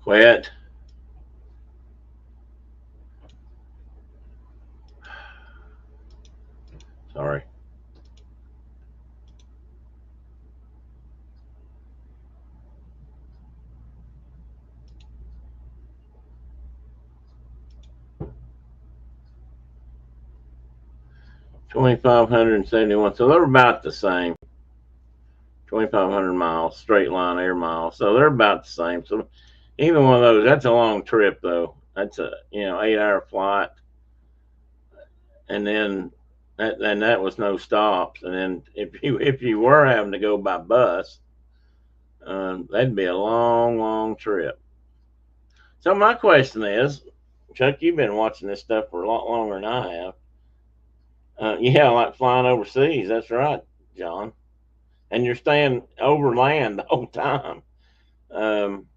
Quit. Sorry. 2,571. So they're about the same. 2,500 miles, straight line air miles. So they're about the same. So even one of those, that's a long trip though. That's a 8-hour flight, and then that was no stops. And then if you were having to go by bus, that'd be a long, long trip. So my question is, Chuck, you've been watching this stuff for a lot longer than I have. Yeah, like flying overseas. That's right, John. And you're staying over land the whole time. Um,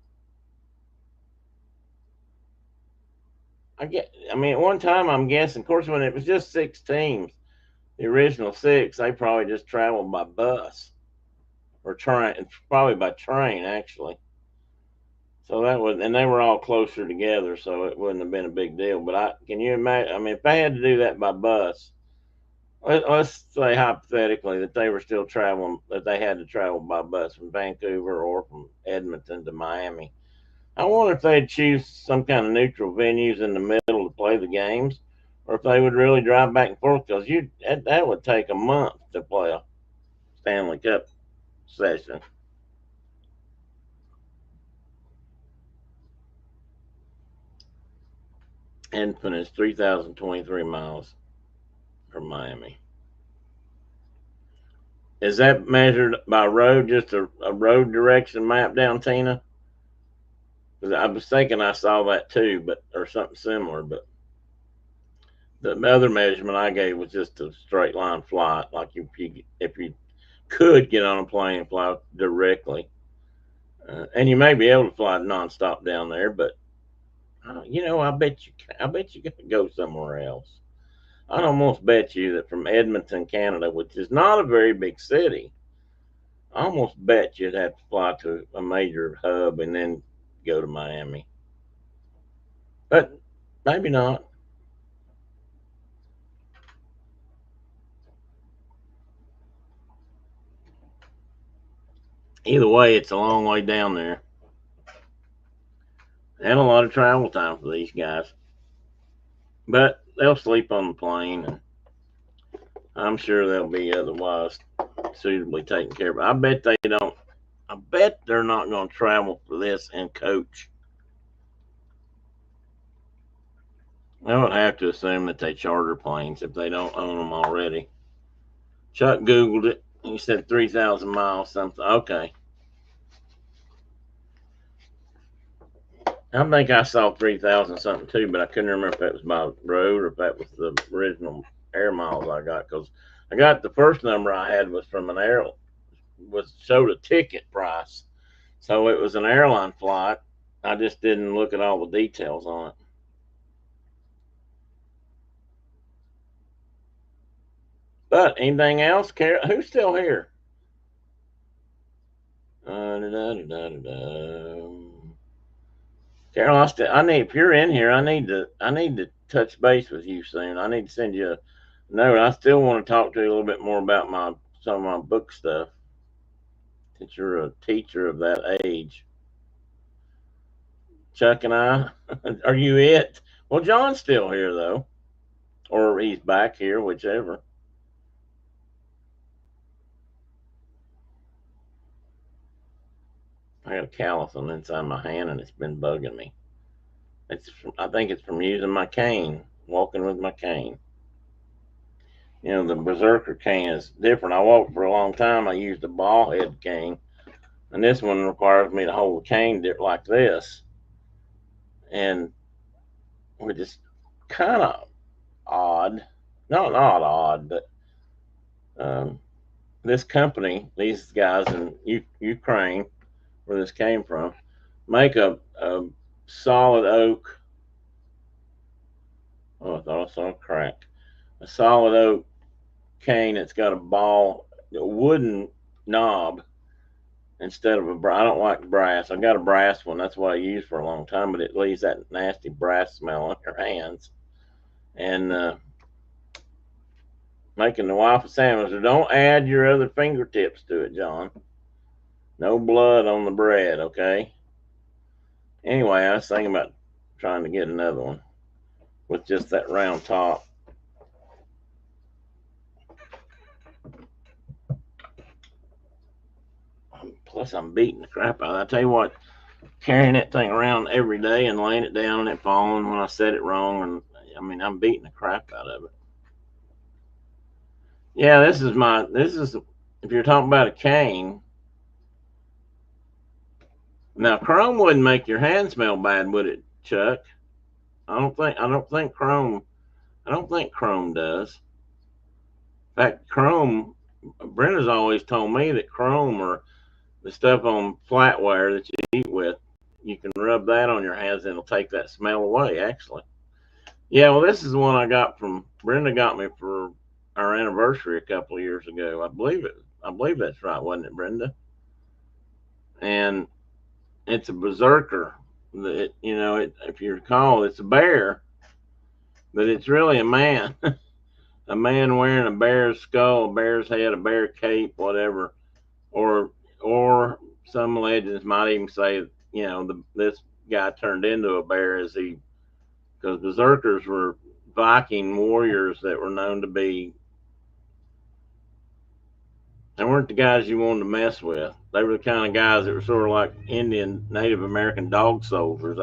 I mean, at one time, I'm guessing. Of course, when it was just 6 teams, the original six, they probably just traveled by bus or train, probably by train actually. So that was, and they were all closer together, so it wouldn't have been a big deal. But can you imagine? I mean, if they had to do that by bus, let's say hypothetically that they were still traveling, that they had to travel by bus from Vancouver or from Edmonton to Miami. I wonder if they'd choose some kind of neutral venues in the middle to play the games, or if they would really drive back and forth because that would take a month to play a Stanley Cup session. Edmonton is 3,023 miles from Miami. Is that measured by road, just a road direction map down, Tina? 'Cause I was thinking I saw that too, but or something similar. But the other measurement I gave was just a straight line flight, like if you could get on a plane and fly directly, and you may be able to fly nonstop down there, but I bet you could go somewhere else. I'd almost bet you that from Edmonton, Canada, which is not a very big city, I almost bet you'd have to fly to a major hub and then go to Miami. But maybe not. Either way, it's a long way down there and a lot of travel time for these guys. But they'll sleep on the plane, and I'm sure they'll be otherwise suitably taken care of. I bet they don't. I bet they're not going to travel for this in coach. I would have to assume that they charter planes if they don't own them already. Chuck Googled it. He said 3,000 miles something. Okay. I think I saw 3,000 something too, but I couldn't remember if that was by road or if that was the original air miles I got. Because I got the first number I had was from an showed a ticket price. So it was an airline flight. I just didn't look at all the details on it. But anything else? Who's still here? Carol, I need, if you're in here, I need to touch base with you soon. I need to send you a note. I still want to talk to you a little bit more about some of my book stuff. Since you're a teacher of that age, Chuck and I, are you it? Well, John's still here though, or he's back here, whichever. I got a callus on the inside of my hand, and it's been bugging me. I think it's from using my cane, walking with my cane. The berserker cane is different. I walked for a long time. I used a ball head cane, and this one requires me to hold the cane like this, and which is kind of odd. Not odd, but this company, these guys in Ukraine, where this came from, make a solid oak. Oh, I thought I saw a crack. A solid oak cane that's got a wooden knob instead of I don't like brass. I got a brass one. That's what I used for a long time, but it leaves that nasty brass smell on your hands. And making the wife a sandwich. So don't add your other fingertips to it, John. No blood on the bread, okay? Anyway, I was thinking about trying to get another one with just that round top. Plus, I'm beating the crap out of it. I tell you what, carrying that thing around every day and laying it down and it falling when I said it wrong, and I mean, I'm beating the crap out of it. Yeah, this is if you're talking about a cane. Now, chrome wouldn't make your hand smell bad, would it, Chuck? I don't think chrome does. In fact, chrome. Brenda's always told me that chrome or the stuff on flatware that you eat with, you can rub that on your hands and it'll take that smell away. Actually, yeah. Well, this is the one I got from Brenda. Got me for our anniversary a couple of years ago. I believe it. I believe that's right, wasn't it, Brenda? And it's a berserker. If you recall, it's a bear, but it's really a man. A man wearing a bear's skull, a bear's head, a bear cape, whatever. Or some legends might even say, this guy turned into a bear because berserkers were Viking warriors that were known to be. They weren't the guys you wanted to mess with. They were the kind of guys that were sort of like Indian Native American dog soldiers.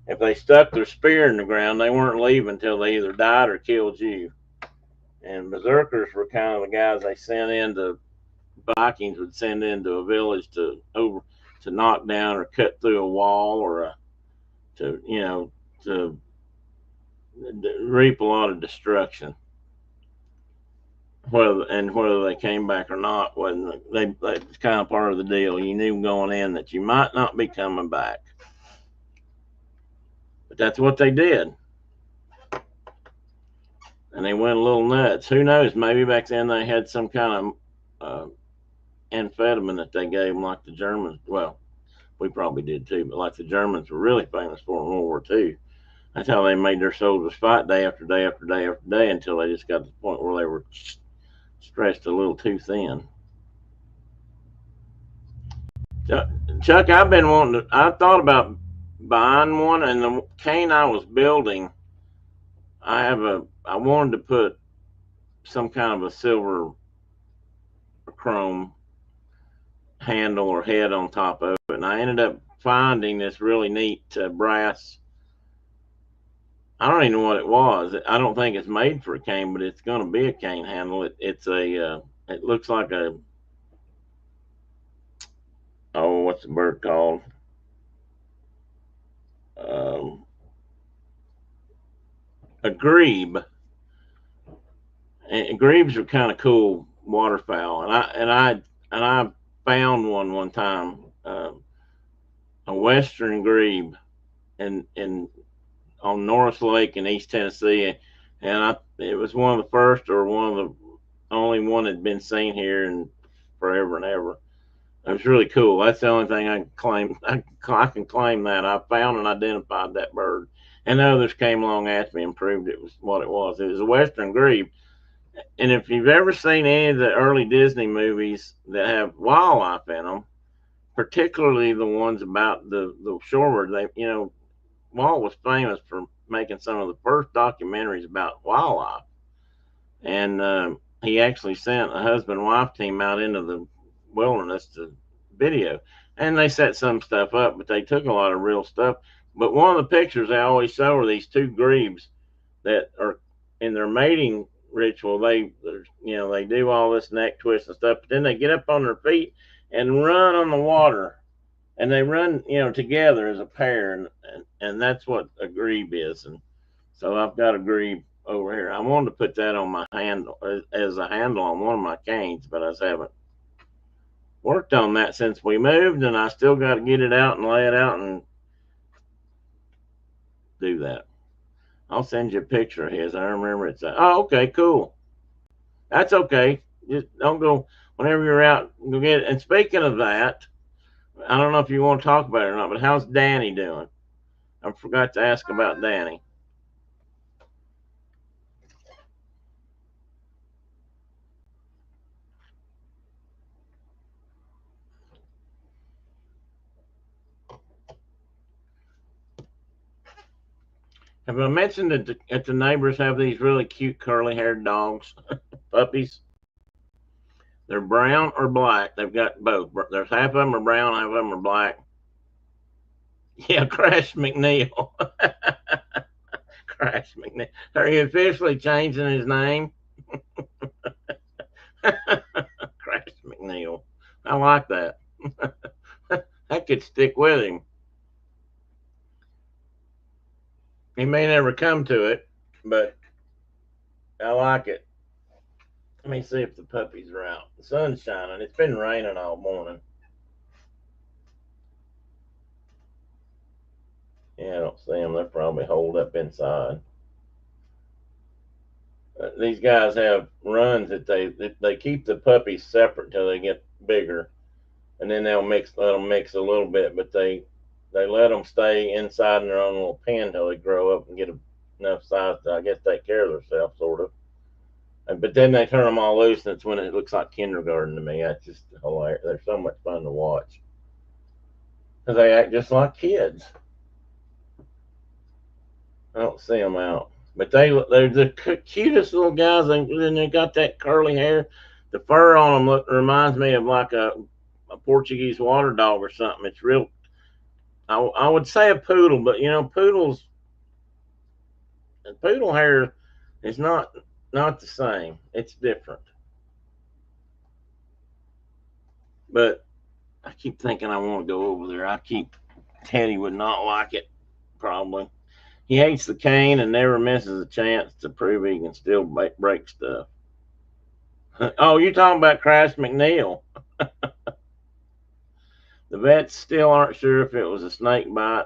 If they stuck their spear in the ground, they weren't leaving until they either died or killed you. And berserkers were kind of the guys they sent in to Vikings would send into a village to knock down or cut through a wall or to to reap a lot of destruction. Whether they came back or not wasn't it's kind of part of the deal. You knew going in that you might not be coming back, but that's what they did, and they went a little nuts. Who knows? Maybe back then they had some kind of amphetamine that they gave them, like the Germans. Well, we probably did too, but like the Germans were really famous for in World War II. That's how they made their soldiers fight day after day after day after day until they just got to the point where they were stretched a little too thin. Chuck, I thought about buying one, and the cane I was building, I wanted to put some kind of a silver or chrome handle or head on top of it, and I ended up finding this really neat brass. I don't even know what it was. I don't think it's made for a cane, but it's going to be a cane handle. It looks like what's the bird called? Um, a grebe. And grebes are kind of cool waterfowl, and I found one time, a western grebe in on Norris Lake in East Tennessee, and it was one of the first or one of the only one that had been seen here in forever and ever. It was really cool. That's the only thing I can claim. I can claim that I found and identified that bird, and others came along after me and proved it was what it was. It was a western grebe. And if you've ever seen any of the early Disney movies that have wildlife in them, particularly the ones about the shoreward, Walt was famous for making some of the first documentaries about wildlife, and he actually sent a husband and wife team out into the wilderness to video, and they set some stuff up, but they took a lot of real stuff. But one of the pictures they always show are these two grebes that are in their mating ritual. They do all this neck twist and stuff, but then they get up on their feet and run on the water, and they run together as a pair, and that's what a grebe is. And so I've got a grebe over here. I wanted to put that on my handle as a handle on one of my canes, but I just haven't worked on that since we moved, and I still got to get it out and lay it out and do that. I'll send you a picture of his. I remember it's okay, cool. That's okay. Just don't go whenever you're out. Go get it. And speaking of that, I don't know if you want to talk about it or not, but how's Danny doing? I forgot to ask about Danny. Have I mentioned that the neighbors have these really cute curly-haired dogs, puppies? They're brown or black. They've got both. There's half of them are brown, half of them are black. Yeah, Crash McNeil. Crash McNeil. Are you officially changing his name? Crash McNeil. I like that. That could stick with him. He may never come to it, but I like it. Let me see if the puppies are out. The sun's shining. It's been raining all morning. Yeah, I don't see them. They're probably holed up inside. These guys have runs that they keep the puppies separate till they get bigger, and then let them mix a little bit, but they let them stay inside in their own little pen till they grow up and get enough size to, I guess, take care of themselves, sort of. But then they turn them all loose, and it's when it looks like kindergarten to me. That's just hilarious. They're so much fun to watch because they act just like kids. I don't see them out, but they're the cutest little guys. And they got that curly hair. The fur on them reminds me of like a Portuguese water dog or something. It's real. I would say a poodle, but poodle hair is not the same. It's different. But I keep thinking I want to go over there. Teddy would not like it, probably. He hates the cane and never misses a chance to prove he can still break stuff. Oh, you're talking about Crash McNeil. The vets still aren't sure if it was a snake bite,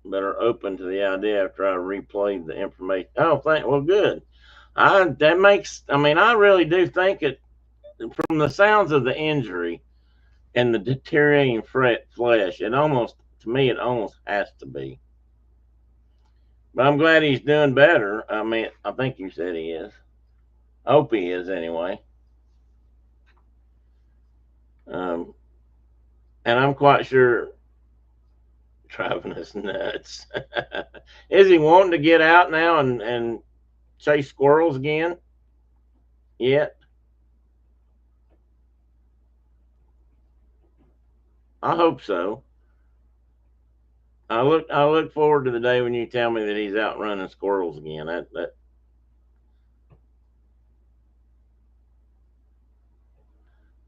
but are open to the idea after I replayed the information. Oh, well, good. I mean, I really do think it, from the sounds of the injury and the deteriorating flesh, to me, it almost has to be. But I'm glad he's doing better. I mean, I think you said he is. I hope he is anyway. Um, and I'm quite sure driving us nuts. Is he wanting to get out now and chase squirrels again? Yet? I hope so. I look forward to the day when you tell me that he's out running squirrels again.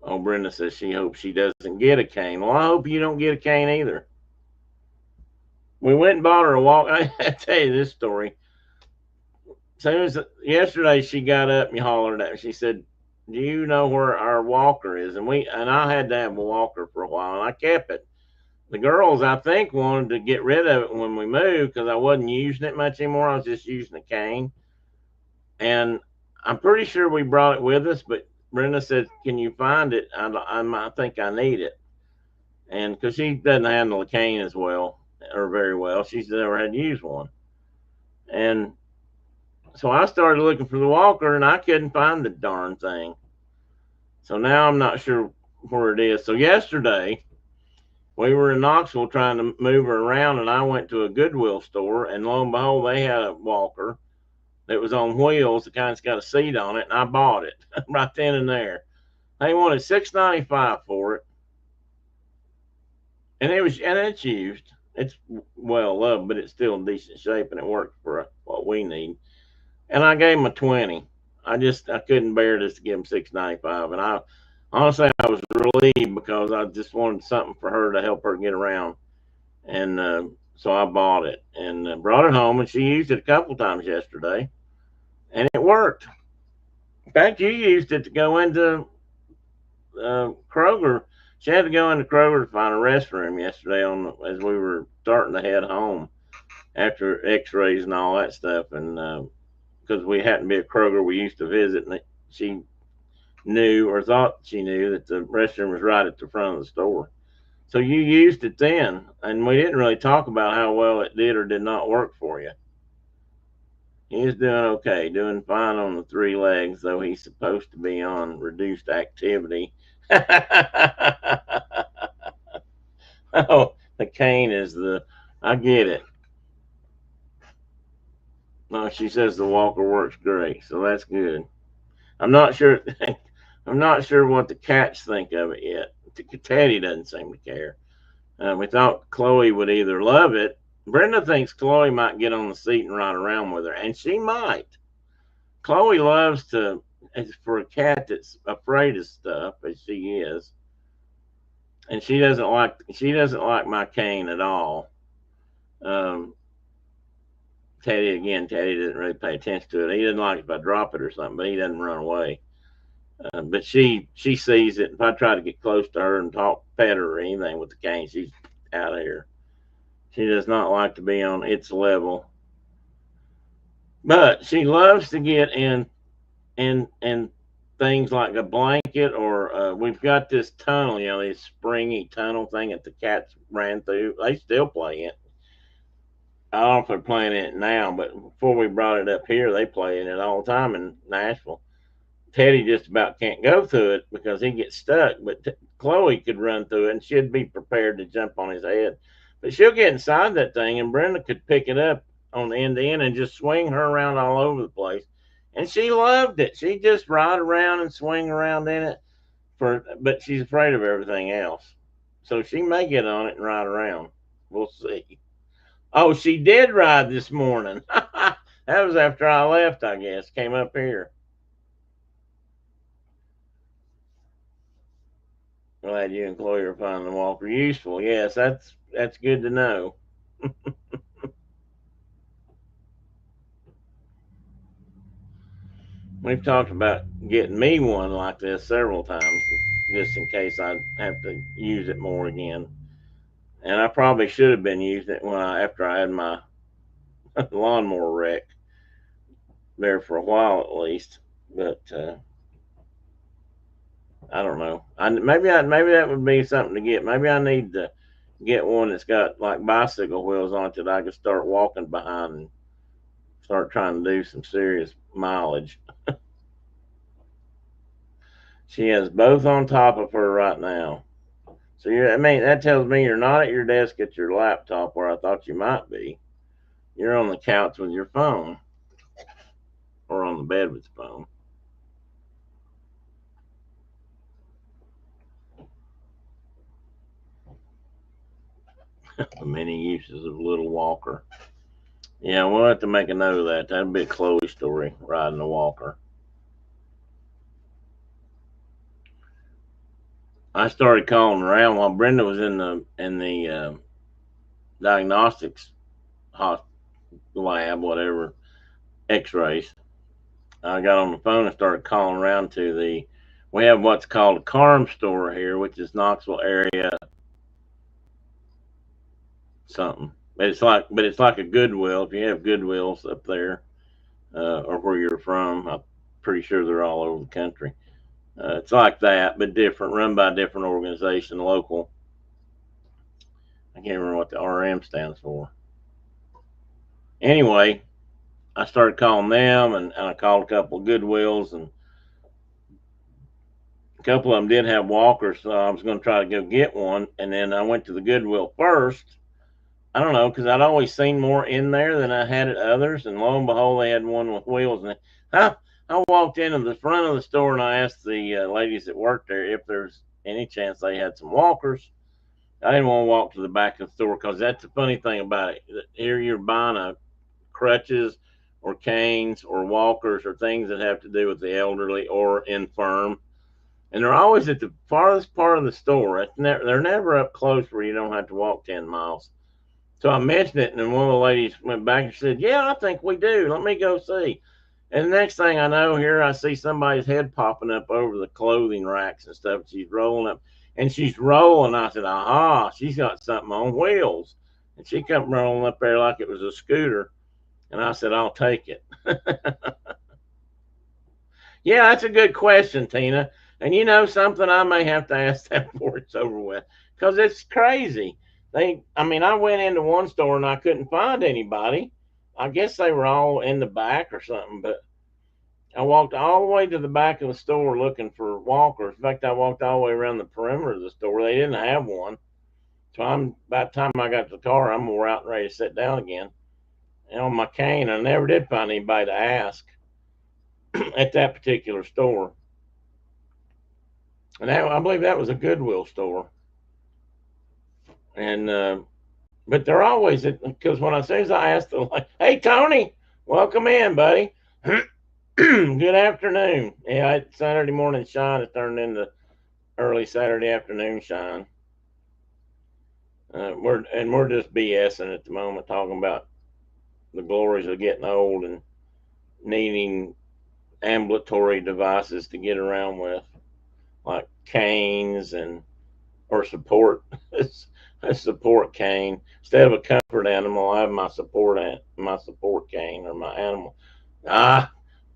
Oh, Brenda says she hopes she doesn't get a cane. Well, I hope you don't get a cane either. We went and bought her a walk. I tell you this story. Soon as yesterday she got up and hollered at me. She said, "Do you know where our walker is?" And I had to have a walker for a while, and I kept it. The girls, I think, wanted to get rid of it when we moved because I wasn't using it much anymore. I was just using a cane, and I'm pretty sure we brought it with us. But Brenda said, "Can you find it? I think I need it," and because she doesn't handle a cane as well or very well, she's never had to use one, and so I started looking for the walker, and I couldn't find the darn thing. So now I'm not sure where it is. So yesterday we were in Knoxville trying to move her around, and I went to a Goodwill store, and lo and behold, they had a walker that was on wheels, the kind that's got a seat on it, and I bought it right then and there. They wanted $6.95 for it, and it's used. It's well loved, but it's still in decent shape, and it works for what we need. And I gave him a 20. I couldn't bear just to give him $6.95, and I honestly I was relieved because I just wanted something for her to help her get around, and so I bought it and brought it home, and she used it a couple times yesterday, and it worked. In fact, you used it to go into Kroger. She had to go into Kroger to find a restroom yesterday as we were starting to head home after X-rays and all that stuff, and because we happened to be at Kroger we used to visit, and she knew or thought she knew that the restroom was right at the front of the store. So you used it then, and we didn't really talk about how well it did or did not work for you. He's doing okay, doing fine on the three legs, though he's supposed to be on reduced activity. Oh, the cane is I get it. No, she says the walker works great, so that's good. I'm not sure. I'm not sure what the cats think of it yet. Teddy doesn't seem to care. We thought Chloe would either love it. Brenda thinks Chloe might get on the seat and ride around with her, and she might. Chloe loves to, as for a cat that's afraid of stuff, as she is, and she doesn't like my cane at all. Um, Teddy doesn't really pay attention to it. He doesn't like it if I drop it or something, but he doesn't run away. But she sees it. If I try to get close to her and pet her or anything with the cane, she's out of here. She does not like to be on its level, but she loves to get in things like a blanket or we've got this tunnel, this springy tunnel thing that the cats ran through. They still play it. I don't know if they're playing it now, but before we brought it up here, they play in it all the time in Nashville. Teddy just about can't go through it because he gets stuck, but Chloe could run through it and she'd be prepared to jump on his head. But she'll get inside that thing and Brenda could pick it up on the end to end and just swing her around all over the place. And she loved it. She just ride around and swing around in it but she's afraid of everything else. So she may get on it and ride around. We'll see. Oh, she did ride this morning. That was after I left, I guess. Came up here. Glad you and Chloe are finding the walker useful. Yes, that's good to know. We've talked about getting me one like this several times, just in case I have to use it more again. And I probably should have been using it after I had my lawnmower wreck there for a while at least. But I don't know. Maybe that would be something to get. Maybe I need to get one that's got like bicycle wheels on it that I can start walking behind and start trying to do some serious mileage. She has both on top of her right now. So that tells me you're not at your desk at your laptop where I thought you might be. You're on the couch with your phone, or on the bed with the phone. The many uses of little walker. Yeah, we'll have to make a note of that. That'd be a Chloe story, riding a walker. I started calling around while Brenda was in the diagnostics lab, whatever, X-rays. I got on the phone and started calling around to we have what's called a Carm store here, which is Knoxville area something. But it's like a Goodwill. If you have Goodwills up there, or where you're from, I'm pretty sure they're all over the country. It's like that, but different, run by a different organization, local. I can't remember what the RM stands for. Anyway, I started calling them, and I called a couple of Goodwills, and a couple of them did have walkers, so I was going to try to go get one. And then I went to the Goodwill first. I don't know, because I'd always seen more in there than I had at others, and lo and behold, they had one with wheels. And I walked into the front of the store and I asked the ladies that worked there if there's any chance they had some walkers. I didn't want to walk to the back of the store because that's the funny thing about it. Here you're buying crutches or canes or walkers or things that have to do with the elderly or infirm. And they're always at the farthest part of the store. They're never up close where you don't have to walk 10 miles. So I mentioned it, and then one of the ladies went back and said, "Yeah, I think we do. Let me go see." And the next thing I know, here I see somebody's head popping up over the clothing racks and stuff. She's rolling up, and she's rolling. I said, "Aha, she's got something on wheels." And she come rolling up there like it was a scooter. And I said, "I'll take it." Yeah, that's a good question, Tina. And you know something, I may have to ask that before it's over with, because it's crazy. I went into one store and I couldn't find anybody. I guess they were all in the back or something, but I walked all the way to the back of the store looking for walkers. In fact, I walked all the way around the perimeter of the store. They didn't have one. So by the time I got to the car, I'm more out and ready to sit down again. And on my cane, I never did find anybody to ask at that particular store. And I believe that was a Goodwill store. And but they're always, because when as soon as I asked them, like, "Hey Tony, welcome in, buddy." Good afternoon. Yeah, Saturday morning shine has turned into early Saturday afternoon shine. We're just BSing at the moment, talking about the glories of getting old and needing ambulatory devices to get around with, like canes or support. A support cane instead of a comfort animal. I have my support cane, or my animal.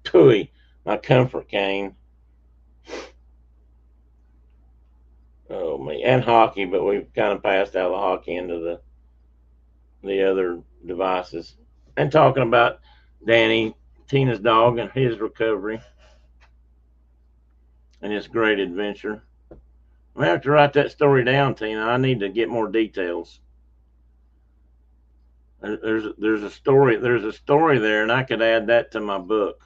Tooey, my comfort cane. Oh me, and hockey, but we've kind of passed out of the hockey into the other devices. And talking about Danny, Tina's dog, and his recovery and his great adventure. I have to write that story down, Tina. I need to get more details. There's a story there, and I could add that to my book.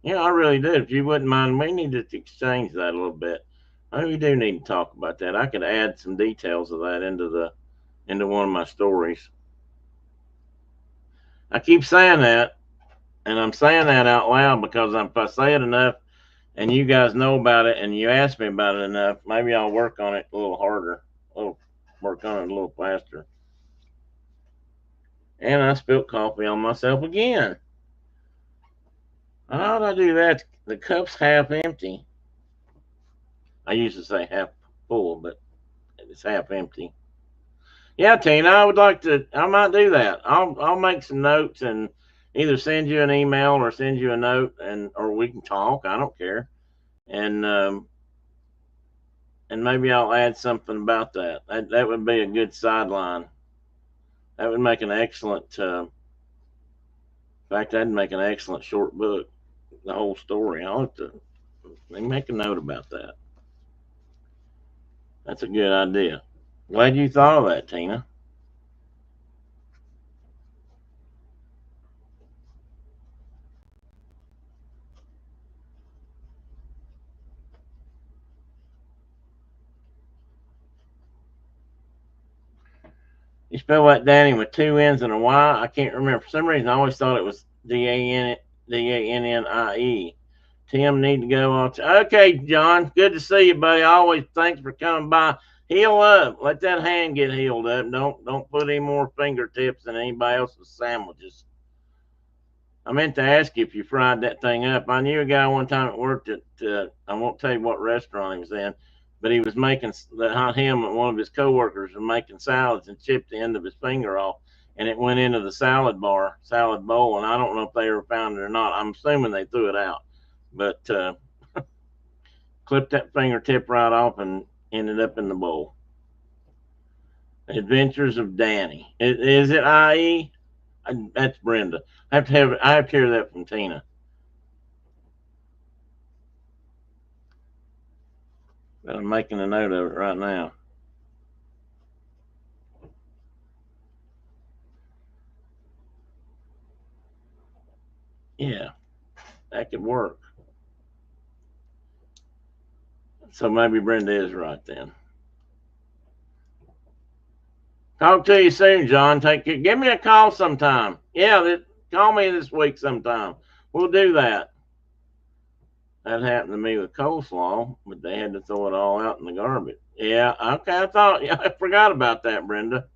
Yeah, I really do. If you wouldn't mind, we need to exchange that a little bit. I we do need to talk about that. I could add some details of that into one of my stories. I keep saying that, and I'm saying that out loud because if I say it enough, and you guys know about it, and you asked me about it enough, maybe I'll work on it a little harder. Work on it a little faster. And I spilled coffee on myself again. How did I do that? The cup's half empty. I used to say half full, but it's half empty. Yeah, Tina, I would like to. I might do that. I'll make some notes and either send you an email or send you a note, and or we can talk. I don't care. And maybe I'll add something about that. That would be a good sideline. That would make an excellent. In fact, that'd make an excellent short book. The whole story. I'll have to make a note about that. That's a good idea. Glad you thought of that, Tina. You spell that Danny with two N's and a Y. I can't remember. For some reason, I always thought it was Dannie. Tim, need to go on. Okay, John. Good to see you, buddy. Always thanks for coming by. Heal up. Let that hand get healed up. Don't put any more fingertips in anybody else's sandwiches. I meant to ask you if you fried that thing up. I knew a guy one time that worked at, I won't tell you what restaurant he was in, but he was making, him and one of his coworkers were making salads and chipped the end of his finger off, and it went into the salad bowl, and I don't know if they ever found it or not. I'm assuming they threw it out, but clipped that fingertip right off and ended up in the bowl. Adventures of Danny. Is it IE? That's Brenda. I have to hear that from Tina. But I'm making a note of it right now. Yeah, that could work. So maybe Brenda is right then. Talk to you soon, John. Take care. Give me a call sometime. Yeah, call me this week sometime. We'll do that. That happened to me with coleslaw, but they had to throw it all out in the garbage. Yeah, okay. Yeah, I forgot about that, Brenda.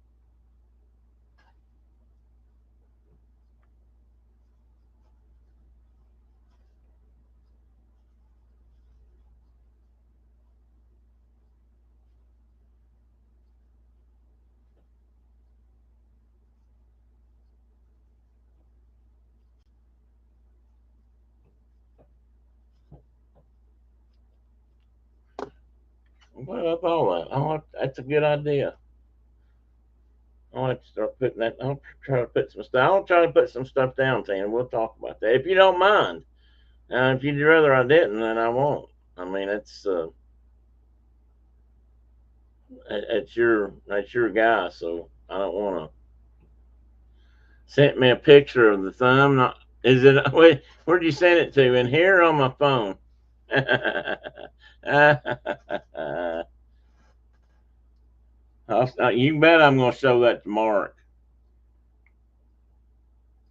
What up all that? That's a good idea. I'll have to start putting that. I'll try to put some stuff. I'll try to put some stuff down, Tina. We'll talk about that if you don't mind. If you'd rather I didn't, then I won't. I mean, it's your guy, so I don't want to. Sent me a picture of the thumb. Is it? Wait, where'd you send it to? In here or on my phone? You bet I'm going to show that to Mark.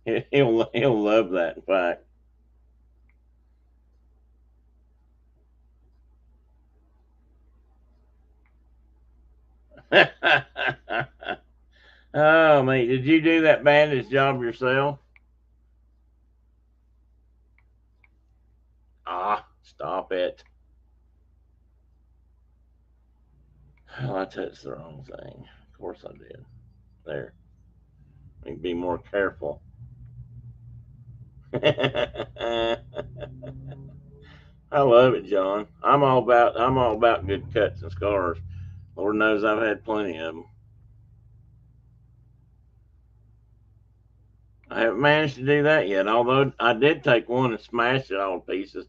He'll love that. In fact. Oh, mate, did you do that bandage job yourself? Ah, stop it. Oh, I touched the wrong thing. Of course I did. There. Need to be more careful. I love it, John. I'm all about good cuts and scars. Lord knows I've had plenty of them. I haven't managed to do that yet, although I did take one and smash it all to pieces,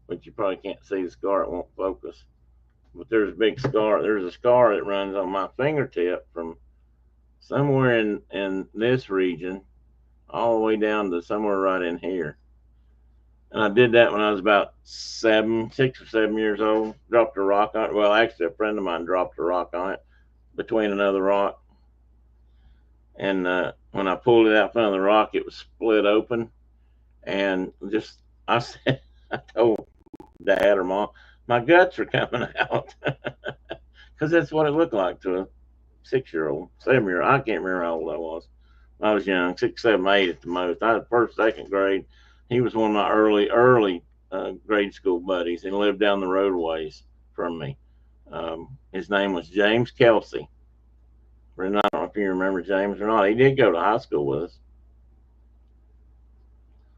but you probably can't see the scar, it won't focus. But there's a big scar. There's a scar that runs on my fingertip from somewhere in this region all the way down to somewhere right in here. And I did that when I was about 6 or 7 years old. Dropped a rock on it. Well, actually, a friend of mine dropped a rock on it between another rock. And when I pulled it out from the rock, it was split open. And just, I said, I told dad or mom, my guts are coming out because that's what it looked like to a 6-year-old, 7-year-old. I can't remember how old I was. I was young, 6, 7, 8 at the most. I was first, second grade. He was one of my early grade school buddies and lived down the road ways from me. His name was James Kelsey. Brenda, I don't know if you remember James or not. He did go to high school with us.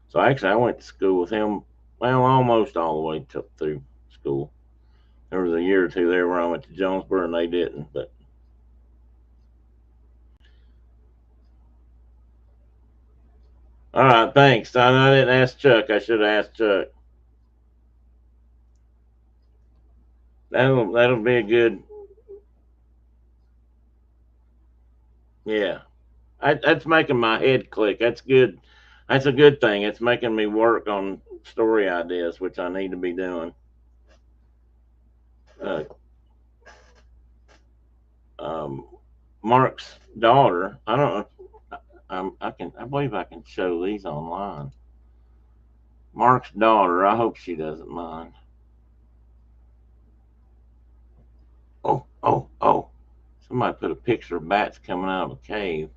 So actually, I went to school with him, well, almost all the way through school. There was a year or two there where I went to Jonesboro and they didn't. But all right, thanks. I didn't ask Chuck. I should have asked Chuck. That'll be a good. Yeah, that's making my head click. That's good. That's a good thing. It's making me work on story ideas, which I need to be doing. Uh, um, Mark's daughter. I don't know. I can. I believe I can show these online. Mark's daughter. I hope she doesn't mind. Oh, oh, oh! Somebody put a picture of bats coming out of a cave.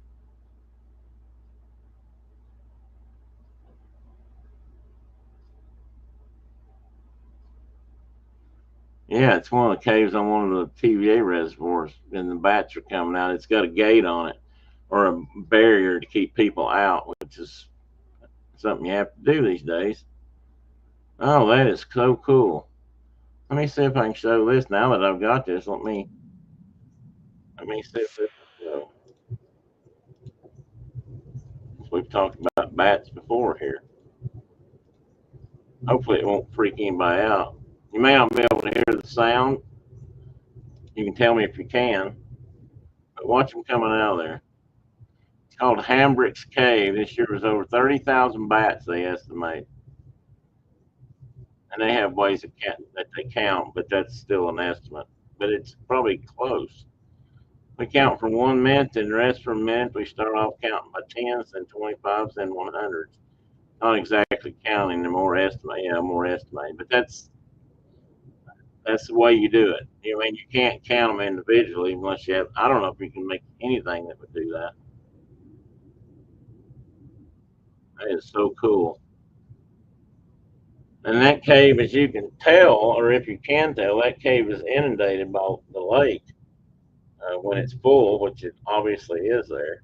Yeah, it's one of the caves on one of the TVA reservoirs, and the bats are coming out. It's got a gate on it or a barrier to keep people out, which is something you have to do these days. Oh, that is so cool. Let me see if I can show this now that I've got this. Let me see if this will show. We've talked about bats before here. Hopefully it won't freak anybody out. You may not be able to hear the sound. You can tell me if you can, but watch them coming out of there. It's called Hambrick's Cave. This year was over 30,000 bats, they estimate. And they have ways that they count, but that's still an estimate. But it's probably close. We count from 1 minute and the rest from minutes. We start off counting by tens, then 25s, then 100s. Not exactly counting, they're more estimate, more estimate. But that's the way you do it. I mean, you can't count them individually unless you have. I don't know if you can make anything that would do that. That is so cool. And that cave, as you can tell, or if you can tell, that cave is inundated by the lake when it's full, which it obviously is there,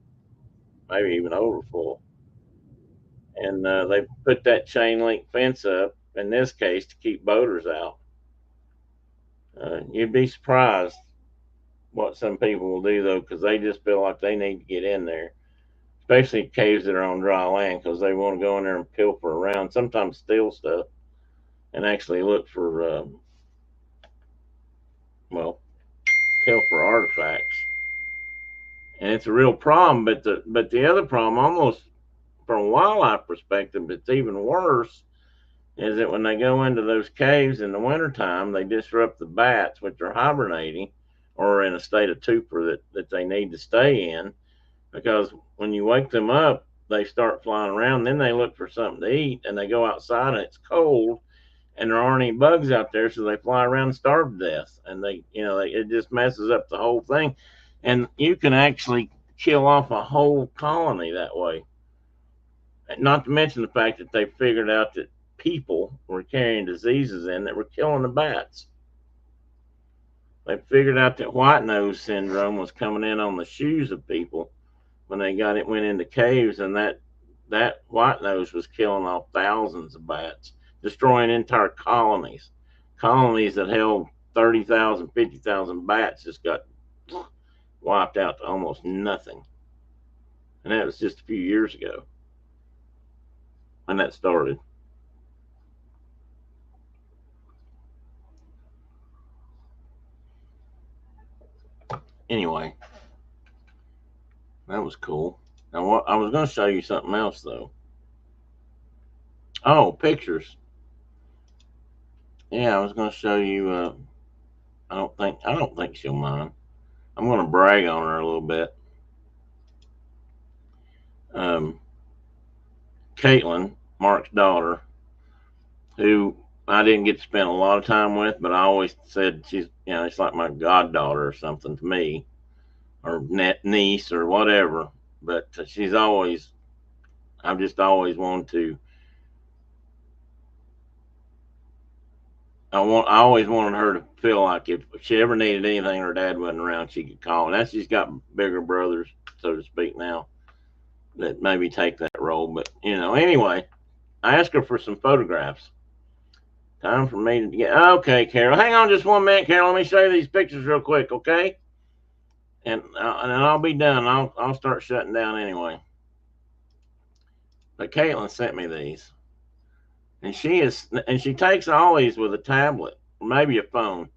maybe even over full. And they put that chain link fence up, in this case, to keep boaters out. You'd be surprised what some people will do, though, because they just feel like they need to get in there, especially caves that are on dry land, because they want to go in there and pilfer around, sometimes steal stuff, and actually look for, well, pilfer artifacts. And it's a real problem. But the other problem, almost from a wildlife perspective, it's even worse. Is that when they go into those caves in the wintertime, they disrupt the bats, which are hibernating or in a state of torpor that they need to stay in. Because when you wake them up, they start flying around. Then they look for something to eat, and they go outside, and it's cold, and there aren't any bugs out there, so they fly around and starve to death. And it just messes up the whole thing. And you can actually kill off a whole colony that way. Not to mention the fact that they figured out that people were carrying diseases in that were killing the bats. They figured out that white nose syndrome was coming in on the shoes of people when they went into caves, and that white nose was killing off thousands of bats, destroying entire colonies. Colonies that held 30,000, 50,000 bats just got wiped out to almost nothing. And that was just a few years ago when that started. Anyway, that was cool. Now, I was going to show you something else though. Oh, pictures. Yeah, I was going to show you. I don't think she'll mind. I'm going to brag on her a little bit. Um, Caitlin, Mark's daughter, who I didn't get to spend a lot of time with, but I always said she's, it's like my goddaughter or something to me, or niece or whatever. But she's always, I've just always wanted to. I always wanted her to feel like if she ever needed anything, her dad wasn't around, she could call. And that's she's got bigger brothers, so to speak, now that maybe take that role. But anyway, I asked her for some photographs. Time for me to get. Okay, Carol, hang on just 1 minute, Carol. Let me show you these pictures real quick, okay? And I'll be done. I'll start shutting down anyway. But Caitlin sent me these, and she takes all these with a tablet, or maybe a phone,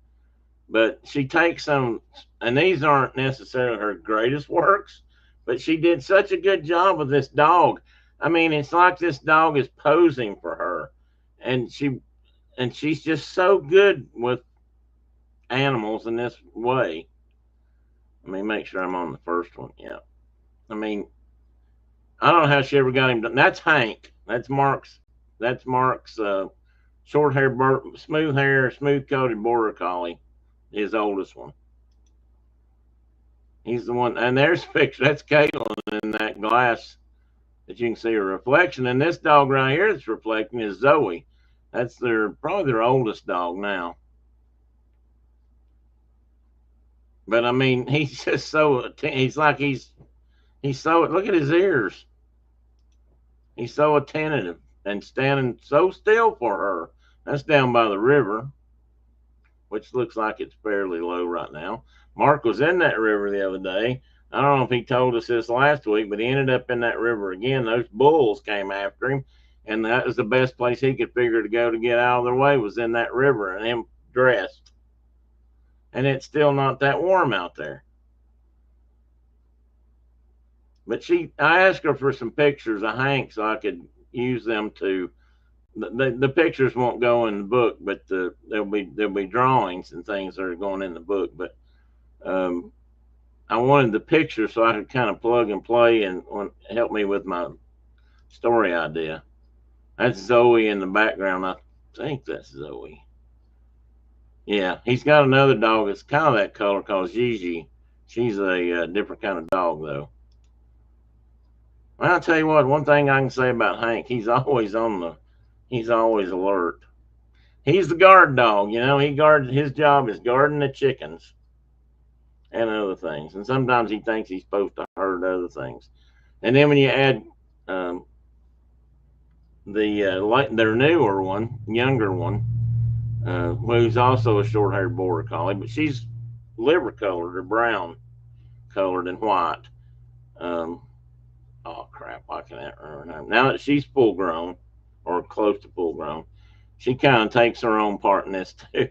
but she takes them, and these aren't necessarily her greatest works, but she did such a good job with this dog. I mean, it's like this dog is posing for her, and she's just so good with animals in this way. Let me make sure I'm on the first one. Yeah. I mean, I don't know how she ever got him done. That's Hank. That's Mark's. That's Mark's short hair, smooth coated border collie, his oldest one. He's the one. And there's a picture. That's Caitlin in that glass that you can see her reflection. And this dog right here that's reflecting is Zoe. That's probably their oldest dog now. But I mean, he's just so. He's like he's so. Look at his ears. He's so attentive and standing so still for her. That's down by the river, which looks like it's fairly low right now. Mark was in that river the other day. I don't know if he told us this last week, but he ended up in that river again. Those bulls came after him, and that was the best place he could figure to go to get out of their way, was in that river, and him dressed. And it's still not that warm out there. But I asked her for some pictures of Hank so I could use them to. The pictures won't go in the book, but there'll be drawings and things that are going in the book. But I wanted the pictures so I could kind of plug and play and help me with my story idea. That's Zoe in the background. I think that's Zoe. Yeah, he's got another dog that's kind of that color called Gigi. She's a different kind of dog, though. Well, I'll tell you what, one thing I can say about Hank, he's always alert. He's the guard dog, his job is guarding the chickens and other things. And sometimes he thinks he's supposed to herd other things. And then when you add their newer one, younger one, who's also a short-haired border collie, but she's liver colored or brown colored and white. Oh crap, I can't remember her name. Now that she's full grown or close to full grown, she kind of takes her own part in this too.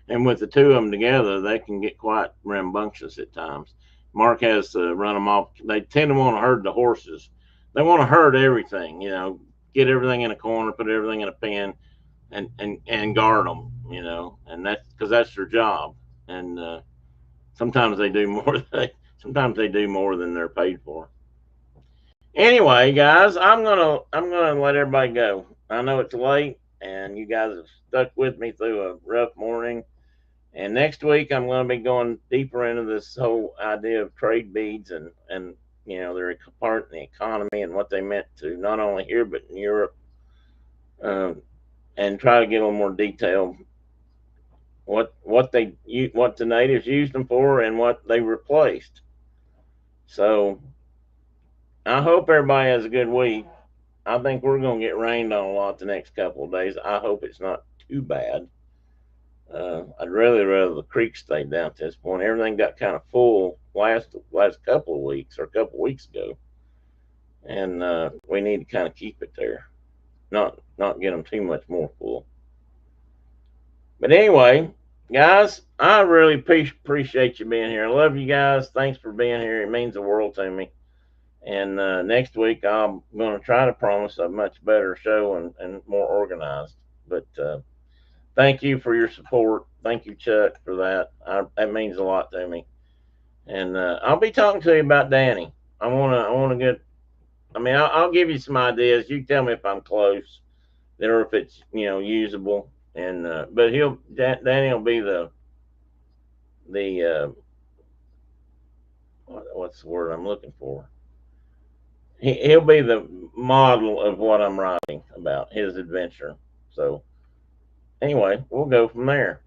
And with the two of them together, they can get quite rambunctious at times. Mark has to run them off. They tend to want to herd the horses. They want to herd everything, get everything in a corner, put everything in a pen, and guard them, and that's because that's their job. And sometimes they do more. Sometimes they do more than they're paid for. Anyway, guys, I'm gonna let everybody go. I know it's late, and you guys have stuck with me through a rough morning. And next week, I'm going to be going deeper into this whole idea of trade beads and their part in the economy and what they meant to not only here but in Europe, and try to get a little more detail what the natives used them for and what they replaced. So I hope everybody has a good week. I think we're going to get rained on a lot the next couple of days. I hope it's not too bad. I'd really rather the creek stayed down at this point. Everything got kind of full last couple of weeks or a couple of weeks ago, and we need to kind of keep it there, not get them too much more full. But anyway, guys, I really appreciate you being here. I love you guys. Thanks for being here. It means the world to me. And next week, I'm going to try to promise a much better show and more organized. But thank you for your support. Thank you, Chuck, for that. That means a lot to me. And I'll be talking to you about Danny. I want to get. I mean, I'll give you some ideas. You tell me if I'm close, or if it's usable. And but Danny will be the what's the word I'm looking for? He'll be the model of what I'm writing about his adventure. So anyway, we'll go from there.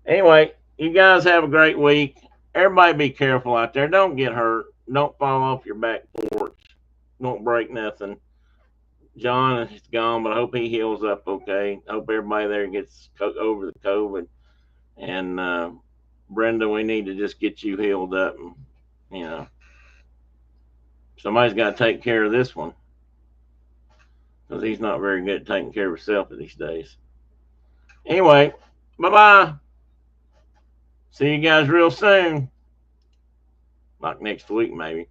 Anyway, you guys have a great week. Everybody be careful out there. Don't get hurt. Don't fall off your back porch. Don't break nothing. John is gone, but I hope he heals up okay. I hope everybody there gets over the COVID. And Brenda, we need to just get you healed up. And, you know, somebody's got to take care of this one because he's not very good at taking care of himself these days. Anyway, bye bye. See you guys real soon. Like next week, maybe.